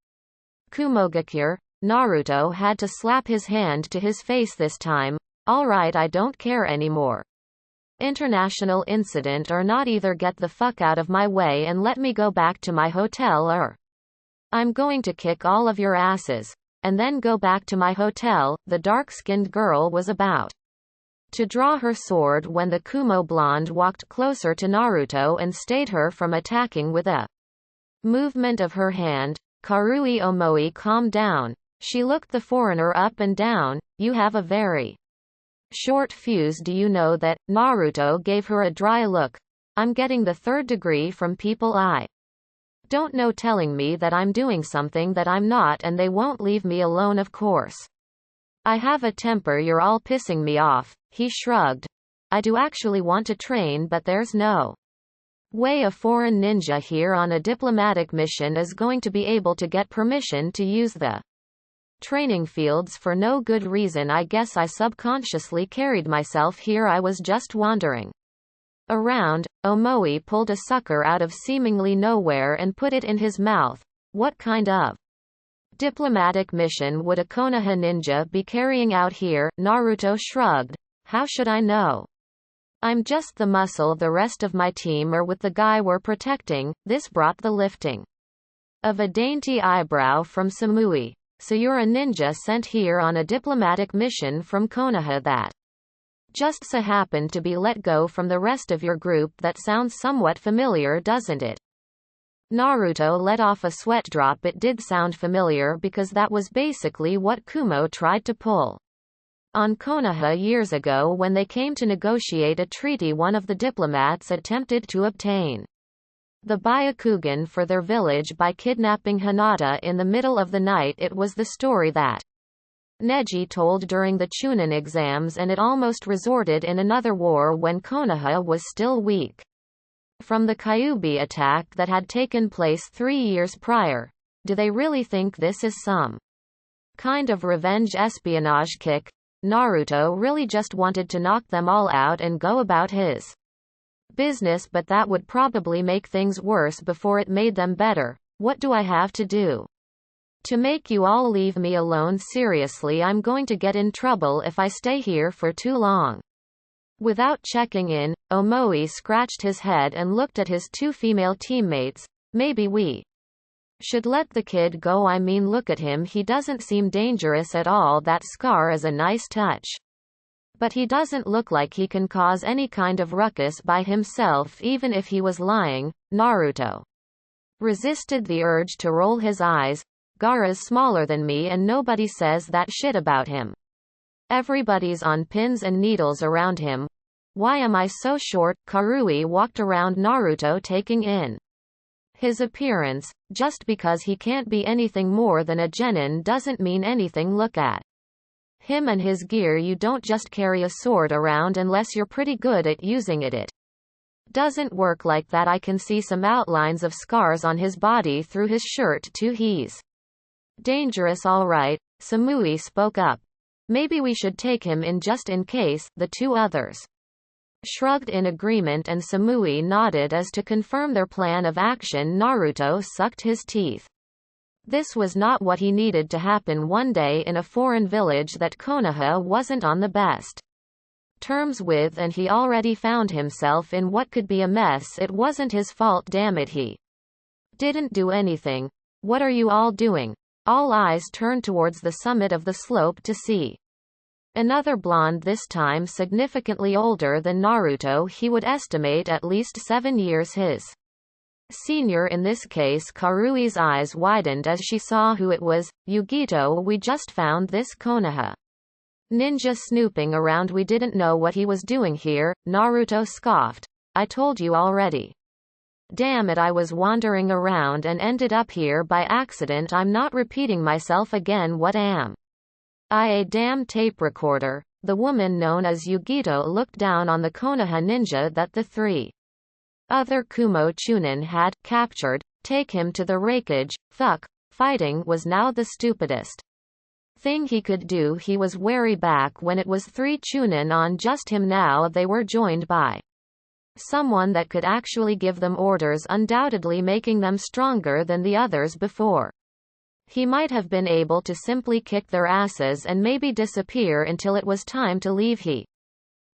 Kumogakure. Naruto had to slap his hand to his face this time. Alright, I don't care anymore. International incident or not, either get the fuck out of my way and let me go back to my hotel, or I'm going to kick all of your asses and then go back to my hotel. The dark-skinned girl was about to draw her sword when the Kumo blonde walked closer to Naruto and stayed her from attacking with a movement of her hand. Karui Omoi calmed down. She looked the foreigner up and down. You have a very short fuse. Do you know that? Naruto gave her a dry look. I'm getting the 3rd degree from people I don't know telling me that I'm doing something that I'm not, and they won't leave me alone. Of course I have a temper. You're all pissing me off. He shrugged. I do actually want to train, but there's no way a foreign ninja here on a diplomatic mission is going to be able to get permission to use the training fields for no good reason. I guess I subconsciously carried myself here. I was just wandering around. Omoi pulled a sucker out of seemingly nowhere and put it in his mouth. What kind of diplomatic mission would a Konoha ninja be carrying out here? Naruto shrugged. How should I know? I'm just the muscle. The rest of my team are with the guy we're protecting. This brought the lifting of a dainty eyebrow from Samui. So you're a ninja sent here on a diplomatic mission from Konoha that just so happened to be let go from the rest of your group? That sounds somewhat familiar, doesn't it? Naruto let off a sweat drop. It did sound familiar because that was basically what Kumo tried to pull on Konoha years ago when they came to negotiate a treaty. One of the diplomats attempted to obtain the Byakugan for their village by kidnapping Hinata in the middle of the night. It was the story that Neji told during the Chunin exams, and it almost resulted in another war when Konoha was still weak from the Kyuubi attack that had taken place 3 years prior. Do they really think this is some kind of revenge espionage kick? Naruto really just wanted to knock them all out and go about his business, but that would probably make things worse before it made them better. What do I have to do to make you all leave me alone? Seriously, I'm going to get in trouble if I stay here for too long. Without checking in, Omoi scratched his head and looked at his 2 female teammates. Maybe we should let the kid go. I mean, look at him. He doesn't seem dangerous at all. That scar is a nice touch, but he doesn't look like he can cause any kind of ruckus by himself, even if he was lying. Naruto resisted the urge to roll his eyes. Gaara's smaller than me and nobody says that shit about him. Everybody's on pins and needles around him. Why am I so short? Karui walked around Naruto, taking in his appearance. Just because he can't be anything more than a genin doesn't mean anything. Look at Him and his gear. You don't just carry a sword around unless you're pretty good at using it. It doesn't work like that. I can see some outlines of scars on his body through his shirt too. He's dangerous, all right. Samui spoke up. Maybe we should take him in just in case. The two others shrugged in agreement and Samui nodded as to confirm their plan of action. Naruto sucked his teeth. This was not what he needed to happen one day in a foreign village that Konoha wasn't on the best terms with, and he already found himself in what could be a mess. It wasn't his fault, damn it. He didn't do anything. What are you all doing? All eyes turned towards the summit of the slope to see another blonde, this time significantly older than Naruto. He would estimate at least 7 years his senior in this case. Karui's eyes widened as she saw who it was. Yugito, we just found this Konoha ninja snooping around. We didn't know what he was doing here. Naruto scoffed. I told you already. Damn it, I was wandering around and ended up here by accident. I'm not repeating myself again. What am I, a damn tape recorder? The woman known as Yugito looked down on the Konoha ninja that the three other Kumo Chunin had captured. Take him to the wreckage. Fuck, fighting was now the stupidest thing he could do. He was wary back when it was 3 Chunin on just him. Now they were joined by someone that could actually give them orders, undoubtedly making them stronger than the others before. He might have been able to simply kick their asses and maybe disappear until it was time to leave. He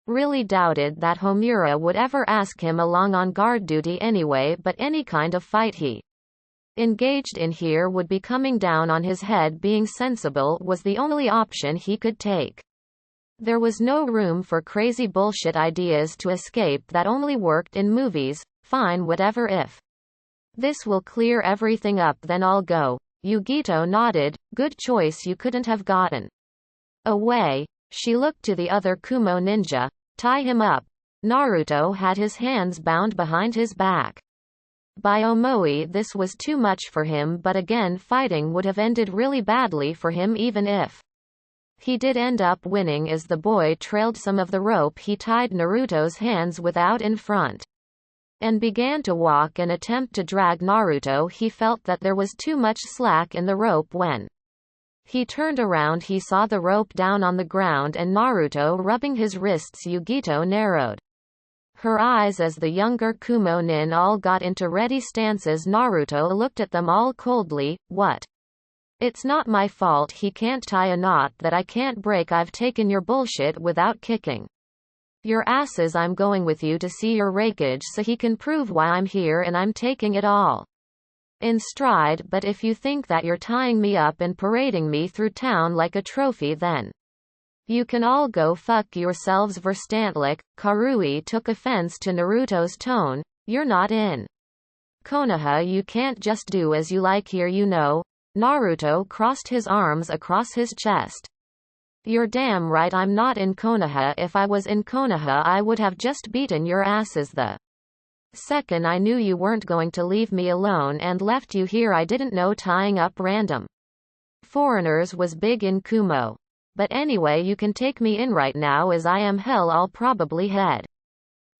really doubted that Homura would ever ask him along on guard duty anyway, but any kind of fight he engaged in here would be coming down on his head. Being sensible was the only option he could take. There was no room for crazy bullshit ideas to escape that only worked in movies. Fine, whatever. If this will clear everything up, then I'll go. Yugito nodded. Good choice. You couldn't have gotten away. She looked to the other Kumo ninja. Tie him up. Naruto had his hands bound behind his back. By Omoi, this was too much for him, but again, fighting would have ended really badly for him even if he did end up winning, as the boy trailed some of the rope he tied Naruto's hands with out in front and began to walk and attempt to drag Naruto. He felt that there was too much slack in the rope. When he turned around, he saw the rope down on the ground and Naruto rubbing his wrists. Yugito narrowed her eyes as the younger Kumo nin all got into ready stances. Naruto looked at them all coldly. What? It's not my fault he can't tie a knot that I can't break. I've taken your bullshit without kicking your asses. I'm going with you to see your wreckage so he can prove why I'm here, and I'm taking it all in stride. But if you think that you're tying me up and parading me through town like a trophy, then you can all go fuck yourselves. Verstantlich. Karui took offense to Naruto's tone. You're not in Konoha. You can't just do as you like here, you know. Naruto crossed his arms across his chest. You're damn right I'm not in Konoha. If I was in Konoha, I would have just beaten your asses the second I knew you weren't going to leave me alone and left you here. I didn't know tying up random foreigners was big in Kumo. But anyway, you can take me in right now as I am. Hell, I'll probably head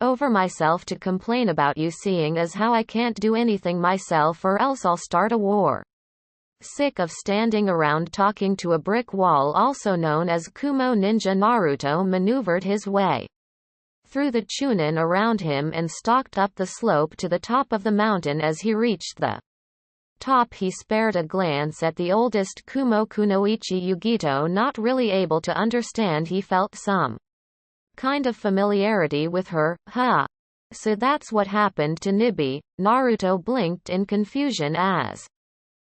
over myself to complain about you, seeing as how I can't do anything myself, or else I'll start a war. Sick of standing around talking to a brick wall, also known as Kumo ninja, Naruto maneuvered his way through the Chunin around him and stalked up the slope to the top of the mountain. As he reached the top, he spared a glance at the oldest Kumo, Kunoichi Yugito, not really able to understand. He felt some kind of familiarity with her. Huh. So that's what happened to Nibi. Naruto blinked in confusion as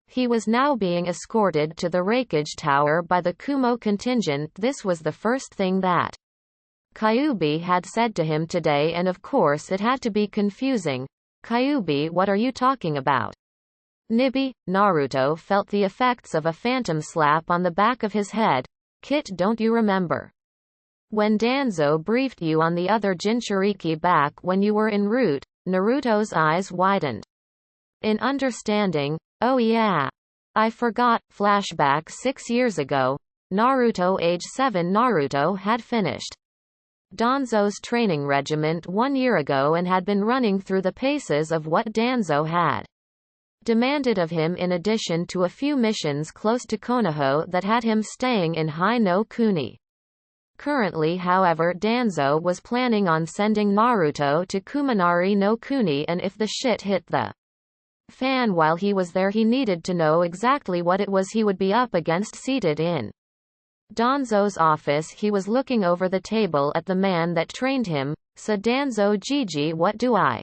he was now being escorted to the wreckage tower by the Kumo contingent. This was the first thing that Kyuubi had said to him today, and of course it had to be confusing. Kyuubi, what are you talking about? Nibi. Naruto felt the effects of a phantom slap on the back of his head. Kit, don't you remember when Danzo briefed you on the other Jinchuriki back when you were en route? Naruto's eyes widened in understanding. Oh yeah. I forgot. Flashback 6 years ago. Naruto age 7. Naruto had finished Danzo's training regiment 1 year ago and had been running through the paces of what Danzo had demanded of him, in addition to a few missions close to Konoha that had him staying in Hai no Kuni. Currently, however, Danzo was planning on sending Naruto to Kuminari no Kuni, and if the shit hit the fan while he was there, he needed to know exactly what it was he would be up against. Seated in Danzo's office, he was looking over the table at the man that trained him. "So Danzo Gigi, what do I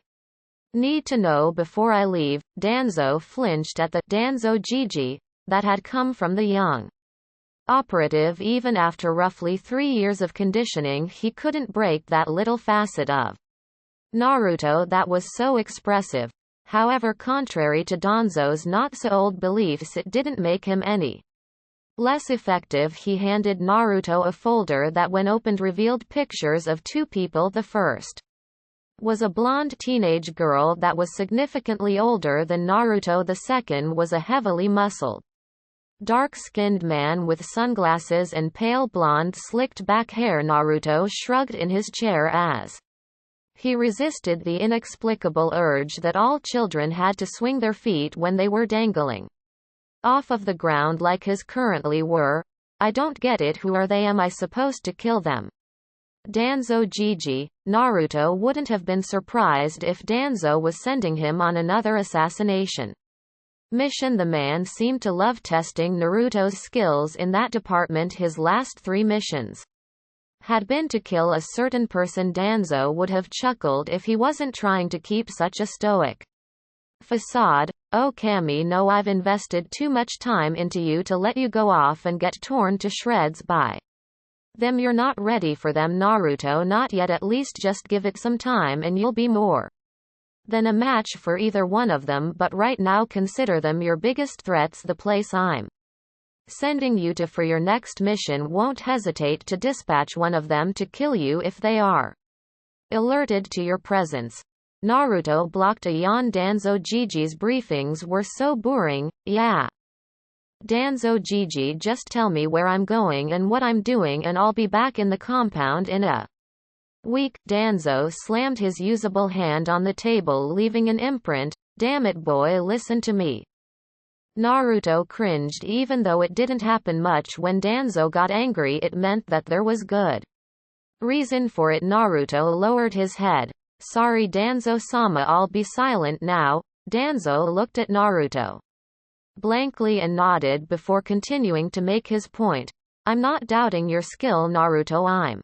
need to know before I leave?" Danzo flinched at the Danzo Gigi that had come from the young operative. Even after roughly 3 years of conditioning, he couldn't break that little facet of Naruto that was so expressive. However, contrary to Danzo's not-so-old beliefs, it didn't make him any less effective. He handed Naruto a folder that, when opened, revealed pictures of 2 people. The first was a blonde teenage girl that was significantly older than Naruto. The second was a heavily muscled, dark-skinned man with sunglasses and pale blonde slicked back hair. Naruto shrugged in his chair as he resisted the inexplicable urge that all children had to swing their feet when they were dangling off of the ground like his currently were. "I don't get it. Who are they? Am I supposed to kill them?" Danzo Gigi. Naruto wouldn't have been surprised if Danzo was sending him on another assassination mission. The man seemed to love testing Naruto's skills in that department. His last 3 missions had been to kill a certain person. Danzo would have chuckled if he wasn't trying to keep such a stoic facade. "Oh Kami, no, I've invested too much time into you to let you go off and get torn to shreds by them. You're not ready for them, Naruto, not yet. At least just give it some time and you'll be more than a match for either one of them. But right now consider them your biggest threats. The place I'm sending you to for your next mission won't hesitate to dispatch one of them to kill you if they are alerted to your presence." Naruto blocked a yawn. Danzo Gigi's briefings were so boring. "Yeah, Danzo Gigi, just tell me where I'm going and what I'm doing and I'll be back in the compound in a week." Danzo slammed his usable hand on the table, leaving an imprint. "Damn it, boy, listen to me." Naruto cringed. Even though it didn't happen much when Danzo got angry, it meant that there was good reason for it. Naruto lowered his head. "Sorry Danzo-sama, I'll be silent now." Danzo looked at Naruto blankly and nodded before continuing to make his point. "I'm not doubting your skill, Naruto. I'm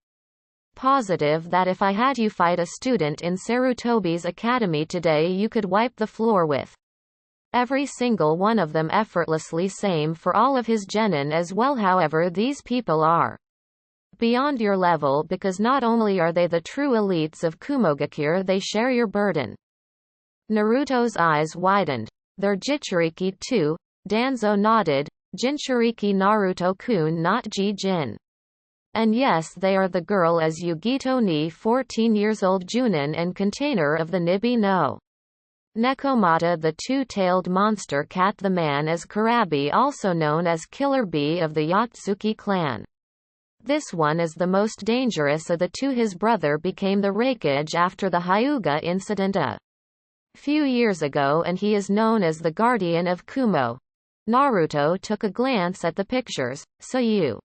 positive that if I had you fight a student in Sarutobi's academy today, you could wipe the floor with every single one of them effortlessly. Same for all of his genin as well. However, these people are beyond your level, because not only are they the true elites of Kumogakure, they share your burden." Naruto's eyes widened. "They're Jinchuriki too?" Danzo nodded. "Jinchuriki Naruto-kun, not Ji-jin. And yes, they are the girl as Yugito ni 14 years old Junin and container of the Nibi no Nekomata, the 2-tailed monster cat, the man as Kurabi, also known as Killer Bee of the Yatsuki clan. This one is the most dangerous of the 2. His brother became the Raikage after the Hyuga incident a few years ago, and he is known as the Guardian of Kumo." Naruto took a glance at the pictures. "So you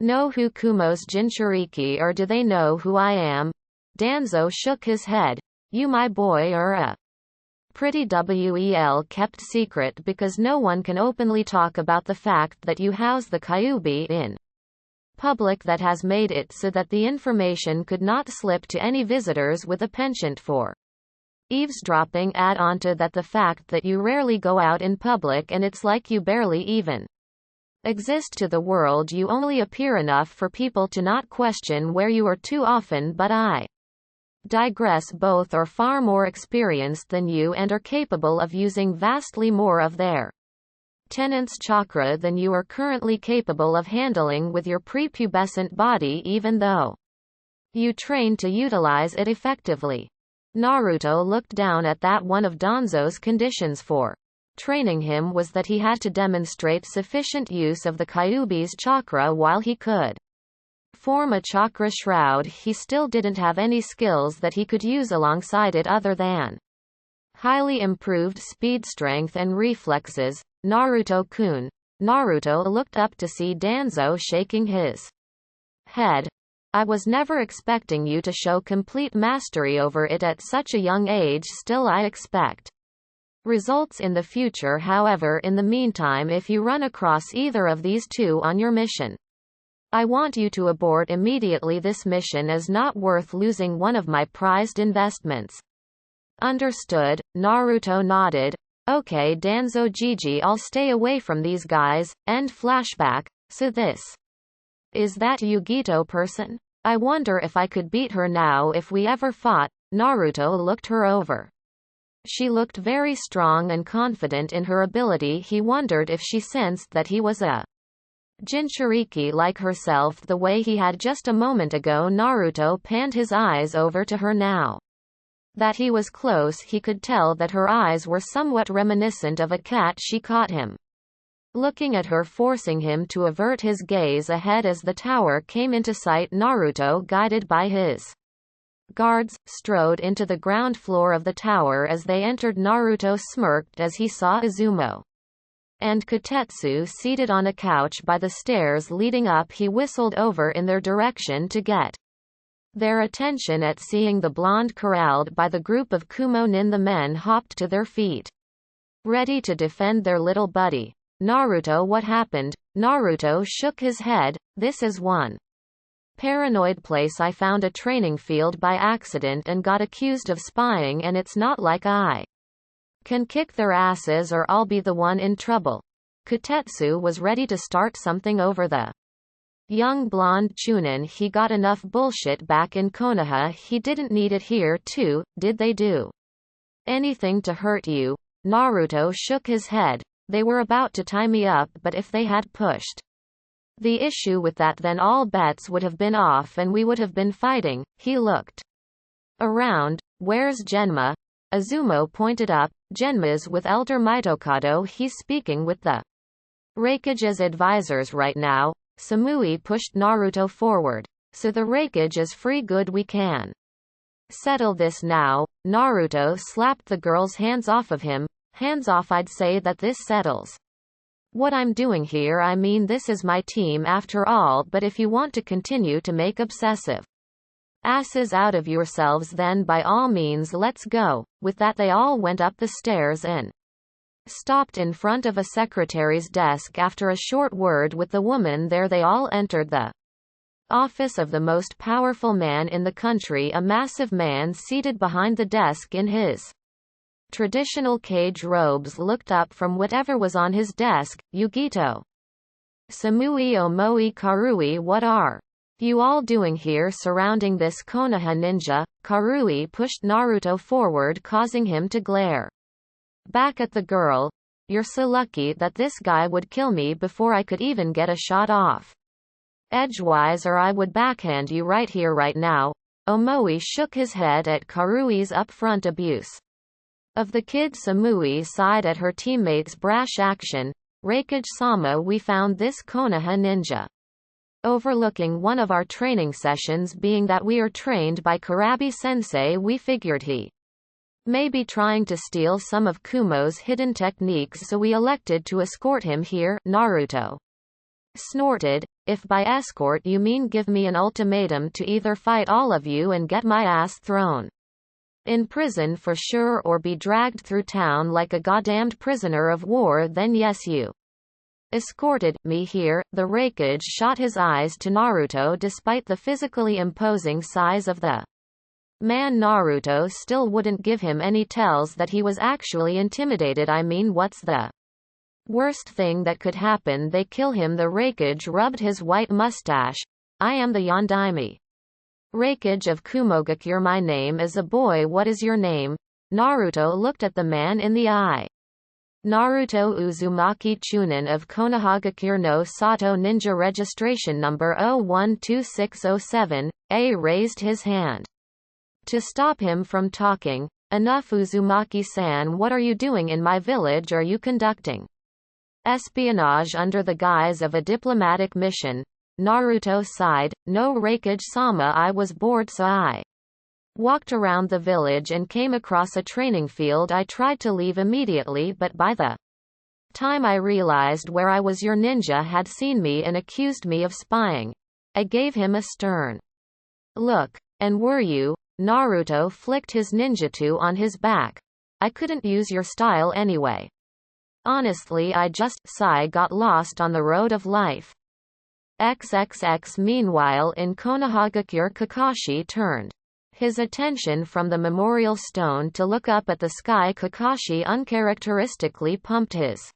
know who Kumo's Jinchuriki, or do they know who I am?" Danzo shook his head. "You, my boy, are a pretty well kept secret, because no one can openly talk about the fact that you house the Kyuubi in public. That has made it so that the information could not slip to any visitors with a penchant for eavesdropping. Add onto that the fact that you rarely go out in public, and it's like you barely even exist to the world. You only appear enough for people to not question where you are too often. But I digress. Both are far more experienced than you and are capable of using vastly more of their tenant's chakra than you are currently capable of handling with your prepubescent body, even though you train to utilize it effectively." Naruto looked down at that one of Danzo's conditions for training him was that he had to demonstrate sufficient use of the Kyuubi's chakra while he could form a chakra shroud. He still didn't have any skills that he could use alongside it other than highly improved speed, strength and reflexes. Naruto-kun. Naruto looked up to see Danzo shaking his head. I was never expecting you to show complete mastery over it at such a young age. Still, I expect results in the future. However, in the meantime, if you run across either of these two on your mission, I want you to abort immediately. This mission is not worth losing one of my prized investments. Understood. Naruto nodded. Okay Danzo, Gigi, I'll stay away from these guys. End flashback. So this is that Yugito person? I wonder if I could beat her now if we ever fought. Naruto looked her over. She looked very strong and confident in her ability. He wondered if she sensed that he was a Jinchuriki like herself the way he had just a moment ago. Naruto panned his eyes over to her now that he was close. He could tell that her eyes were somewhat reminiscent of a cat. She caught him looking at her, forcing him to avert his gaze ahead as the tower came into sight. Naruto, guided by his guards, strode into the ground floor of the tower. As they entered, Naruto smirked as he saw Izumo and Kotetsu seated on a couch by the stairs leading up. He whistled over in their direction to get their attention at seeing the blonde corralled by the group of Kumo nin. The men hopped to their feet, ready to defend their little buddy. Naruto, what happened? Naruto shook his head. This is one paranoid place. I found a training field by accident and got accused of spying, and it's not like I can kick their asses or I'll be the one in trouble. Kotetsu was ready to start something over the young blonde chunin. He got enough bullshit back in Konoha. He didn't need it here too. Did they do anything to hurt you? Naruto shook his head. They were about to tie me up, but if they had pushed the issue with that, then all bets would have been off and we would have been fighting. He looked around. Where's Genma? Izumo pointed up. Genma's with Elder Mitokado. He's speaking with the Raikage's advisors right now. Samui pushed Naruto forward. So the Raikage is free. Good, we can settle this now. Naruto slapped the girl's hands off of him. Hands off. I'd say that this settles what I'm doing here. I mean, this is my team after all, but if you want to continue to make obsessive asses out of yourselves, then by all means let's go. With that, they all went up the stairs and stopped in front of a secretary's desk. After a short word with the woman there, they all entered the office of the most powerful man in the country, a massive man seated behind the desk in his traditional cage robes, looked up from whatever was on his desk. Yugito. Samui Omoi Karui, what are you all doing here surrounding this Konoha ninja? Karui pushed Naruto forward, causing him to glare back at the girl. You're so lucky that this guy would kill me before I could even get a shot off edgewise, or I would backhand you right here right now. Omoi shook his head at Karui's upfront abuse of the kid. Samui sighed at her teammate's brash action. Raikage-sama, we found this Konoha ninja overlooking one of our training sessions. Being that we are trained by Karabi-sensei, we figured he may be trying to steal some of Kumo's hidden techniques, so we elected to escort him here. Naruto snorted. If by escort you mean give me an ultimatum to either fight all of you and get my ass thrown in prison for sure, or be dragged through town like a goddamned prisoner of war, then yes, you escorted me here. The Raikage shot his eyes to Naruto. Despite the physically imposing size of the man, Naruto still wouldn't give him any tells that he was actually intimidated. I mean, what's the worst thing that could happen? They kill him. The Raikage rubbed his white mustache. I am the Yondaime Raikage of Kumogakure. My name is a boy. What is your name? Naruto looked at the man in the eye. Naruto Uzumaki Chunin of Konohagakure no Sato Ninja, registration number 012607. A raised his hand to stop him from talking. Enough Uzumaki-san, what are you doing in my village? Are you conducting espionage under the guise of a diplomatic mission? Naruto sighed. No, Raikage-sama, I was bored so I walked around the village and came across a training field. I tried to leave immediately, but by the time I realized where I was, your ninja had seen me and accused me of spying. I gave him a stern look. And were you? Naruto flicked his ninjutsu on his back. I couldn't use your style anyway. Honestly, I just got lost on the road of life. XXX. Meanwhile, in Konohagakure, Kakashi turned his attention from the memorial stone to look up at the sky. Kakashi uncharacteristically pumped his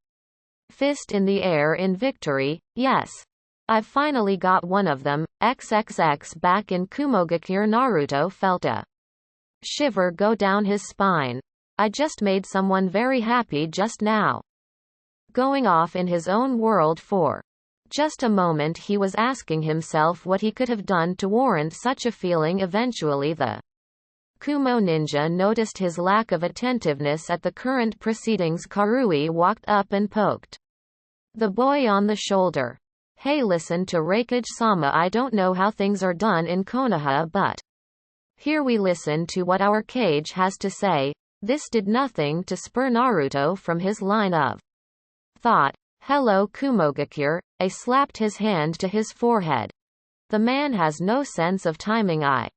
fist in the air in victory. Yes. I've finally got one of them. XXX. Back in Kumogakure, Naruto felt a shiver go down his spine. I just made someone very happy just now. Going off in his own world for just a moment, he was asking himself what he could have done to warrant such a feeling. Eventually the Kumo ninja noticed his lack of attentiveness at the current proceedings. Karui walked up and poked the boy on the shoulder. Hey, listen to Raikage-sama, I don't know how things are done in Konoha, but here we listen to what our Kage has to say. This did nothing to spur Naruto from his line of thought. Hello, Kumogakure. I slapped his hand to his forehead. The man has no sense of timing, I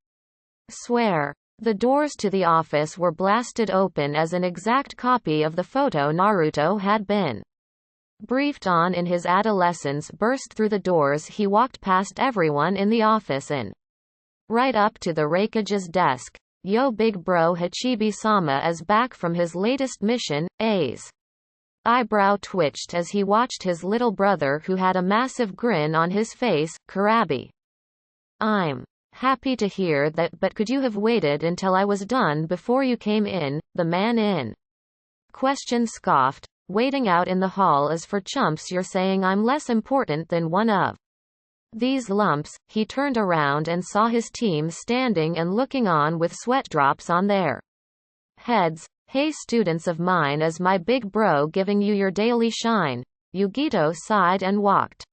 swear. The doors to the office were blasted open as an exact copy of the photo Naruto had been briefed on in his adolescence burst through the doors. He walked past everyone in the office and right up to the Raikage's desk. Yo, big bro, Hachibi-sama is back from his latest mission. A's eyebrow twitched as he watched his little brother, who had a massive grin on his face. Kurabi. I'm happy to hear that, but could you have waited until I was done before you came in? The man in question scoffed. Waiting out in the hall is for chumps. You're saying I'm less important than one of these lumps? He turned around and saw his team standing and looking on with sweat drops on their heads. Hey, students of mine, is my big bro giving you your daily shine? Yugito sighed and walked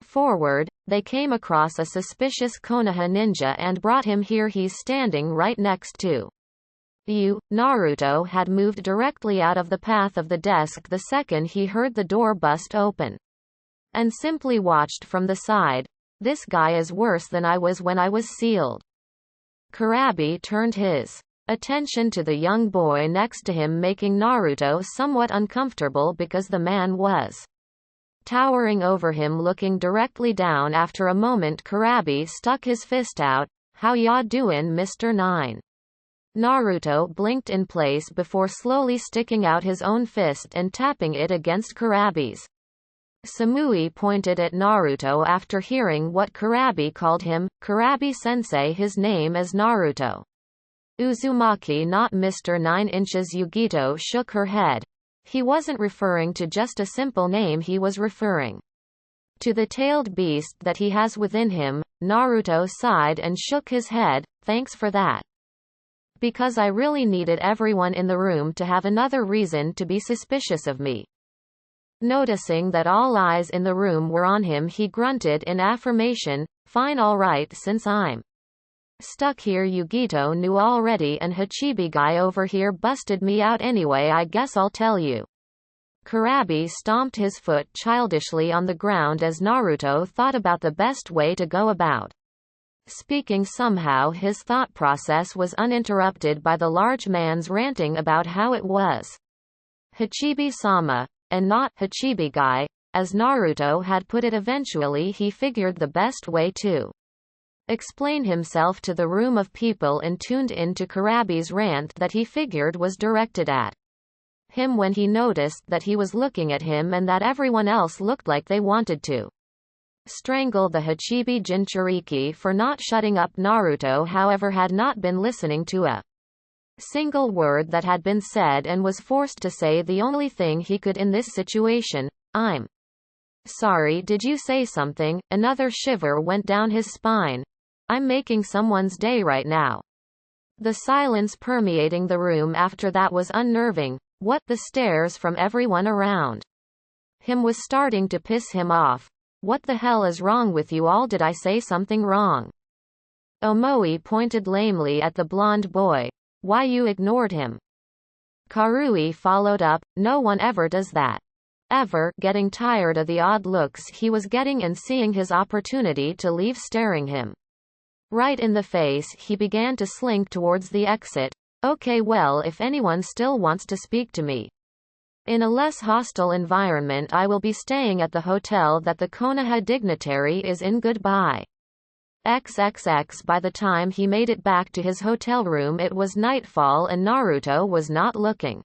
forward. They came across a suspicious Konoha ninja and brought him here. He's standing right next to you. Naruto had moved directly out of the path of the desk the second he heard the door bust open, and simply watched from the side. This guy is worse than I was when I was sealed. Kurabi turned his attention to the young boy next to him, making Naruto somewhat uncomfortable because the man was towering over him, looking directly down. After a moment, Kurabi stuck his fist out. How ya doin', Mr. 9? Naruto blinked in place before slowly sticking out his own fist and tapping it against Kurabi's. Samui pointed at Naruto after hearing what Kurabi called him. Kurabi-sensei, his name is Naruto Uzumaki, not Mr. 9 inches. Yugito shook her head. He wasn't referring to just a simple name, he was referring to the tailed beast that he has within him. Naruto sighed and shook his head. Thanks for that. Because I really needed everyone in the room to have another reason to be suspicious of me. Noticing that all eyes in the room were on him, he grunted in affirmation. Fine, alright, since I'm stuck here, Yugito knew already, and Hachibi guy over here busted me out anyway. I guess I'll tell you. Kurabi stomped his foot childishly on the ground as Naruto thought about the best way to go about speaking. Somehow his thought process was uninterrupted by the large man's ranting about how it was Hachibi-sama, and not Hachibi guy, as Naruto had put it. Eventually he figured the best way to explain himself to the room of people and tuned into Kurabi's rant that he figured was directed at him when he noticed that he was looking at him and that everyone else looked like they wanted to strangle the Hachibi Jinchuriki for not shutting up. Naruto, however, had not been listening to a single word that had been said and was forced to say the only thing he could in this situation. I'm sorry, did you say something? Another shiver went down his spine. I'm making someone's day right now. The silence permeating the room after that was unnerving. What the stares from everyone around him was starting to piss him off. What the hell is wrong with you all? Did I say something wrong? Omoi pointed lamely at the blonde boy. Why you ignored him? Karui followed up, no one ever does that. Ever, getting tired of the odd looks he was getting and seeing his opportunity to leave staring him right in the face, he began to slink towards the exit. Okay, well, if anyone still wants to speak to me in a less hostile environment, I will be staying at the hotel that the Konoha dignitary is in. Goodbye. XXX. By the time he made it back to his hotel room, it was nightfall and Naruto was not looking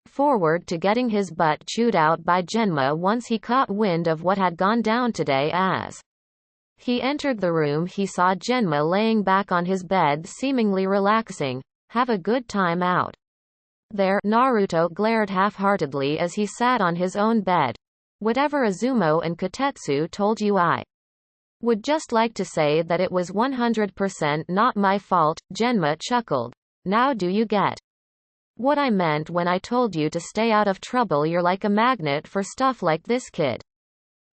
forward to getting his butt chewed out by Genma once he caught wind of what had gone down today. As he entered the room, he saw Genma laying back on his bed, seemingly relaxing. Have a good time out there. Naruto glared half-heartedly as he sat on his own bed. Whatever Izumo and Kotetsu told you, I would just like to say that it was 100% not my fault. Genma chuckled. Now do you get what I meant when I told you to stay out of trouble? You're like a magnet for stuff like this, kid.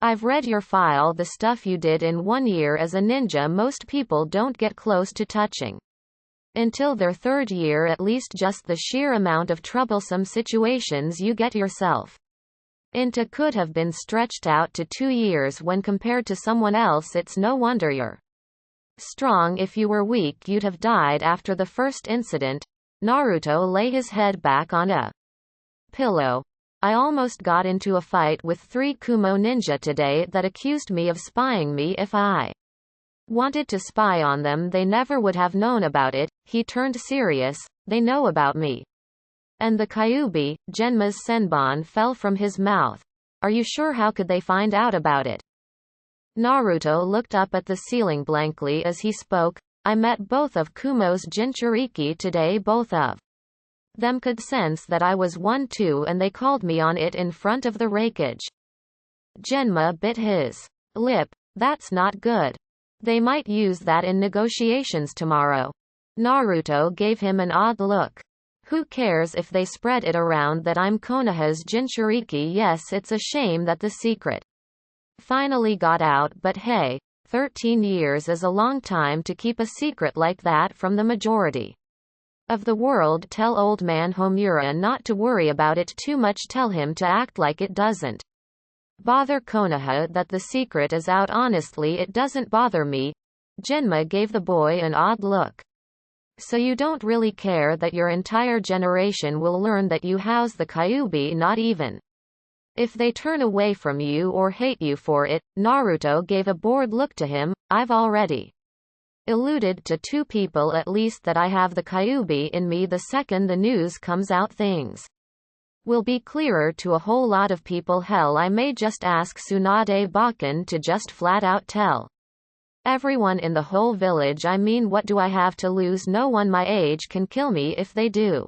I've read your file. The stuff you did in 1 year as a ninja most people don't get close to touching until their 3rd year at least. Just the sheer amount of troublesome situations you get yourself into could have been stretched out to 2 years. When compared to someone else, it's no wonder you're strong. If you were weak, you'd have died after the first incident. Naruto lay his head back on a pillow. I almost got into a fight with 3 Kumo ninja today that accused me of spying me. If I wanted to spy on them, they never would have known about it. He turned serious. They know about me. And the Kyuubi. Genma's senbon fell from his mouth. Are you sure? How could they find out about it? Naruto looked up at the ceiling blankly as he spoke. I met both of Kumo's Jinchuriki today. Both of them could sense that I was one too, and they called me on it in front of the rakeage. Genma bit his lip. That's not good. They might use that in negotiations tomorrow. Naruto gave him an odd look. Who cares if they spread it around that I'm Konoha's Jinchuriki? Yes, it's a shame that the secret finally got out, but hey, 13 years is a long time to keep a secret like that from the majority of the world. Tell old man Homura not to worry about it too much. Tell him to act like it doesn't bother Konoha that the secret is out. Honestly, it doesn't bother me. Genma gave the boy an odd look. So you don't really care that your entire generation will learn that you house the Kyuubi? Not even if they turn away from you or hate you for it. Naruto gave a bored look to him. I've already alluded to 2 people at least that I have the Kyuubi in me. The second the news comes out, things will be clearer to a whole lot of people. Hell, I may just ask Tsunade Bakken to just flat out tell everyone in the whole village. I mean, what do I have to lose? No one my age can kill me if they do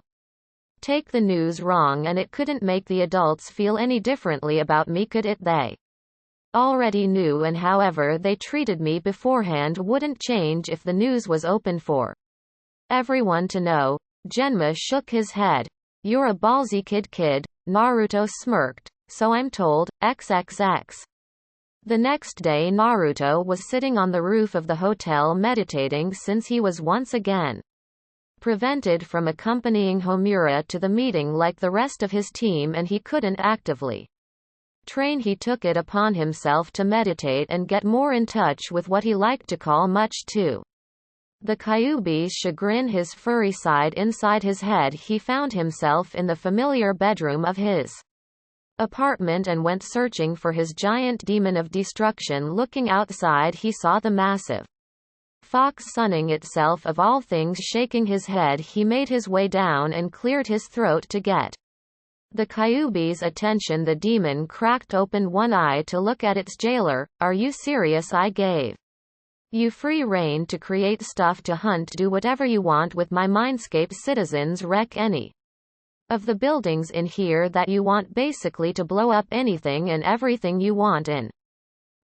take the news wrong, and it couldn't make the adults feel any differently about me, could it? They already knew, and however they treated me beforehand wouldn't change if the news was open for everyone to know. Genma shook his head. You're a ballsy kid. Naruto smirked. So I'm told. XXX. The next day Naruto was sitting on the roof of the hotel meditating, since he was once again prevented from accompanying Homura to the meeting like the rest of his team, and he couldn't actively train. He took it upon himself to meditate and get more in touch with what he liked to call much to the Kyuubi's chagrin, his furry side. Inside his head he found himself in the familiar bedroom of his apartment and went searching for his giant demon of destruction. Looking outside, he saw the massive fox sunning itself of all things. Shaking his head, he made his way down and cleared his throat to get the Kyuubi's attention. The demon cracked open one eye to look at its jailer. Are you serious? I gave you free rein to create stuff to hunt. Do whatever you want with my mindscape. Citizens, wreck any of the buildings in here that you want, basically to blow up anything and everything you want in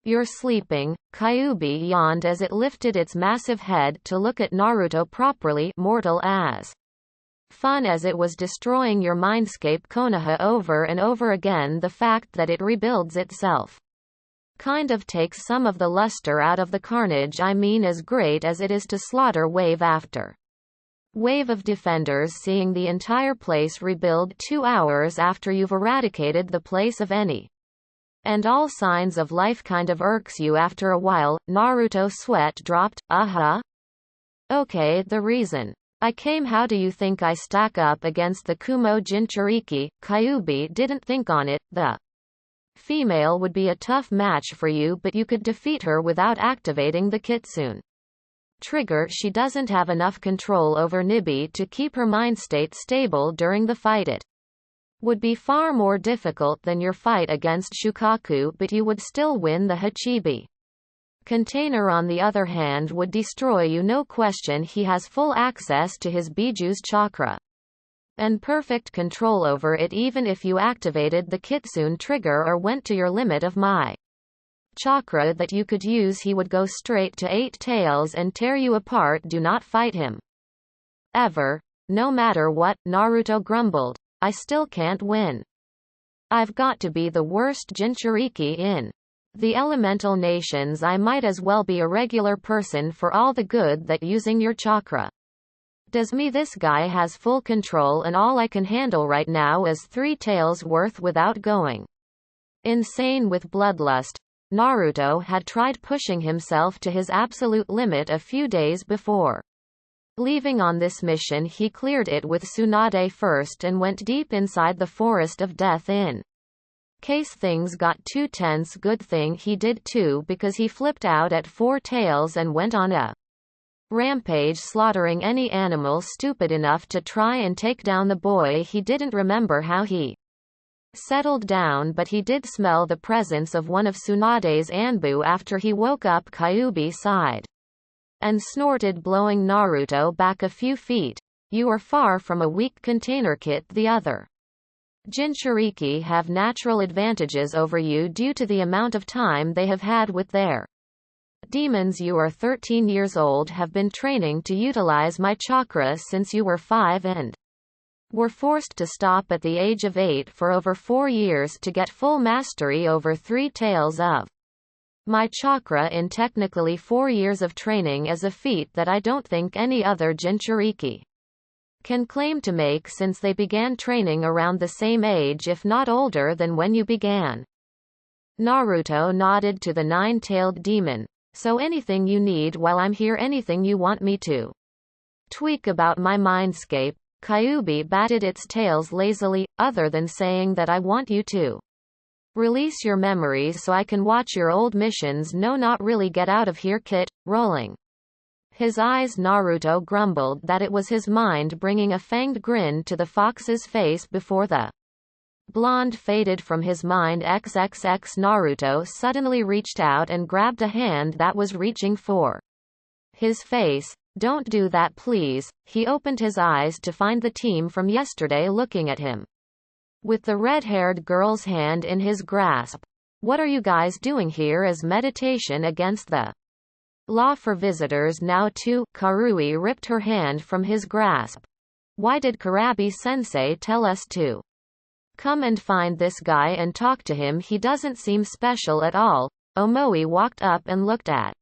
You're sleeping, Kyuubi yawned as it lifted its massive head to look at Naruto properly, mortal as fun as it was destroying your mindscape Konoha over and over again. The fact that it rebuilds itself kind of takes some of the luster out of the carnage. I mean, as great as it is to slaughter wave after wave of defenders, seeing the entire place rebuild 2 hours after you've eradicated the place of any and all signs of life kind of irks you after a while. Naruto sweat dropped. Okay, the reason I came. How do you think I stack up against the Kumo Jinchuriki? Kyuubi didn't think on it. The female would be a tough match for you, but you could defeat her without activating the kitsune trigger. She doesn't have enough control over Nibi to keep her mind state stable during the fight. It would be far more difficult than your fight against Shukaku, but you would still win. The Hachibi container, on the other hand, would destroy you, no question. He has full access to his Biju's chakra and perfect control over it, even if you activated the kitsune trigger or went to your limit of my chakra that you could use. He would go straight to 8 tails and tear you apart. Do not fight him ever, no matter what. Naruto grumbled. I still can't win. I've got to be the worst Jinchuriki in the elemental nations. I might as well be a regular person for all the good that using your chakra does me. This guy has full control, and all I can handle right now is 3 tails worth without going insane with bloodlust. Naruto had tried pushing himself to his absolute limit a few days before leaving on this mission. He cleared it with Tsunade first and went deep inside the forest of death in case things got too tense. Good thing he did too, because he flipped out at 4 tails and went on a rampage, slaughtering any animal stupid enough to try and take down the boy. He didn't remember how he settled down, but he did smell the presence of one of Tsunade's Anbu after he woke up. Kyuubi sighed and snorted, blowing Naruto back a few feet. You are far from a weak container kit. The other Jinchuriki have natural advantages over you due to the amount of time they have had with their demons. You are 13 years old, have been training to utilize my chakra since you were 5 and were forced to stop at the age of 8 for over 4 years to get full mastery over 3 tails of my chakra in technically 4 years of training, is a feat that I don't think any other Jinchuriki can claim to make, since they began training around the same age, if not older than when you began. Naruto nodded to the 9-tailed demon. So anything you need while I'm here, anything you want me to tweak about my mindscape? Kyuubi batted its tails lazily, other than saying that I want you to release your memories so I can watch your old missions. No, not really. Get out of here, Kit. Rolling his eyes, Naruto grumbled that it was his mind bringing a fanged grin to the fox's face before the blonde faded from his mind. XXX. Naruto suddenly reached out and grabbed a hand that was reaching for his face. Don't do that, please. He opened his eyes to find the team from yesterday looking at him with the red-haired girl's hand in his grasp. What are you guys doing here? As meditation against the law for visitors now too? Karui ripped her hand from his grasp. Why did Karabi-sensei tell us to come and find this guy and talk to him? He doesn't seem special at all. Omoi walked up and looked at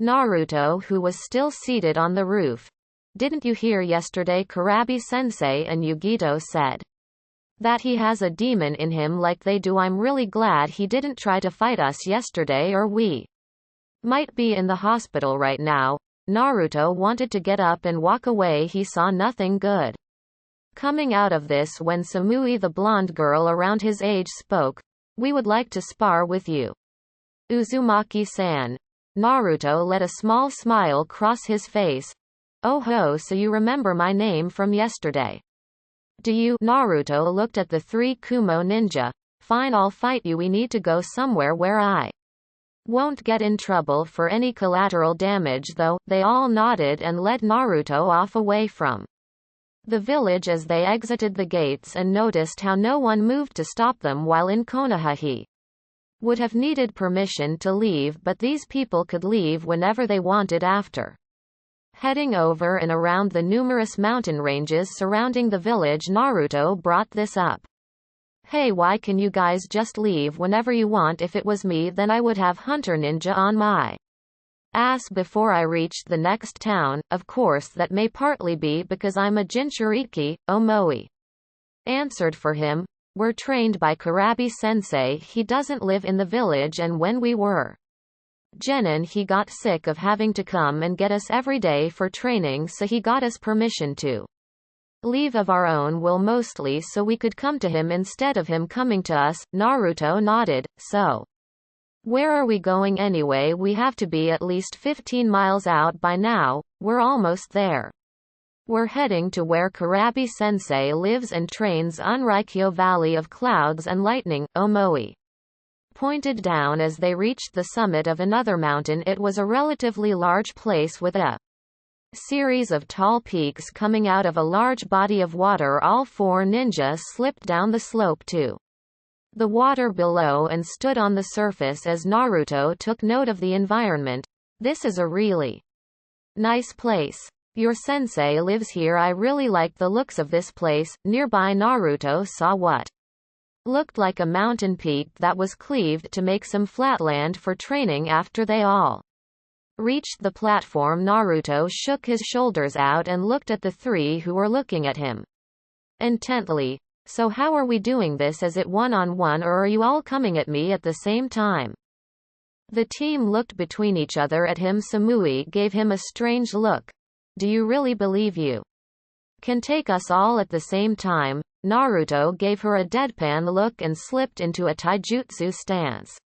Naruto, who was still seated on the roof. Didn't you hear yesterday? Karabi-sensei and Yugito said that he has a demon in him like they do. I'm really glad he didn't try to fight us yesterday, or we might be in the hospital right now. Naruto wanted to get up and walk away. He saw nothing good coming out of this when Samui, the blonde girl around his age, spoke. We would like to spar with you, Uzumaki-san. Naruto let a small smile cross his face. Oh ho, so you remember my name from yesterday, do you? Naruto looked at the 3 Kumo ninja. Fine, I'll fight you. We need to go somewhere where I won't get in trouble for any collateral damage though. They all nodded and led Naruto off away from the village as they exited the gates and noticed how no one moved to stop them while in Konoha. He would have needed permission to leave, but these people could leave whenever they wanted after heading over and around the numerous mountain ranges surrounding the village. Naruto brought this up. Hey, why can you guys just leave whenever you want? If it was me, then I would have Hunter Ninja on my ass before I reached the next town. Of course that may partly be because I'm a Jinchuriki, Omoi answered for him. We're trained by Kurabi-sensei. He doesn't live in the village, and when we were genin, he got sick of having to come and get us every day for training, so he got us permission to leave of our own will, mostly so we could come to him instead of him coming to us. Naruto nodded. So where are we going anyway? We have to be at least 15 miles out by now. We're almost there. We're heading to where Kurabi-sensei lives and trains. Unraikyo Valley of Clouds and Lightning. Omoi pointed down as they reached the summit of another mountain. It was a relatively large place with a series of tall peaks coming out of a large body of water. All four ninjas slipped down the slope to the water below and stood on the surface as Naruto took note of the environment. This is a really nice place. Your sensei lives here. I really like the looks of this place. Nearby, Naruto saw what looked like a mountain peak that was cleaved to make some flatland for training. After they all reached the platform, Naruto shook his shoulders out and looked at the three who were looking at him intently. So how are we doing this? Is it one-on-one, or are you all coming at me at the same time? The team looked between each other at him. Samui gave him a strange look. Do you really believe you can take us all at the same time? Naruto gave her a deadpan look and slipped into a taijutsu stance.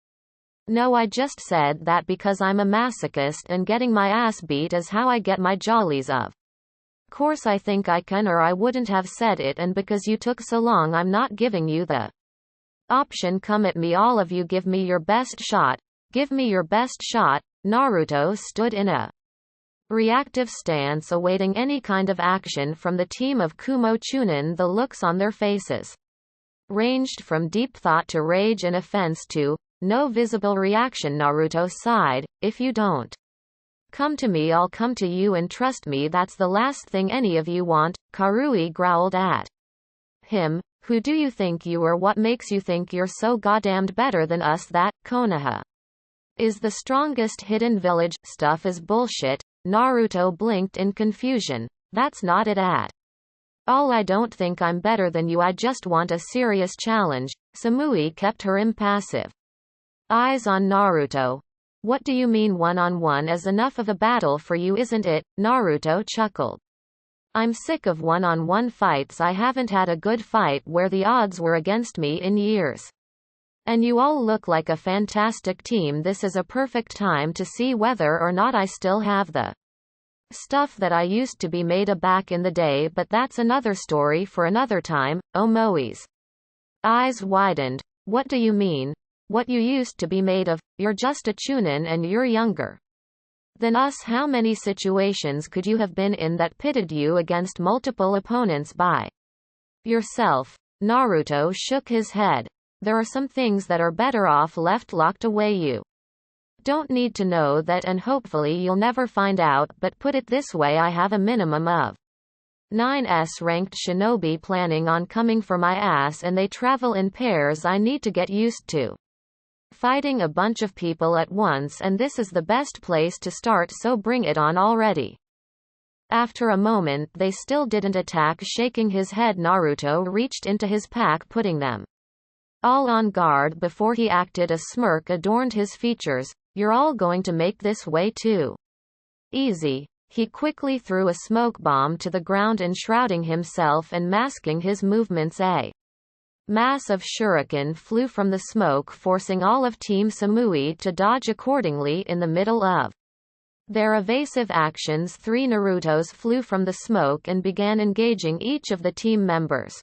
No, I just said that because I'm a masochist and getting my ass beat is how I get my jollies. Of course I think I can, or I wouldn't have said it, and because you took so long I'm not giving you the option. Come at me, all of you. Give me your best shot. Give me your best shot. Naruto stood in a reactive stance, awaiting any kind of action from the team of Kumo Chunin. The looks on their faces ranged from deep thought to rage and offense to no visible reaction. Naruto sighed. If you don't come to me, I'll come to you, and trust me, that's the last thing any of you want. Karui growled at him. Who do you think you are? What makes you think you're so goddamned better than us? That Konoha is the strongest hidden village. Stuff is bullshit. Naruto blinked in confusion. That's not it at all. I don't think I'm better than you. I just want a serious challenge. Samui kept her impassive eyes on Naruto. What do you mean one-on-one is enough of a battle for you, isn't it? Naruto chuckled. I'm sick of one-on-one fights. I haven't had a good fight where the odds were against me in years. And you all look like a fantastic team. This is a perfect time to see whether or not I still have the stuff that I used to be made of back in the day, but that's another story for another time. Omoi's eyes widened. What do you mean? What you used to be made of? You're just a chunin and you're younger than us. How many situations could you have been in that pitted you against multiple opponents by yourself? Naruto shook his head. There are some things that are better off left locked away. You don't need to know that, and hopefully you'll never find out, but put it this way, I have a minimum of 9s ranked shinobi planning on coming for my ass, and they travel in pairs. I need to get used to fighting a bunch of people at once, and this is the best place to start, so bring it on already. After a moment they still didn't attack. Shaking his head, Naruto reached into his pack, putting them all on guard before he acted. A smirk adorned his features. You're all going to make this way too easy. He quickly threw a smoke bomb to the ground, enshrouding himself and masking his movements. A mass of shuriken flew from the smoke, forcing all of Team Samui to dodge accordingly. In the middle of their evasive actions, 3 Narutos flew from the smoke and began engaging each of the team members.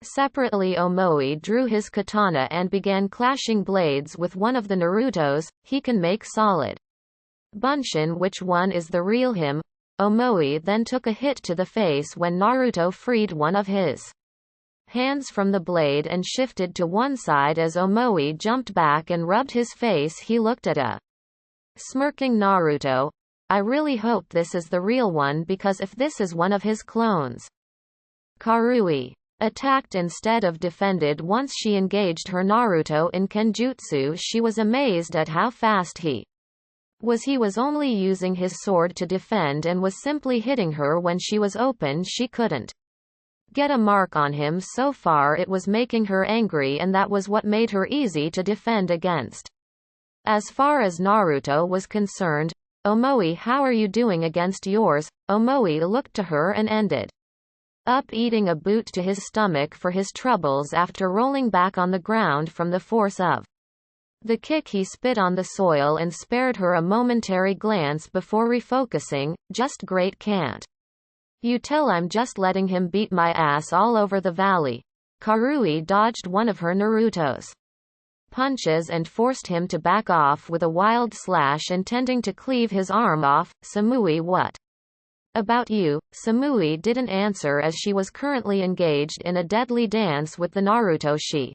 Separately, Omoi drew his katana and began clashing blades with one of the Narutos. He can make solid bunshin. Which one is the real him? Omoi then took a hit to the face when Naruto freed one of his hands from the blade and shifted to one side as Omoi jumped back and rubbed his face. He looked at a smirking Naruto. I really hope this is the real one, because if this is one of his clones. Karui attacked instead of defended. Once she engaged her Naruto in Kenjutsu, she was amazed at how fast he was only using his sword to defend and was simply hitting her when she was open. She couldn't get a mark on him so far. It was making her angry, and that was what made her easy to defend against. As far as Naruto was concerned, Omoi, how are you doing against yours? Omoi looked to her and ended up eating a boot to his stomach for his troubles after rolling back on the ground from the force of the kick. He spit on the soil and spared her a momentary glance before refocusing. Just great, can't you tell I'm just letting him beat my ass all over the valley? Karui dodged one of her Naruto's punches and forced him to back off with a wild slash intending to cleave his arm off. Samui, what about you? Samui didn't answer as she was currently engaged in a deadly dance with the Naruto she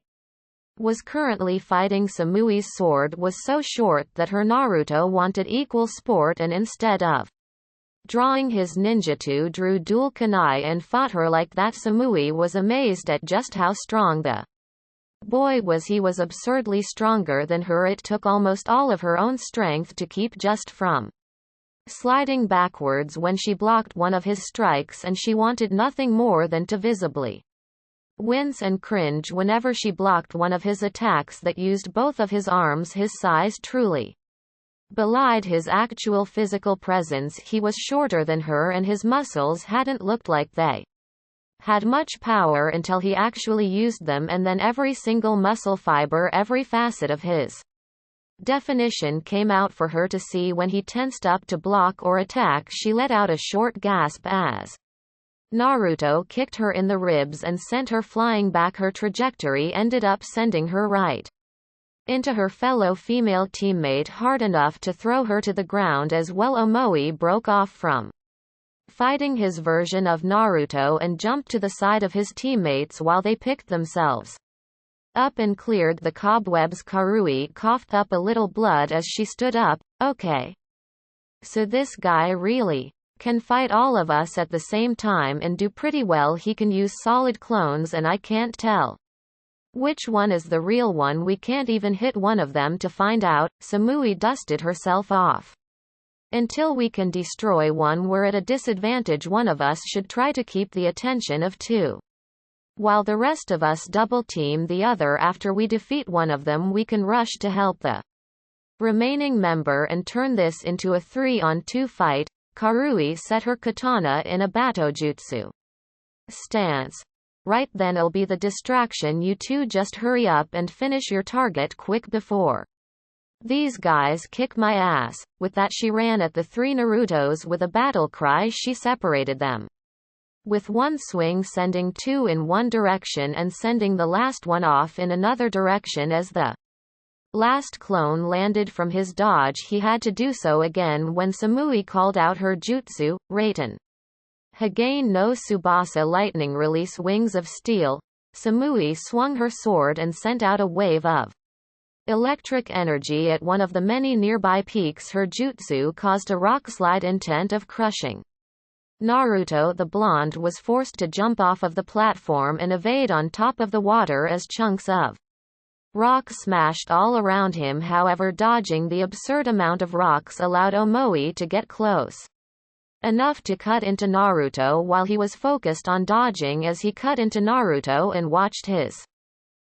was currently fighting. Samui's sword was so short that her Naruto wanted equal sport, and instead of drawing his ninjutsu, drew dual kunai and fought her like that. Samui was amazed at just how strong the boy was. He was absurdly stronger than her. It took almost all of her own strength to keep just from sliding backwards when she blocked one of his strikes, and she wanted nothing more than to visibly wince and cringe whenever she blocked one of his attacks that used both of his arms. His size truly belied his actual physical presence. He was shorter than her, and his muscles hadn't looked like they had much power until he actually used them, and then every single muscle fiber, every facet of his definition came out for her to see. When he tensed up to block or attack, she let out a short gasp as Naruto kicked her in the ribs and sent her flying back. Her trajectory ended up sending her right into her fellow female teammate, hard enough to throw her to the ground as well. Omoi broke off from fighting his version of Naruto and jumped to the side of his teammates while they picked themselves up and cleared the cobwebs. Karui coughed up a little blood as she stood up. Okay. So this guy really can fight all of us at the same time and do pretty well. He can use solid clones, and I can't tell which one is the real one. We can't even hit one of them to find out. Samui dusted herself off. Until we can destroy one, we're at a disadvantage. One of us should try to keep the attention of two, while the rest of us double team the other. After we defeat one of them, we can rush to help the remaining member and turn this into a 3-on-2 fight. Karui set her katana in a batojutsu stance. Right then, I'll be the distraction. You two just hurry up and finish your target quick before these guys kick my ass. With that, she ran at the three Narutos with a battle cry. She separated them with one swing, sending two in one direction and sending the last one off in another direction. As the last clone landed from his dodge, he had to do so again when Samui called out her jutsu, Raiten Hagain no Tsubasa, lightning release wings of steel. Samui swung her sword and sent out a wave of electric energy at one of the many nearby peaks. Her jutsu caused a rock slide intent of crushing Naruto. The blonde was forced to jump off of the platform and evade on top of the water as chunks of rock smashed all around him. However, dodging the absurd amount of rocks allowed Omoi to get close enough to cut into Naruto while he was focused on dodging. As he cut into Naruto and watched his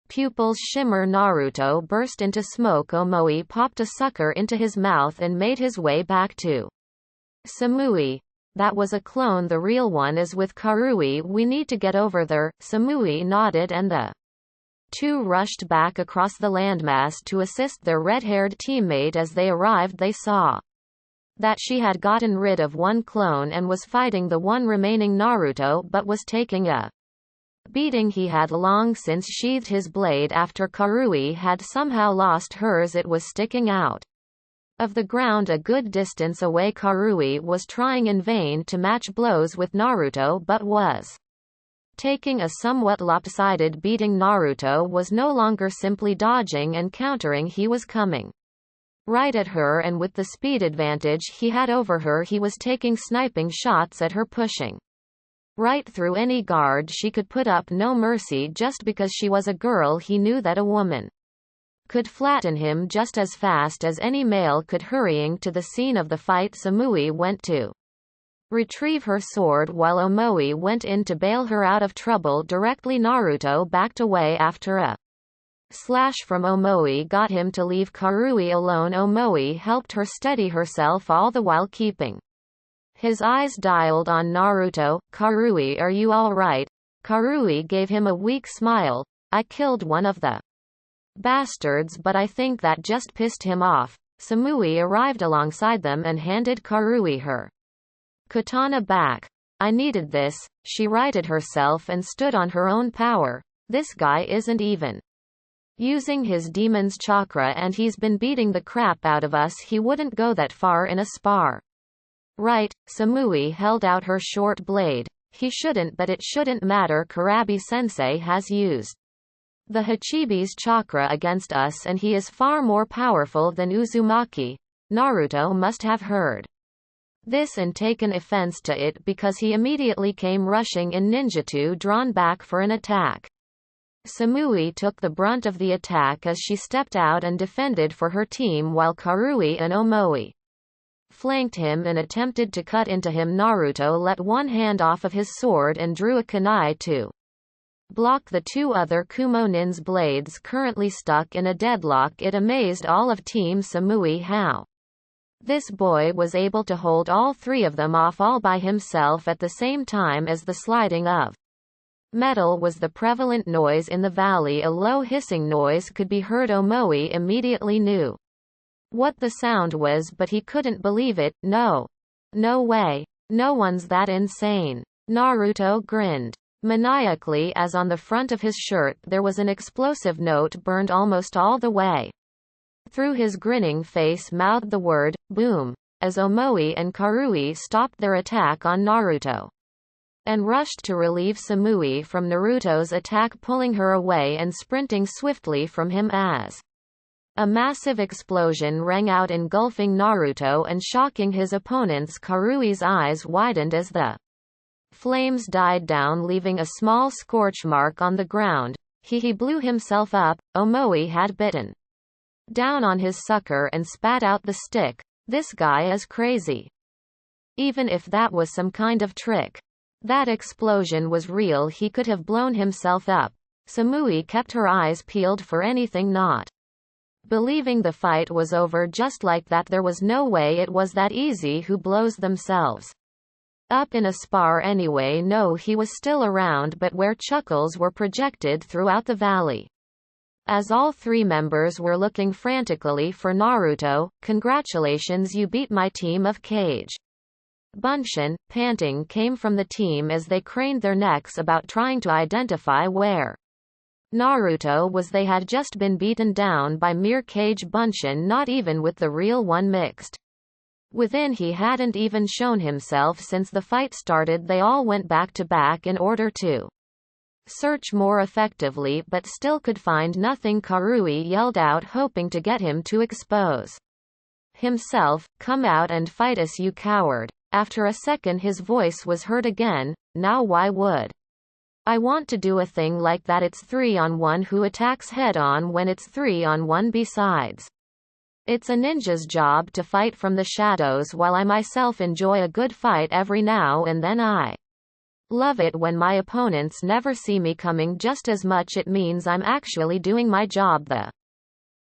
pupils shimmer, Naruto burst into smoke. Omoi popped a sucker into his mouth and made his way back to Samui. That was a clone. The real one is with Karui. We need to get over there. Samui nodded, and the two rushed back across the landmass to assist their red-haired teammate. As they arrived, they saw that she had gotten rid of one clone and was fighting the one remaining Naruto, but was taking a beating. He had long since sheathed his blade after Karui had somehow lost hers. It was sticking out of the ground a good distance away. Karui was trying in vain to match blows with Naruto, but was taking a somewhat lopsided beating. Naruto was no longer simply dodging and countering, he was coming right at her, and with the speed advantage he had over her he was taking sniping shots at her, pushing right through any guard she could put up. No mercy. Just because she was a girl, he knew that a woman could flatten him just as fast as any male could. Hurrying to the scene of the fight, Samui went to retrieve her sword while Omoi went in to bail her out of trouble directly. Naruto backed away after a slash from Omoi got him to leave Karui alone. Omoi helped her steady herself, all the while keeping his eyes dialed on Naruto. "Karui, are you alright?" Karui gave him a weak smile. "I killed one of the bastards, but I think that just pissed him off." Samui arrived alongside them and handed Karui her katana back. "I needed this," she righted herself and stood on her own power. "This guy isn't even using his demon's chakra, and he's been beating the crap out of us. He wouldn't go that far in a spar." "Right." Samui held out her short blade. "He shouldn't, but it shouldn't matter. Karabi-sensei has used the Hachibi's chakra against us, and he is far more powerful than Uzumaki." Naruto must have heard this and taken offense to it, because he immediately came rushing in, ninjutsu drawn back for an attack. Samui took the brunt of the attack as she stepped out and defended for her team, while Karui and Omoi flanked him and attempted to cut into him. Naruto let one hand off of his sword and drew a kunai to block the two other Kumo-nin's blades, currently stuck in a deadlock. It amazed all of Team Samui how this boy was able to hold all three of them off all by himself at the same time as the sliding of metal was the prevalent noise in the valley. A low hissing noise could be heard. Omoi immediately knew what the sound was, but he couldn't believe it. No way. No one's that insane." Naruto grinned maniacally as on the front of his shirt there was an explosive note burned almost all the way through his grinning face. Mouthed the word boom as Omoi and Karui stopped their attack on Naruto and rushed to relieve Samui from Naruto's attack, pulling her away and sprinting swiftly from him as a massive explosion rang out, engulfing Naruto and shocking his opponents. Karui's eyes widened as the flames died down, leaving a small scorch mark on the ground. He blew himself up. Omoi had bitten down on his sucker and spat out the stick. "This guy is crazy. Even if that was some kind of trick, that explosion was real. He could have blown himself up." Samui kept her eyes peeled for anything, not believing the fight was over just like that. There was no way it was that easy. Who blows themselves up in a spar anyway? No, he was still around, but where? Chuckles were projected throughout the valley as all three members were looking frantically for Naruto. "Congratulations, you beat my team of Cage." Bunshin, panting, came from the team as they craned their necks about trying to identify where Naruto was. They had just been beaten down by mere Cage Bunshin, not even with the real one mixed within. He hadn't even shown himself since the fight started. They all went back to back in order to search more effectively, but still could find nothing. Karui yelled out, hoping to get him to expose himself. "Come out and fight us, you coward." After a second his voice was heard again. "Now why would I want to do a thing like that? It's 3-on-1. Who attacks head-on when it's 3-on-1? Besides, it's a ninja's job to fight from the shadows, while I myself enjoy a good fight every now and then. I love it when my opponents never see me coming just as much. It means I'm actually doing my job the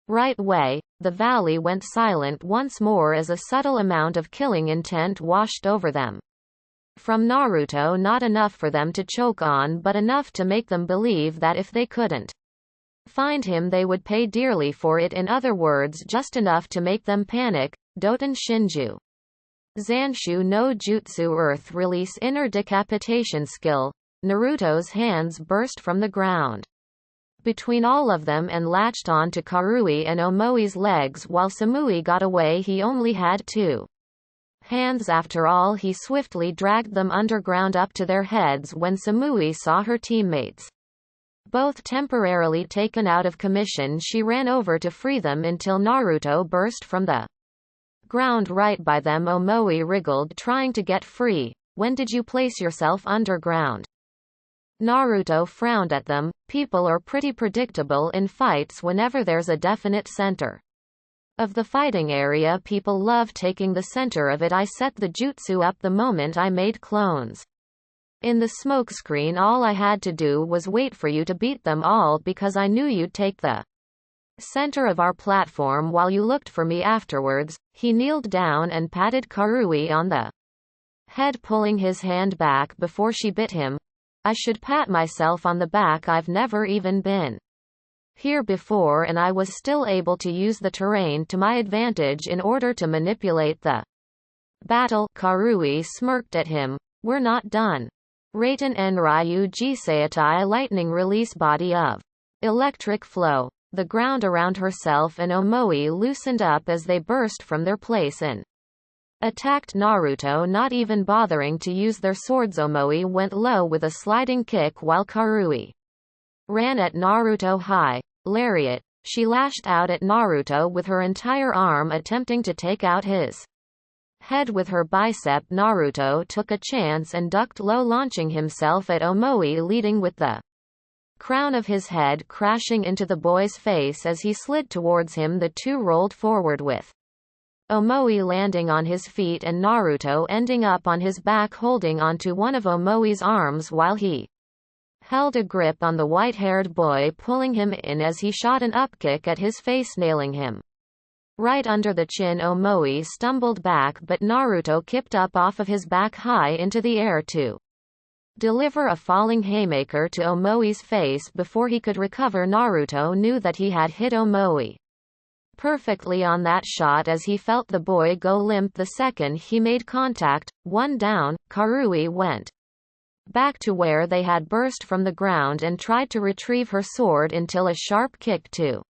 right way." The valley went silent once more as a subtle amount of killing intent washed over them. From Naruto, not enough for them to choke on, but enough to make them believe that if they couldn't find him they would pay dearly for it. In other words, just enough to make them panic. Doton Shinju Zanshu no Jutsu Earth Release Inner Decapitation Skill. Naruto's hands burst from the ground between all of them and latched on to Karui and Omoi's legs while Samui got away. He only had 2 hands after all. He swiftly dragged them underground up to their heads when Samui saw her teammates both temporarily taken out of commission. She ran over to free them until Naruto burst from the ground right by them. Omoi wriggled trying to get free. When did you place yourself underground? Naruto frowned at them. People are pretty predictable in fights whenever there's a definite center of the fighting area. People love taking the center of it. I set the jutsu up the moment I made clones. In the smokescreen all I had to do was wait for you to beat them all because I knew you'd take the center of our platform while you looked for me afterwards. He kneeled down and patted Karui on the head, pulling his hand back before she bit him. I should pat myself on the back. I've never even been here before and I was still able to use the terrain to my advantage in order to manipulate the battle. Karui smirked at him. We're not done. Raiten Enryu Jiseitai lightning release body of electric flow. The ground around herself and Omoi loosened up as they burst from their place and attacked Naruto, not even bothering to use their swords. Omoi went low with a sliding kick while Karui ran at Naruto high. Lariat. She lashed out at Naruto with her entire arm, attempting to take out his head with her bicep. Naruto took a chance and ducked low, launching himself at Omoi, leading with the crown of his head crashing into the boy's face as he slid towards him. The two rolled forward with Omoi landing on his feet and Naruto ending up on his back holding onto one of Omoi's arms while he held a grip on the white-haired boy, pulling him in as he shot an upkick at his face, nailing him right under the chin. Omoi stumbled back, but Naruto kicked up off of his back high into the air to deliver a falling haymaker to Omoi's face before he could recover. Naruto knew that he had hit Omoi perfectly on that shot as he felt the boy go limp the second he made contact. One down, Karui went back to where they had burst from the ground and tried to retrieve her sword until a sharp kick to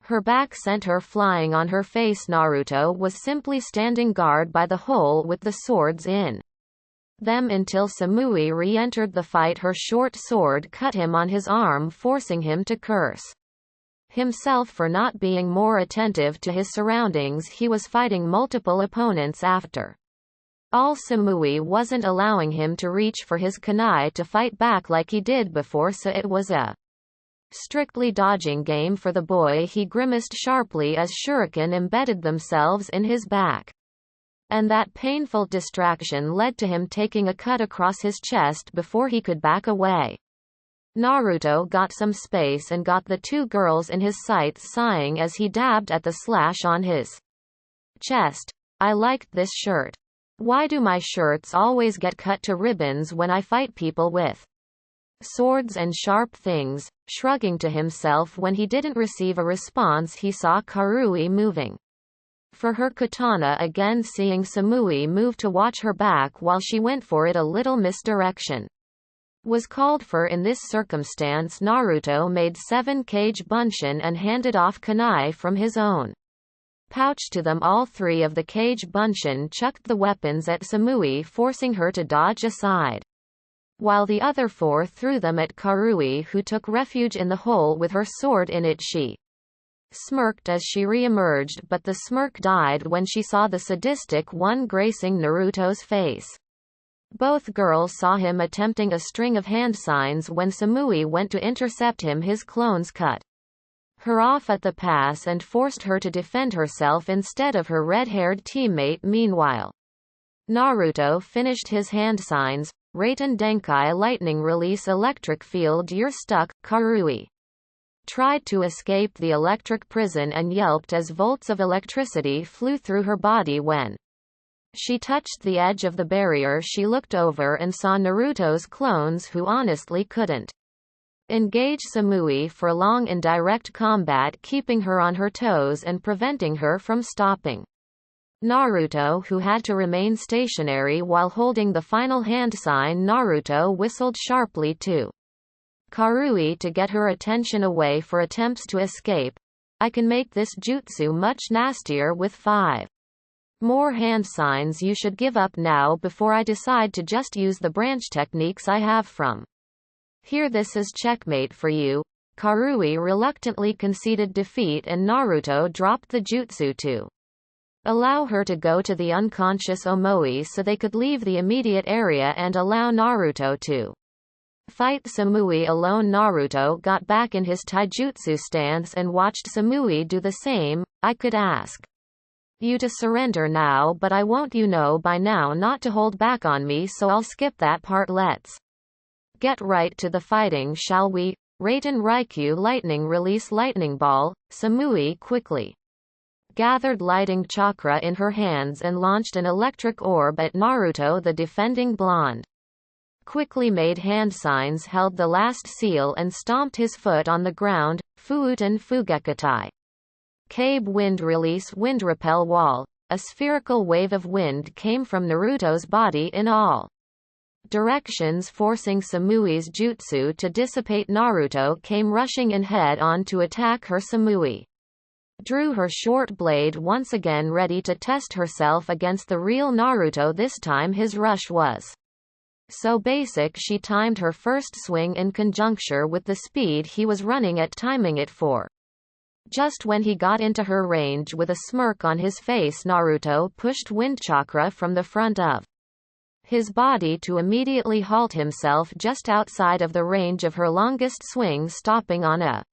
her back sent her flying on her face. Naruto was simply standing guard by the hole with the swords in them until Samui re-entered the fight. Her short sword cut him on his arm, forcing him to curse himself for not being more attentive to his surroundings. He was fighting multiple opponents after all. Samui wasn't allowing him to reach for his kunai to fight back like he did before, so it was a strictly dodging game for the boy. He grimaced sharply as shuriken embedded themselves in his back, and that painful distraction led to him taking a cut across his chest before he could back away. Naruto got some space and got the two girls in his sights, sighing as he dabbed at the slash on his chest. I liked this shirt. Why do my shirts always get cut to ribbons when I fight people with swords and sharp things? Shrugging to himself when he didn't receive a response, he saw Karui moving for her katana again. Seeing Samui move to watch her back while she went for it, a little misdirection was called for in this circumstance. Naruto made 7 Kage Bunshin and handed off kunai from his own pouch to them. All 3 of the Kage Bunshin chucked the weapons at Samui, forcing her to dodge aside, while the other 4 threw them at Karui, who took refuge in the hole with her sword in it. She smirked as she re-emerged, but the smirk died when she saw the sadistic one gracing Naruto's face. Both girls saw him attempting a string of hand signs when Samui went to intercept him. His clones cut her off at the pass and forced her to defend herself instead of her red-haired teammate. Meanwhile, Naruto finished his hand signs. Raiten Denkai lightning release electric field. You're stuck. Karui tried to escape the electric prison and yelped as volts of electricity flew through her body. When she touched the edge of the barrier, she looked over and saw Naruto's clones, who honestly couldn't engage Samui for long in direct combat, keeping her on her toes and preventing her from stopping Naruto, who had to remain stationary while holding the final hand sign. Naruto whistled sharply to Karui to get her attention away for attempts to escape. I can make this jutsu much nastier with 5 More hand signs you should give up now before I decide to just use the branch techniques I have from here. This is checkmate for you. Karui reluctantly conceded defeat and Naruto dropped the jutsu to allow her to go to the unconscious Omoi so they could leave the immediate area and allow Naruto to fight Samui alone. Naruto got back in his taijutsu stance and watched Samui do the same. I could ask you to surrender now, but I won't, you know by now not to hold back on me, so I'll skip that part. Let's get right to the fighting, shall we? Raiden Raikou lightning release lightning ball. Samui quickly gathered lighting chakra in her hands and launched an electric orb at Naruto. The defending blonde quickly made hand signs, held the last seal and stomped his foot on the ground. Fuuten Fugekitai. Cabe wind release wind repel wall. A spherical wave of wind came from Naruto's body in all directions, forcing Samui's jutsu to dissipate. Naruto came rushing in head on to attack her. Samui drew her short blade once again, ready to test herself against the real Naruto. This time his rush was so basic she timed her first swing in conjuncture with the speed he was running at, timing it for just when he got into her range. With a smirk on his face, Naruto pushed wind chakra from the front of his body to immediately halt himself just outside of the range of her longest swing, stopping on a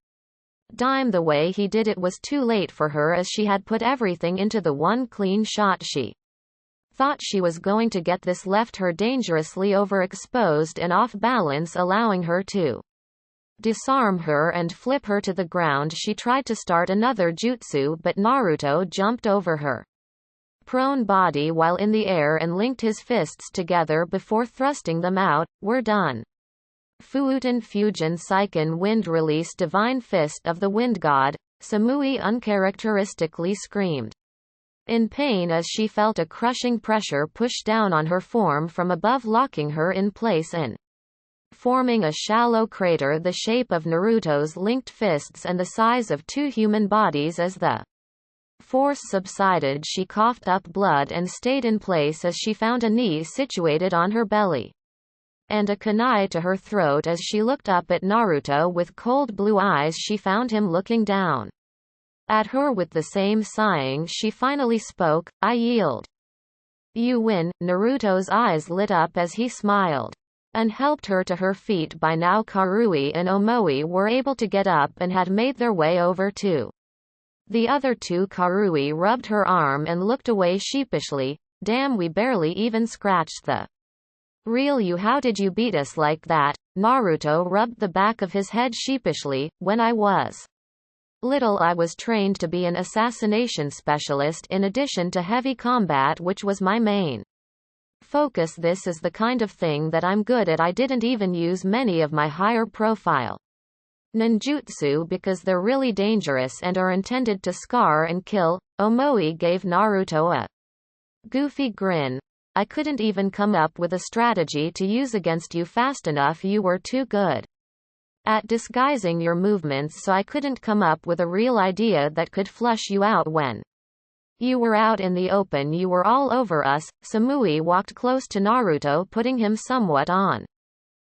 dime. The way he did it was too late for her, as she had put everything into the one clean shot she thought she was going to get. This left her dangerously overexposed and off balance, allowing her to disarm her and flip her to the ground. She tried to start another jutsu, but Naruto jumped over her prone body while in the air and linked his fists together before thrusting them out. We're done. Fuuten Fusion Seiken wind release divine fist of the wind god. Samui uncharacteristically screamed in pain as she felt a crushing pressure push down on her form from above, locking her in place and forming a shallow crater the shape of Naruto's linked fists and the size of two human bodies. As the force subsided, she coughed up blood and stayed in place as she found a knee situated on her belly and a kunai to her throat. As she looked up at Naruto with cold blue eyes, she found him looking down at her with the same sighing. She finally spoke, "I yield." "You win." Naruto's eyes lit up as he smiled and helped her to her feet. By now Karui and Omoi were able to get up and had made their way over to the other two. Karui rubbed her arm and looked away sheepishly. "Damn, we barely even scratched the real you. How did you beat us like that?" Naruto rubbed the back of his head sheepishly. "When I was little, I was trained to be an assassination specialist in addition to heavy combat, which was my main focus. This is the kind of thing that I'm good at. I didn't even use many of my higher profile ninjutsu because they're really dangerous and are intended to scar and kill." Omoi gave Naruto a goofy grin. "I couldn't even come up with a strategy to use against you fast enough. You were too good at disguising your movements, so I couldn't come up with a real idea that could flush you out. When you were out in the open, you were all over us." Samui walked close to Naruto, putting him somewhat on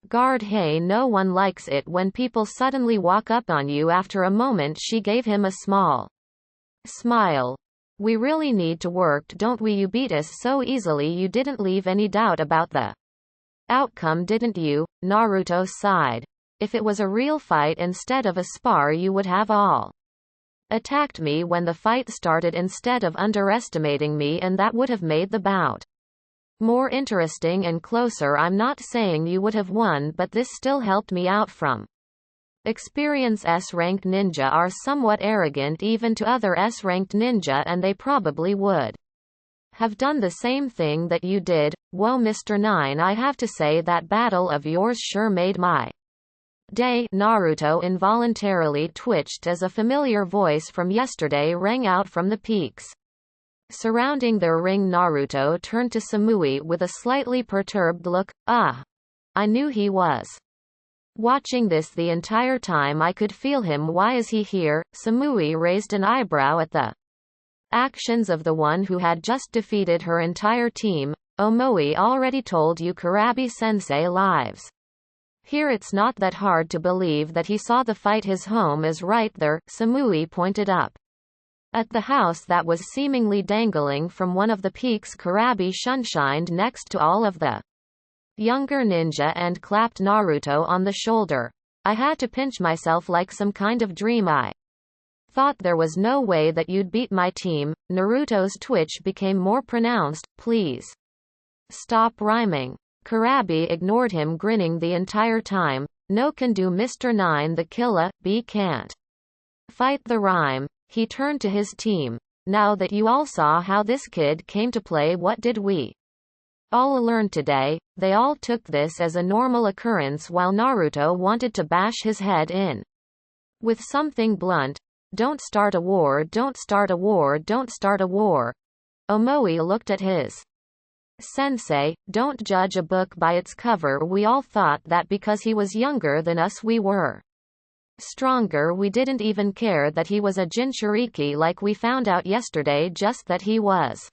guard. "Hey, no one likes it when people suddenly walk up on you." After a moment she gave him a small smile. "We really need to work, don't we? You beat us so easily. You didn't leave any doubt about the outcome, didn't you?" Naruto sighed. "If it was a real fight instead of a spar, you would have all attacked me when the fight started instead of underestimating me, and that would have made the bout more interesting and closer. I'm not saying you would have won, but this still helped me out from experience. S-ranked ninja are somewhat arrogant even to other S-ranked ninja, and they probably would have done the same thing that you did. Whoa, Mr. 9, I have to say that battle of yours sure made my day." Naruto involuntarily twitched as a familiar voice from yesterday rang out from the peaks surrounding their ring. Naruto turned to Samui with a slightly perturbed look. "Ah. I knew he was watching this the entire time. I could feel him. Why is he here?" Samui raised an eyebrow at the actions of the one who had just defeated her entire team. Omoi already told you Kurabi-sensei lives. Here it's not that hard to believe that he saw the fight. His home is right there, Samui pointed up. At the house that was seemingly dangling from one of the peaks. Kurabi shunshined next to all of the younger ninja and clapped Naruto on the shoulder. I had to pinch myself like some kind of dream. I thought there was no way that you'd beat my team. Naruto's twitch became more pronounced. Please stop rhyming. Kurabi ignored him, grinning the entire time. No can do, Mr. 9 the killer, B can't fight the rhyme. He turned to his team. Now that you all saw how this kid came to play, what did we all learn today? They all took this as a normal occurrence while Naruto wanted to bash his head in with something blunt. Don't start a war, don't start a war, don't start a war. Omoi looked at his sensei. Don't judge a book by its cover. We all thought that because he was younger than us we were stronger. We didn't even care that he was a Jinchuriki like we found out yesterday, just that he was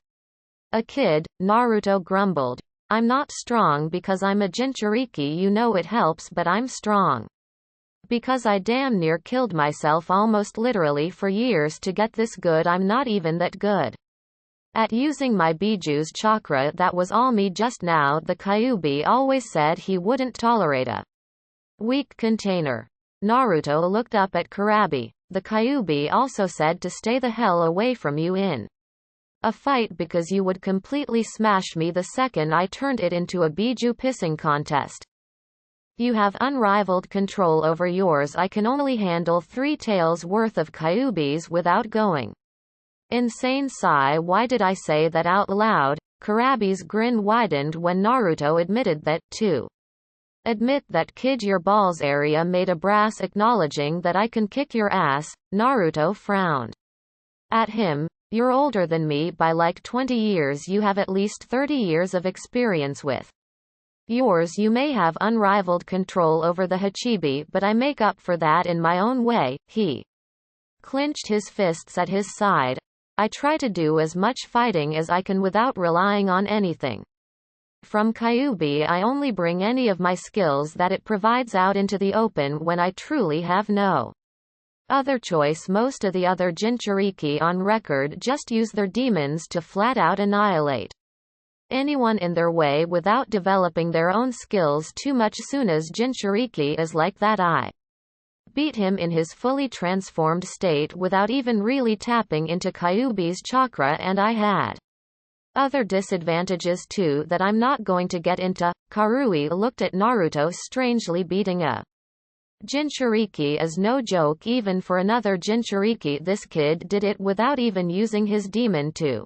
a kid. Naruto grumbled. I'm not strong because I'm a Jinchuriki, you know it helps, but I'm strong because I damn near killed myself almost literally for years to get this good. I'm not even that good at using my Biju's chakra. That was all me just now. The Kyuubi always said he wouldn't tolerate a weak container. Naruto looked up at Kurabi. The Kyuubi also said to stay the hell away from you in a fight because you would completely smash me the second I turned it into a Biju pissing contest. You have unrivaled control over yours. I can only handle 3 taels worth of Kyuubis without going insane. Sigh. Why did I say that out loud? Kurabi's grin widened when Naruto admitted that, too. Admit that, kid, your balls area made a brass, acknowledging that I can kick your ass. Naruto frowned at him. You're older than me by like 20 years. You have at least 30 years of experience with yours. You may have unrivaled control over the Hachibi, but I make up for that in my own way. He clenched his fists at his side. I try to do as much fighting as I can without relying on anything from Kyuubi. I only bring any of my skills that it provides out into the open when I truly have no other choice. Most of the other Jinchuriki on record just use their demons to flat out annihilate anyone in their way without developing their own skills too much. Soon as Jinchuriki is like that, I beat him in his fully transformed state without even really tapping into Kyuubi's chakra, and I had other disadvantages too that I'm not going to get into. Karui looked at Naruto strangely. Beating a Jinchuriki is no joke even for another Jinchuriki. This kid did it without even using his demon to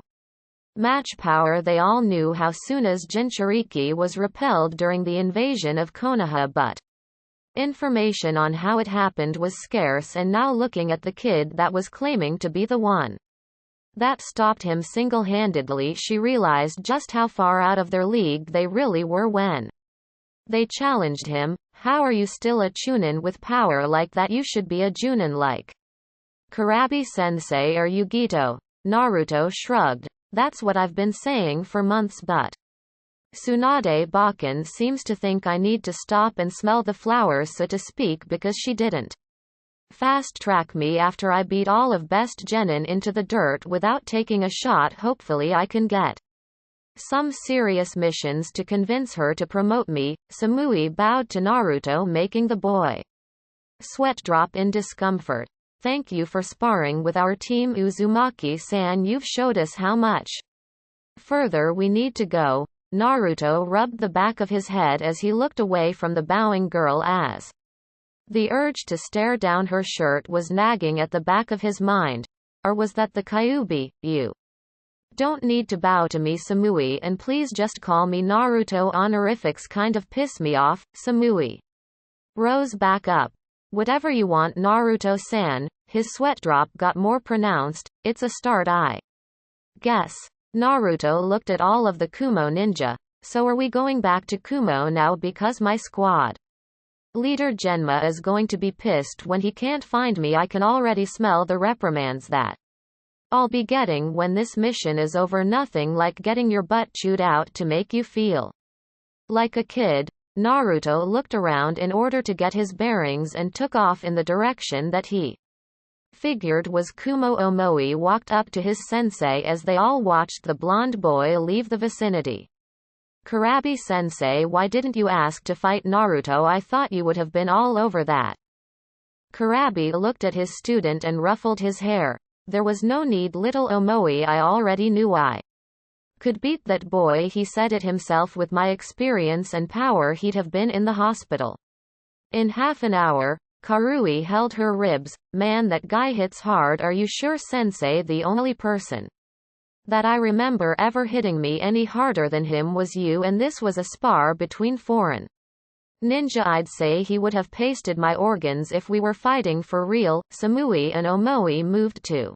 match power. They all knew how soon as Jinchuriki was repelled during the invasion of Konoha, but information on how it happened was scarce, and now looking at the kid that was claiming to be the one that stopped him single-handedly, she realized just how far out of their league they really were when they challenged him. How are you still a chunin with power like that? You should be a junin like Kurabi-sensei or Yugito. Naruto shrugged. That's what I've been saying for months, but Tsunade Bakken seems to think I need to stop and smell the flowers, so to speak, because she didn't fast-track me after I beat all of Best Genin into the dirt without taking a shot. Hopefully I can get some serious missions to convince her to promote me. Samui bowed to Naruto, making the boy sweat drop in discomfort. Thank you for sparring with our team, Uzumaki-san. You've showed us how much further we need to go. Naruto rubbed the back of his head as he looked away from the bowing girl, as the urge to stare down her shirt was nagging at the back of his mind. Or was that the Kyuubi? You don't need to bow to me, Samui, and please just call me Naruto. Honorifics kind of piss me off. Samui rose back up. Whatever you want, Naruto-san. His sweat drop got more pronounced. It's a start, I guess. Naruto looked at all of the Kumo ninja. So are we going back to Kumo now? Because my squad leader Genma is going to be pissed when he can't find me. I can already smell the reprimands that I'll be getting when this mission is over. Nothing like getting your butt chewed out to make you feel like a kid. Naruto looked around in order to get his bearings and took off in the direction that he figured was Kumo. Omoi walked up to his sensei as they all watched the blonde boy leave the vicinity. Kurabi-sensei, why didn't you ask to fight Naruto? I thought you would have been all over that. Kurabi looked at his student and ruffled his hair. There was no need, little Omoi. I already knew I could beat that boy. He said it himself. With my experience and power, he'd have been in the hospital in half an hour. Karui held her ribs. Man, that guy hits hard. Are you sure, sensei? The only person that I remember ever hitting me any harder than him was you, and this was a spar between foreign ninja. I'd say he would have pasted my organs if we were fighting for real. Samui and Omoi moved to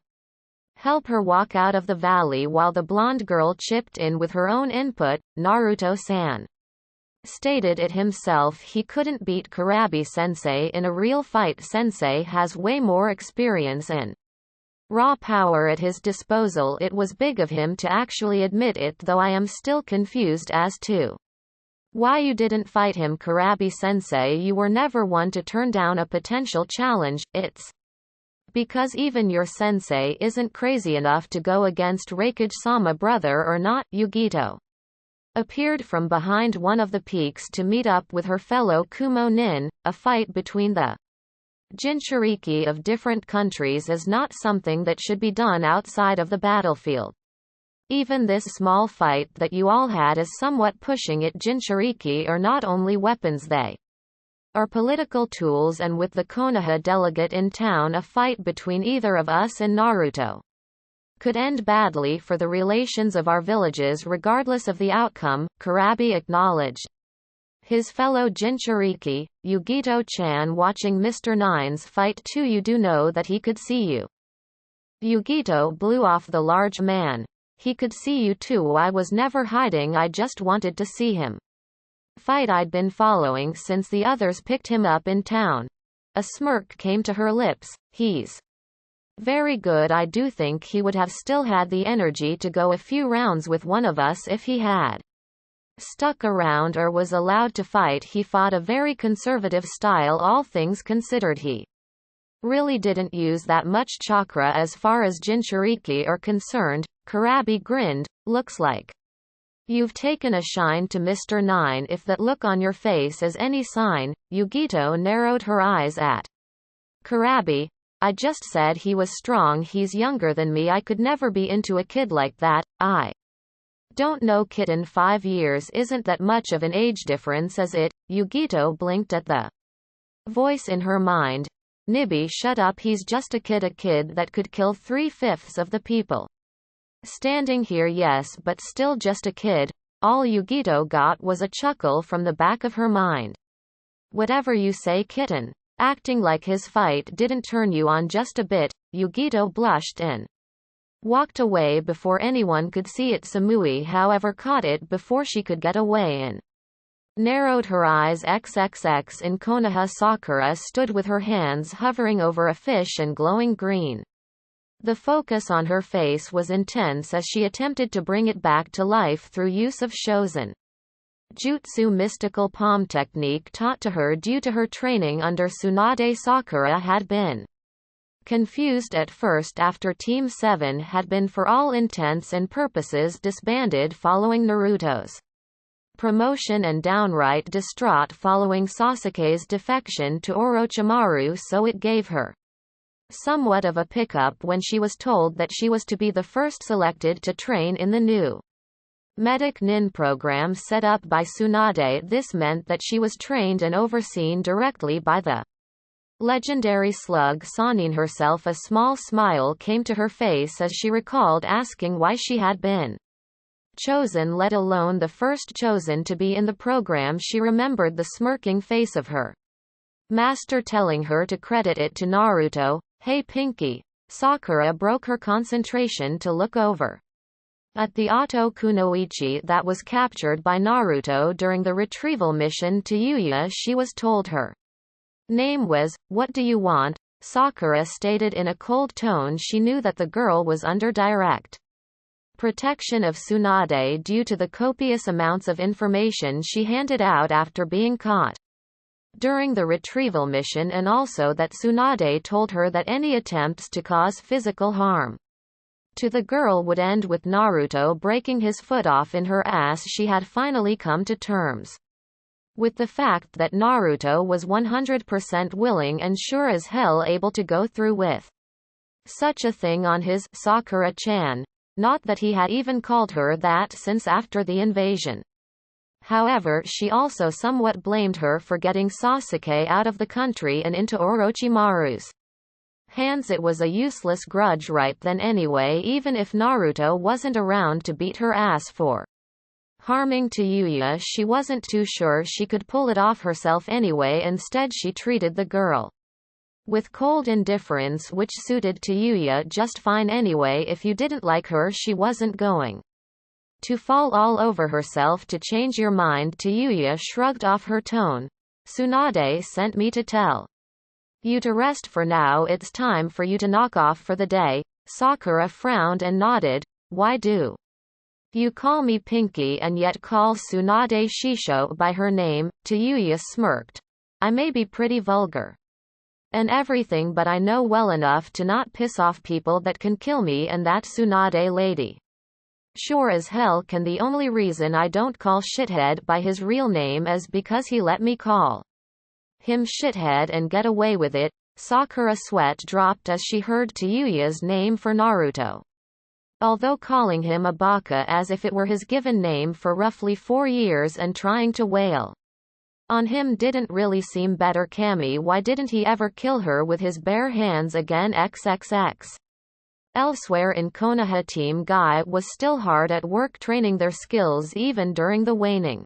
help her walk out of the valley while the blonde girl chipped in with her own input. Naruto-san stated it himself. He couldn't beat Kurabi-sensei in a real fight. Sensei has way more experience and raw power at his disposal. It was big of him to actually admit it, though I am still confused as to why you didn't fight him. Kurabi-sensei, you were never one to turn down a potential challenge. It's because even your sensei isn't crazy enough to go against Raikage-sama. Brother or not, Yugito appeared from behind one of the peaks to meet up with her fellow Kumo nin. A fight between the Jinchuriki of different countries is not something that should be done outside of the battlefield. Even this small fight that you all had is somewhat pushing it. Jinchuriki are not only weapons, they are political tools, and with the Konoha delegate in town, a fight between either of us and Naruto could end badly for the relations of our villages regardless of the outcome. Kurabi acknowledged his fellow Jinchuriki. Yugito-chan, watching Mr. Nine's fight too. You do know that he could see you. Yugito blew off the large man. He could see you too. I was never hiding. I just wanted to see him fight. I'd been following since the others picked him up in town. A smirk came to her lips. He's very good. I do think he would have still had the energy to go a few rounds with one of us if he had stuck around or was allowed to fight. He fought a very conservative style. All things considered, he really didn't use that much chakra as far as Jinchuriki are concerned. Kurabi grinned. Looks like you've taken a shine to Mr. Nine. If that look on your face is any sign. Yugito narrowed her eyes at Kurabi. I just said he was strong. He's younger than me. I could never be into a kid like that. I don't know, kitten. 5 years isn't that much of an age difference, is it? Yugito blinked at the voice in her mind. Nibby, shut up. He's just a kid that could kill 3/5 of the people standing here. Yes, but still just a kid. All Yugito got was a chuckle from the back of her mind. Whatever you say, kitten. Acting like his fight didn't turn you on just a bit. Yugito blushed and walked away before anyone could see it. Samui, however, caught it before she could get away and narrowed her eyes. XXX in Konoha. Sakura stood with her hands hovering over a fish and glowing green. The focus on her face was intense as she attempted to bring it back to life through use of Shozen Jutsu, mystical palm technique taught to her due to her training under Tsunade. Sakura had been confused at first after Team 7 had been for all intents and purposes disbanded following Naruto's promotion and downright distraught following Sasuke's defection to Orochimaru, so it gave her somewhat of a pickup when she was told that she was to be the first selected to train in the new Medic Nin program set up by Tsunade. This meant that she was trained and overseen directly by the legendary slug Sanin herself. A small smile came to her face as she recalled asking why she had been chosen, let alone the first chosen to be in the program. She remembered the smirking face of her master telling her to credit it to Naruto. Hey Pinky. Sakura broke her concentration to look over at the Oto Kunoichi that was captured by Naruto during the retrieval mission to Yuya. She was told her name was, what do you want? Sakura stated in a cold tone she knew that the girl was under direct protection of Tsunade due to the copious amounts of information she handed out after being caught during the retrieval mission, and also that Tsunade told her that any attempts to cause physical harm to the girl would end with Naruto breaking his foot off in her ass. She had finally come to terms with the fact that Naruto was 100% willing and sure as hell able to go through with such a thing on his Sakura-chan. Not that he had even called her that since after the invasion. However, she also somewhat blamed her for getting Sasuke out of the country and into Orochimaru's hands. It was a useless grudge right then anyway, even if Naruto wasn't around to beat her ass for harming Yuya. She wasn't too sure she could pull it off herself anyway. Instead she treated the girl with cold indifference, which suited Yuya just fine anyway. If you didn't like her, she wasn't going to fall all over herself to change your mind. Yuya shrugged off her tone. Tsunade sent me to tell you to rest for now. It's time for you to knock off for the day. Sakura frowned and nodded. Why do you call me Pinky and yet call Tsunade Shisho by her name? Yuya smirked. I may be pretty vulgar and everything, but I know well enough to not piss off people that can kill me, and that Tsunade lady sure as hell can. The only reason I don't call Shithead by his real name is because he let me call him Shithead and get away with it. Sakura sweat dropped as she heard Yuya's name for Naruto. Although calling him a baka as if it were his given name for roughly 4 years and trying to wail on him didn't really seem better. Kami, why didn't he ever kill her with his bare hands again? XXX. Elsewhere in Konoha, Team Guy was still hard at work training their skills even during the waning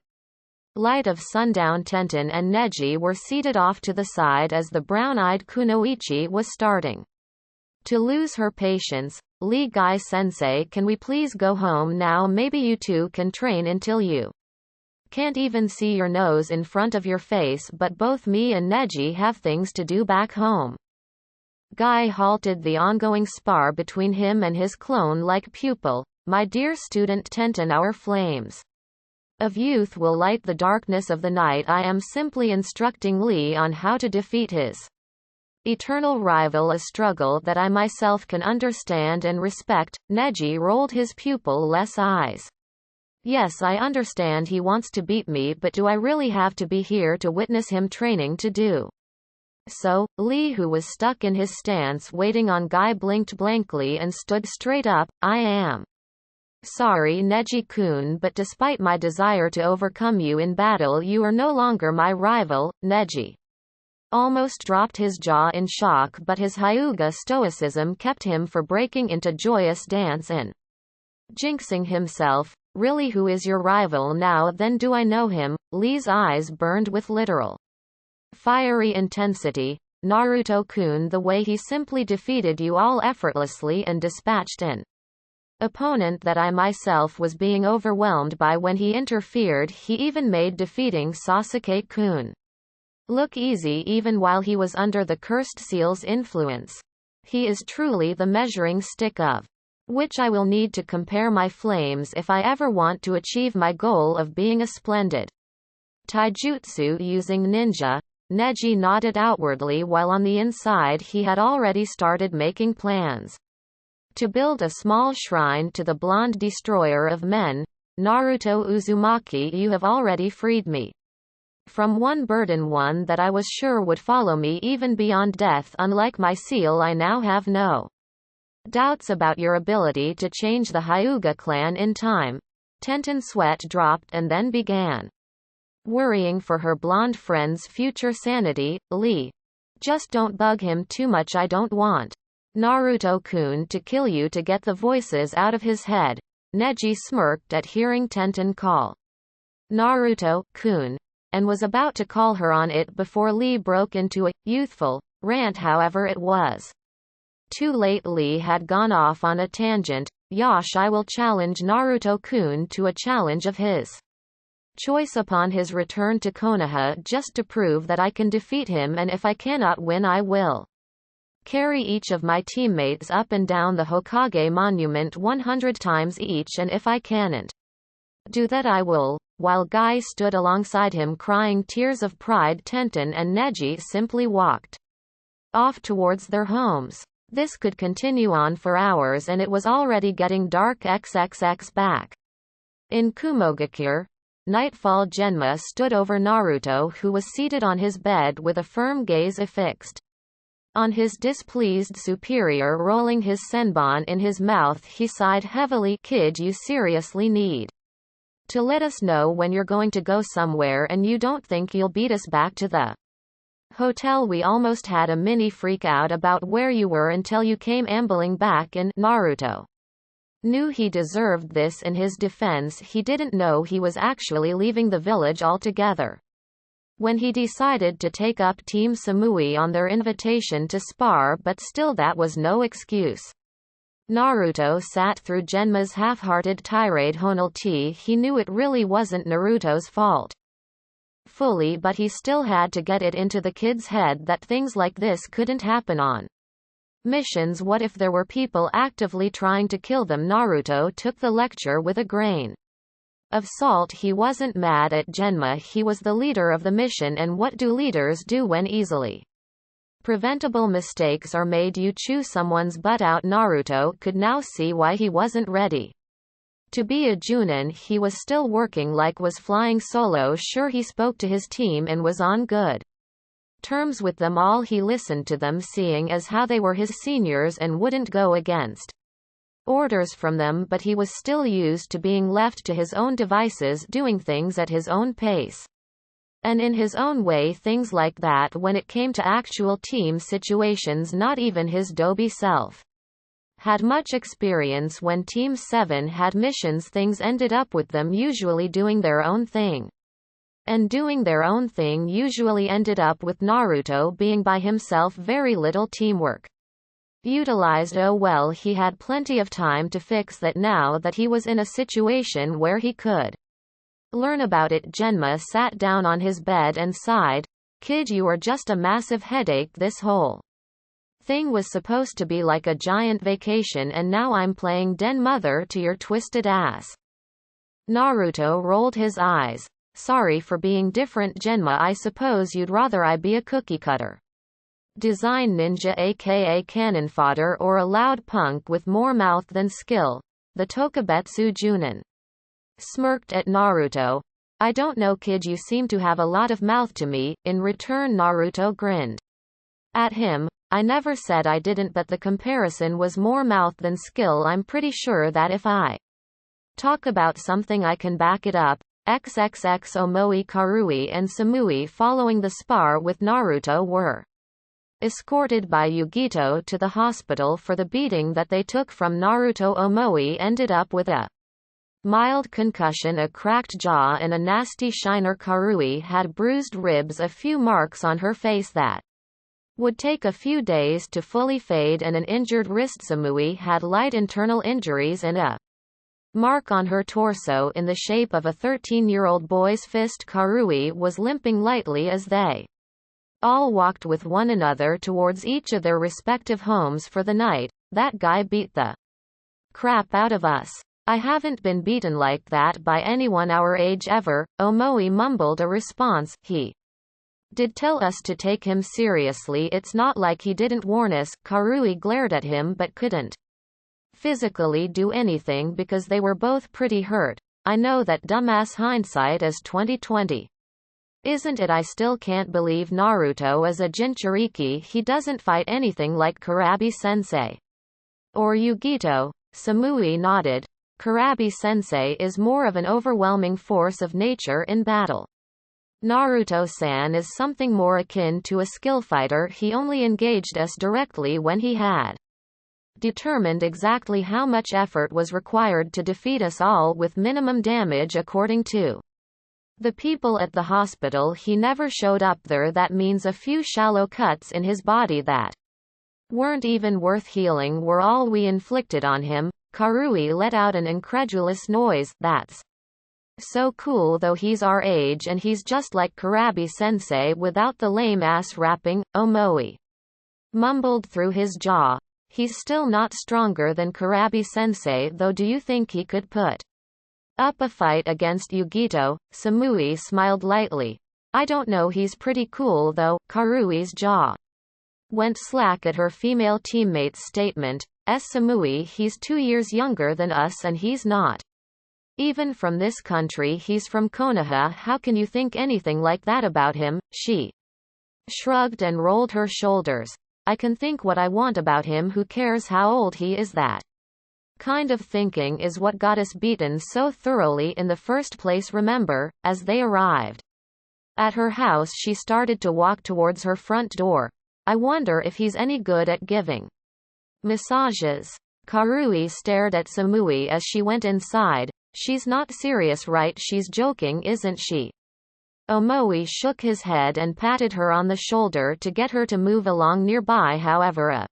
light of sundown. Tenten and Neji were seated off to the side as the brown-eyed Kunoichi was starting to lose her patience. Lee Guy sensei, can we please go home now? Maybe you two can train until you can't even see your nose in front of your face, but both me and Neji have things to do back home. Guy halted the ongoing spar between him and his clone-like pupil. My dear student Tenten, our flames of youth will light the darkness of the night. I am simply instructing Lee on how to defeat his eternal rival, a struggle that I myself can understand and respect. Neji rolled his pupil-less eyes. Yes, I understand he wants to beat me, but do I really have to be here to witness him training to do so? Lee, who was stuck in his stance waiting on Guy, blinked blankly and stood straight up. I am sorry, Neji-kun, but despite my desire to overcome you in battle, you are no longer my rival. Neji almost dropped his jaw in shock, but his Hyuga stoicism kept him from breaking into joyous dance and jinxing himself. Really, who is your rival now? Then do I know him? Lee's eyes burned with literal fiery intensity. Naruto-kun, the way he simply defeated you all effortlessly and dispatched an opponent that I myself was being overwhelmed by when he interfered. He even made defeating Sasuke-kun look easy even while he was under the cursed seal's influence. He is truly the measuring stick of which I will need to compare my flames if I ever want to achieve my goal of being a splendid taijutsu using ninja. Neji nodded outwardly while on the inside he had already started making plans to build a small shrine to the blonde destroyer of men. Naruto Uzumaki, you have already freed me from one burden, one that I was sure would follow me even beyond death. Unlike my seal, I now have no doubts about your ability to change the Hyuga clan in time. Tenten's sweat dropped and then began worrying for her blonde friend's future sanity. Lee, just don't bug him too much. I don't want Naruto-kun to kill you to get the voices out of his head. Neji smirked at hearing Tenten call Naruto-kun, and was about to call her on it before Lee broke into a youthful rant. However, it was too late. Lee had gone off on a tangent. Yash, I will challenge Naruto-kun to a challenge of his choice upon his return to Konoha, just to prove that I can defeat him, and if I cannot win, I will Carry each of my teammates up and down the Hokage monument 100 times each, and if I can't do that I will." While Guy stood alongside him crying tears of pride, Tenten and Neji simply walked off towards their homes. This could continue on for hours, and it was already getting dark. Back in Kumogakure, nightfall. Genma stood over Naruto, who was seated on his bed with a firm gaze affixed on his displeased superior. Rolling his senbon in his mouth, he sighed heavily. "Kid, you seriously need to let us know when you're going to go somewhere, and you don't think you'll beat us back to the hotel? We almost had a mini freak out about where you were until you came ambling back and Naruto knew he deserved this. In his defense, he didn't know he was actually leaving the village altogether when he decided to take up Team Samui on their invitation to spar, but still that was no excuse. Naruto sat through Genma's half-hearted tirade. He knew it really wasn't Naruto's fault fully, but he still had to get it into the kid's head that things like this couldn't happen on missions. What if there were people actively trying to kill them? Naruto took the lecture with a grain of salt. He wasn't mad at Genma, he was the leader of the mission, and what do leaders do when easily preventable mistakes are made? You chew someone's butt out. Naruto could now see why he wasn't ready to be a Junin. He was still working like was flying solo. Sure, he spoke to his team and was on good terms with them all. He listened to them, seeing as how they were his seniors and wouldn't go against orders from them, but he was still used to being left to his own devices, doing things at his own pace and in his own way. Things like that when it came to actual team situations, not even his Dobby self had much experience. When Team 7 had missions, things ended up with them usually doing their own thing. And doing their own thing usually ended up with Naruto being by himself, very little teamwork utilized. Oh well, he had plenty of time to fix that now that he was in a situation where he could learn about it. Genma sat down on his bed and sighed. "Kid, you are just a massive headache. This whole thing was supposed to be like a giant vacation, and now I'm playing den mother to your twisted ass." Naruto rolled his eyes. "Sorry for being different, Genma. I suppose you'd rather I be a cookie cutter design ninja, aka cannon fodder, or a loud punk with more mouth than skill, the Tokubetsu Junin." Smirked at Naruto. "I don't know, kid, you seem to have a lot of mouth to me." In return, Naruto grinned at him. "I never said I didn't, but the comparison was more mouth than skill. I'm pretty sure that if I talk about something I can back it up." XXX Omoi, Karui and Samui, following the spar with Naruto, were escorted by Yugito to the hospital for the beating that they took from Naruto. Omoi ended up with a mild concussion, a cracked jaw and a nasty shiner. Karui had bruised ribs, a few marks on her face that would take a few days to fully fade, and an injured wrist. Samui had light internal injuries and a mark on her torso in the shape of a 13-year-old boy's fist. Karui was limping lightly as they all walked with one another towards each of their respective homes for the night. "That guy beat the crap out of us. I haven't been beaten like that by anyone our age ever." Omoi mumbled a response. "He did tell us to take him seriously. It's not like he didn't warn us." Karui glared at him but couldn't physically do anything because they were both pretty hurt. "I know that, dumbass, hindsight is 2020. Isn't it? I still can't believe Naruto is a Jinchuriki. He doesn't fight anything like Kurabi-sensei or Yugito." Samui nodded. "Kurabi-sensei is more of an overwhelming force of nature in battle. Naruto-san is something more akin to a skill fighter. He only engaged us directly when he had determined exactly how much effort was required to defeat us all with minimum damage. According to the people at the hospital, he never showed up there. That means a few shallow cuts in his body that weren't even worth healing were all we inflicted on him." Karui let out an incredulous noise. "That's so cool, though. He's our age and he's just like Kurabi-sensei without the lame-ass rapping." Omoi Mumbled through his jaw. He's still not stronger than Karabi-sensei though. Do you think he could put up a fight against Yugito? Samui smiled lightly. I don't know, he's pretty cool though. Karui's jaw went slack at her female teammate's statement. Samui, he's 2 years younger than us and he's not even from this country, he's from Konoha. How can you think anything like that about him? She shrugged and rolled her shoulders. I can think what I want about him, who cares how old he is? That kind of thinking is what got us beaten so thoroughly in the first place. Remember, as they arrived at her house, she started to walk towards her front door. I wonder if he's any good at giving massages. Karui stared at Samui as she went inside. She's not serious, right? She's joking, isn't she? Omoi shook his head and patted her on the shoulder to get her to move along nearby. However, a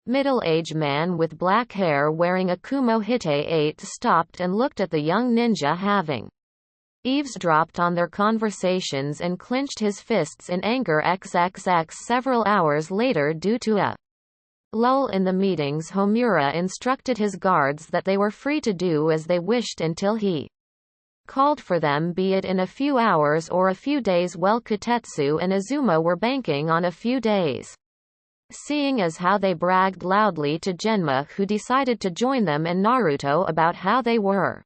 middle-aged man with black hair wearing a Kumo Hite 8 stopped and looked at the young ninja, having eavesdropped on their conversations, and clenched his fists in anger. XXX. Several hours later, due to a lull in the meetings, Homura instructed his guards that they were free to do as they wished until he called for them, be it in a few hours or a few days. Well, Kotetsu and Azuma were banking on a few days, seeing as how they bragged loudly to Genma, who decided to join them and Naruto about how they were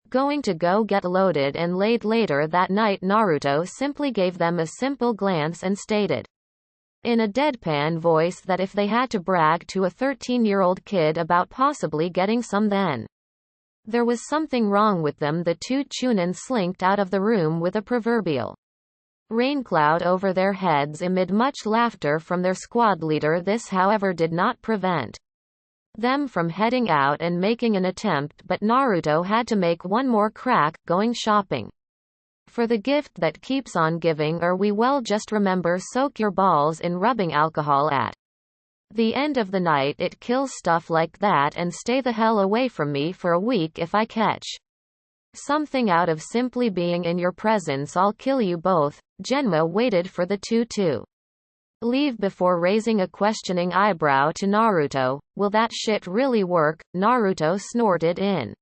going to go get loaded and laid. Later that night, Naruto simply gave them a simple glance and stated in a deadpan voice that if they had to brag to a 13-year-old kid about possibly getting some, then there was something wrong with them. The two Chunin slinked out of the room with a proverbial raincloud over their heads amid much laughter from their squad leader. This, however, did not prevent them from heading out and making an attempt, but Naruto had to make one more crack, going shopping for the gift that keeps on giving. Or we well just remember, soak your balls in rubbing alcohol at the end of the night. It kills stuff like that, and stay the hell away from me for a week. If I catch something out of simply being in your presence, I'll kill you both. Genma waited for the two to leave before raising a questioning eyebrow to Naruto. Will that shit really work? Naruto snorted in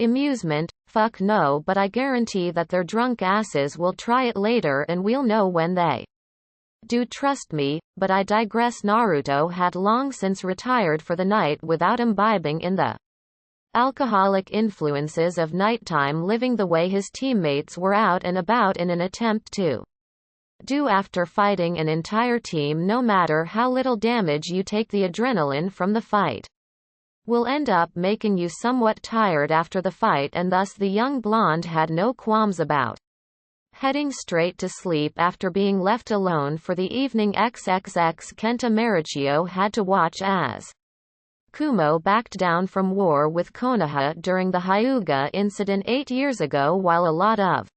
amusement. Fuck no, but I guarantee that their drunk asses will try it later and we'll know when they do, trust me. But I digress. Naruto had long since retired for the night without imbibing in the alcoholic influences of nighttime living the way his teammates were out and about in an attempt to do after fighting an entire team. No matter how little damage you take, the adrenaline from the fight will end up making you somewhat tired after the fight, and thus the young blonde had no qualms about heading straight to sleep after being left alone for the evening. XXX. Kenta Marichio had to watch as Kumo backed down from war with Konoha during the Hyuga incident 8 years ago. While a lot of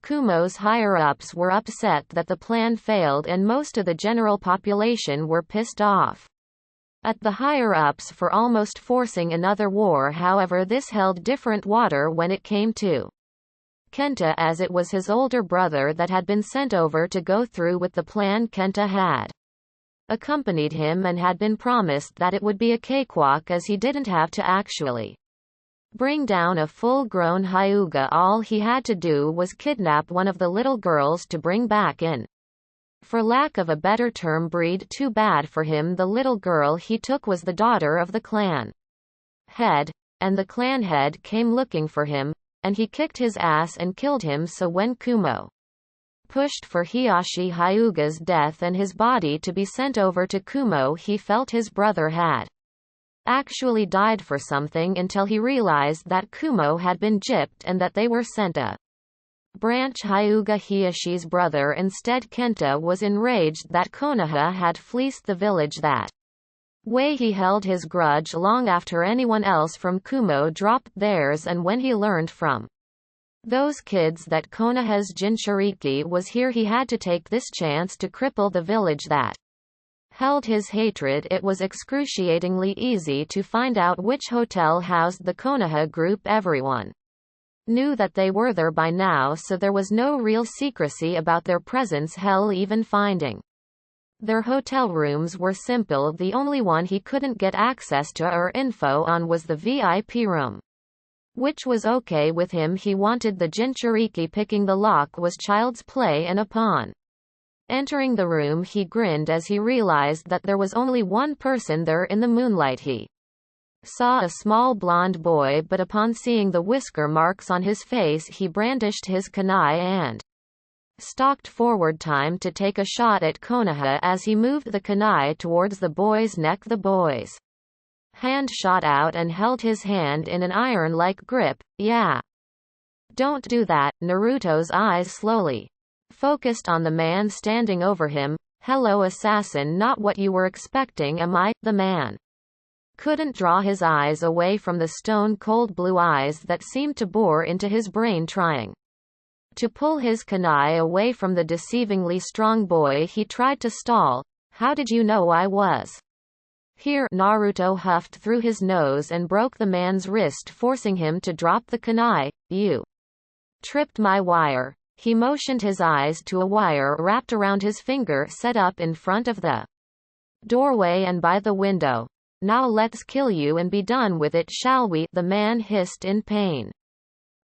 Kumo's higher-ups were upset that the plan failed and most of the general population were pissed off at the higher-ups for almost forcing another war. However, this held different water when it came to Kenta, as it was his older brother that had been sent over to go through with the plan. Kenta had accompanied him and had been promised that it would be a cakewalk, as he didn't have to actually bring down a full-grown Hyuga. All he had to do was kidnap one of the little girls to bring back in, for lack of a better term, breed. Too bad for him. The little girl he took was the daughter of the clan head, and the clan head came looking for him, and he kicked his ass and killed him. So when Kumo pushed for Hiyashi Hyuga's death and his body to be sent over to Kumo, he felt his brother had actually died for something, until he realized that Kumo had been gypped and that they were sent a branch Hyuga Hiyashi's brother instead. Kenta was enraged that Konoha had fleeced the village. That way he held his grudge long after anyone else from Kumo dropped theirs, and when he learned from those kids that Konoha's Jinchuriki was here, he had to take this chance to cripple the village that held his hatred. It was excruciatingly easy to find out which hotel housed the Konoha group. Everyone knew that they were there by now, so there was no real secrecy about their presence. Hell, even finding Their hotel rooms were simple. The only one he couldn't get access to or info on was the VIP room. Which was okay with him. He wanted the Jinchuriki. Picking the lock was child's play and a pawn. Entering the room, he grinned as he realized that there was only one person there in the moonlight. He saw a small blonde boy, but upon seeing the whisker marks on his face, he brandished his kunai and stalked forward. Time to take a shot at Konoha. As he moved the kunai towards the boy's neck, the boy's hand shot out and held his hand in an iron-like grip. Yeah. Don't do that. Naruto's eyes slowly focused on the man standing over him. Hello, assassin. Not what you were expecting, am I? The man couldn't draw his eyes away from the stone-cold blue eyes that seemed to bore into his brain. Trying to pull his kunai away from the deceivingly strong boy, he tried to stall. How did you know I was here? Naruto huffed through his nose and broke the man's wrist, forcing him to drop the kunai. You tripped my wire. He motioned his eyes to a wire wrapped around his finger set up in front of the doorway and by the window. Now let's kill you and be done with it, shall we? The man hissed in pain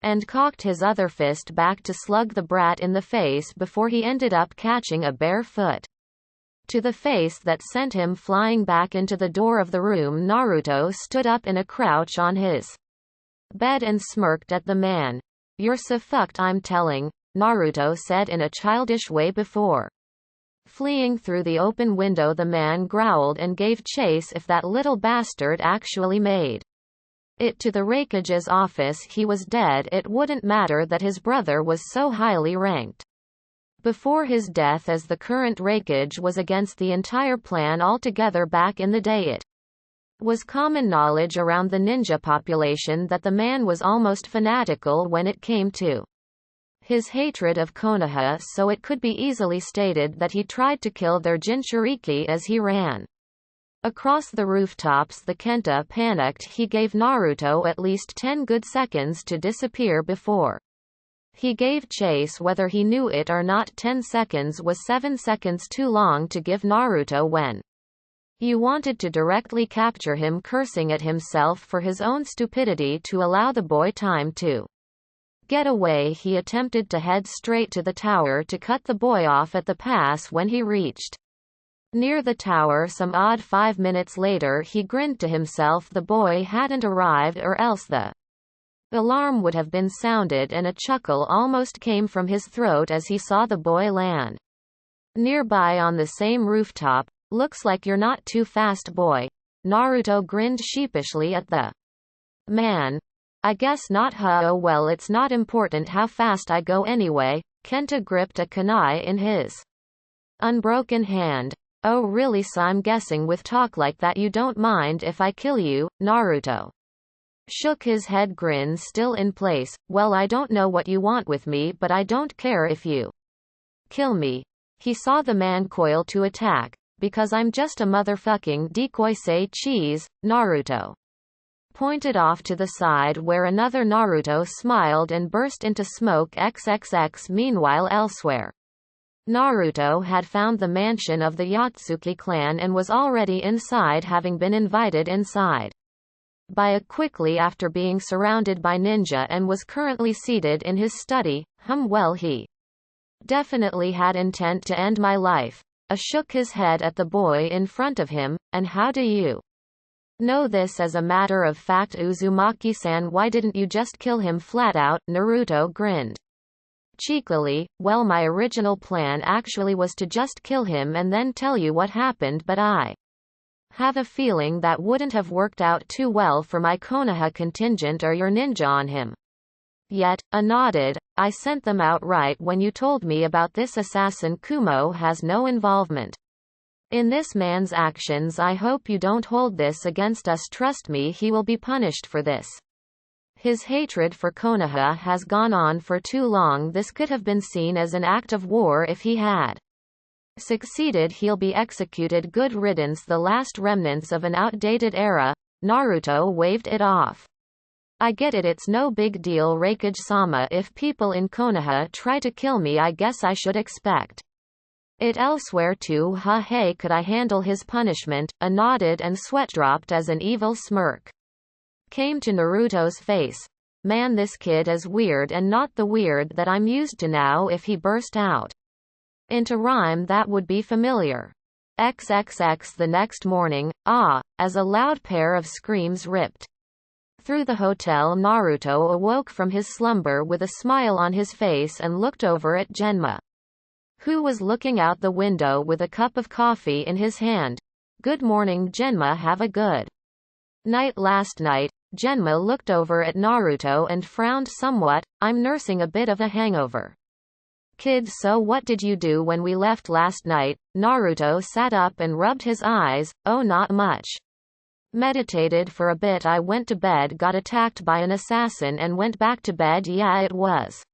and cocked his other fist back to slug the brat in the face before he ended up catching a bare foot to the face that sent him flying back into the door of the room. Naruto stood up in a crouch on his bed and smirked at the man. You're so fucked, I'm telling, Naruto said in a childish way. Before fleeing through the open window, the man growled and gave chase. If that little bastard actually made it to the Raikage's office, he was dead. It wouldn't matter that his brother was so highly ranked before his death, as the current Raikage was against the entire plan altogether. Back in the day, it was common knowledge around the ninja population that the man was almost fanatical when it came to his hatred of Konoha, so it could be easily stated that he tried to kill their Jinchuriki as he ran across the rooftops. The Kenta panicked. He gave Naruto at least 10 good seconds to disappear before he gave chase. Whether he knew it or not, 10 seconds was 7 seconds too long to give Naruto when you wanted to directly capture him, cursing at himself for his own stupidity to allow the boy time to get away. He attempted to head straight to the tower to cut the boy off at the pass. When he reached near the tower some odd 5 minutes later, he grinned to himself. The boy hadn't arrived, or else the alarm would have been sounded, and a chuckle almost came from his throat as he saw the boy land nearby on the same rooftop. Looks like you're not too fast, boy. Naruto grinned sheepishly at the man. I guess not, huh? Oh well, it's not important how fast I go anyway. Kenta gripped a kunai in his unbroken hand. Oh really, so I'm guessing with talk like that you don't mind if I kill you? Naruto shook his head, grin still in place. Well, I don't know what you want with me, but I don't care if you kill me. He saw the man coil to attack. Because I'm just a motherfucking decoy. Say cheese. Naruto pointed off to the side where another Naruto smiled and burst into smoke. XXX. Meanwhile, elsewhere, Naruto had found the mansion of the Yatsuki clan and was already inside, having been invited inside by a quickly after being surrounded by ninja, and was currently seated in his study. Well, he definitely had intent to end my life. Shook his head at the boy in front of him. And how do you know this? As a matter of fact, Uzumaki-san, why didn't you just kill him flat out? Naruto grinned cheekily. Well, my original plan actually was to just kill him and then tell you what happened, but I have a feeling that wouldn't have worked out too well for my Konoha contingent or your ninja on him. Yet, nodded. I sent them out right when you told me about this assassin. Kumo has no involvement in this man's actions. I hope you don't hold this against us. Trust me, he will be punished for this. His hatred for Konoha has gone on for too long. This could have been seen as an act of war. If he had succeeded, he'll be executed. Good riddance, the last remnants of an outdated era. Naruto waved it off. I get it, it's no big deal, Raikage-sama. If people in Konoha try to kill me, I guess I should expect It elsewhere too. Hey, could I handle his punishment? A nodded and sweat dropped as an evil smirk came to Naruto's face. Man, this kid is weird, and not the weird that I'm used to now. If he burst out into rhyme, that would be familiar. XXX. The next morning, as a loud pair of screams ripped through the hotel, Naruto awoke from his slumber with a smile on his face and looked over at Genma, who was looking out the window with a cup of coffee in his hand. Good morning, Genma. Have a good night. Last night, Genma looked over at Naruto and frowned somewhat. I'm nursing a bit of a hangover. Kid, so what did you do when we left last night? Naruto sat up and rubbed his eyes. Oh, not much. Meditated for a bit. I went to bed, got attacked by an assassin, and went back to bed. Yeah, it was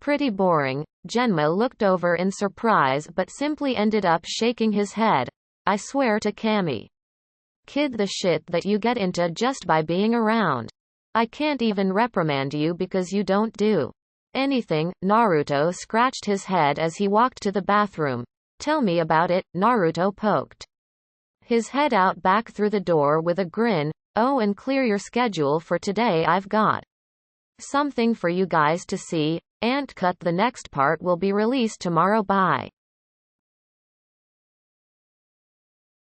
pretty boring. Genma looked over in surprise but simply ended up shaking his head. I swear to Kami, kid, the shit that you get into just by being around. I can't even reprimand you because you don't do anything. Naruto scratched his head as he walked to the bathroom. Tell me about it. Naruto poked his head out back through the door with a grin. Oh, and clear your schedule for today. I've got something for you guys to see. And cut. The next part will be released tomorrow. Bye.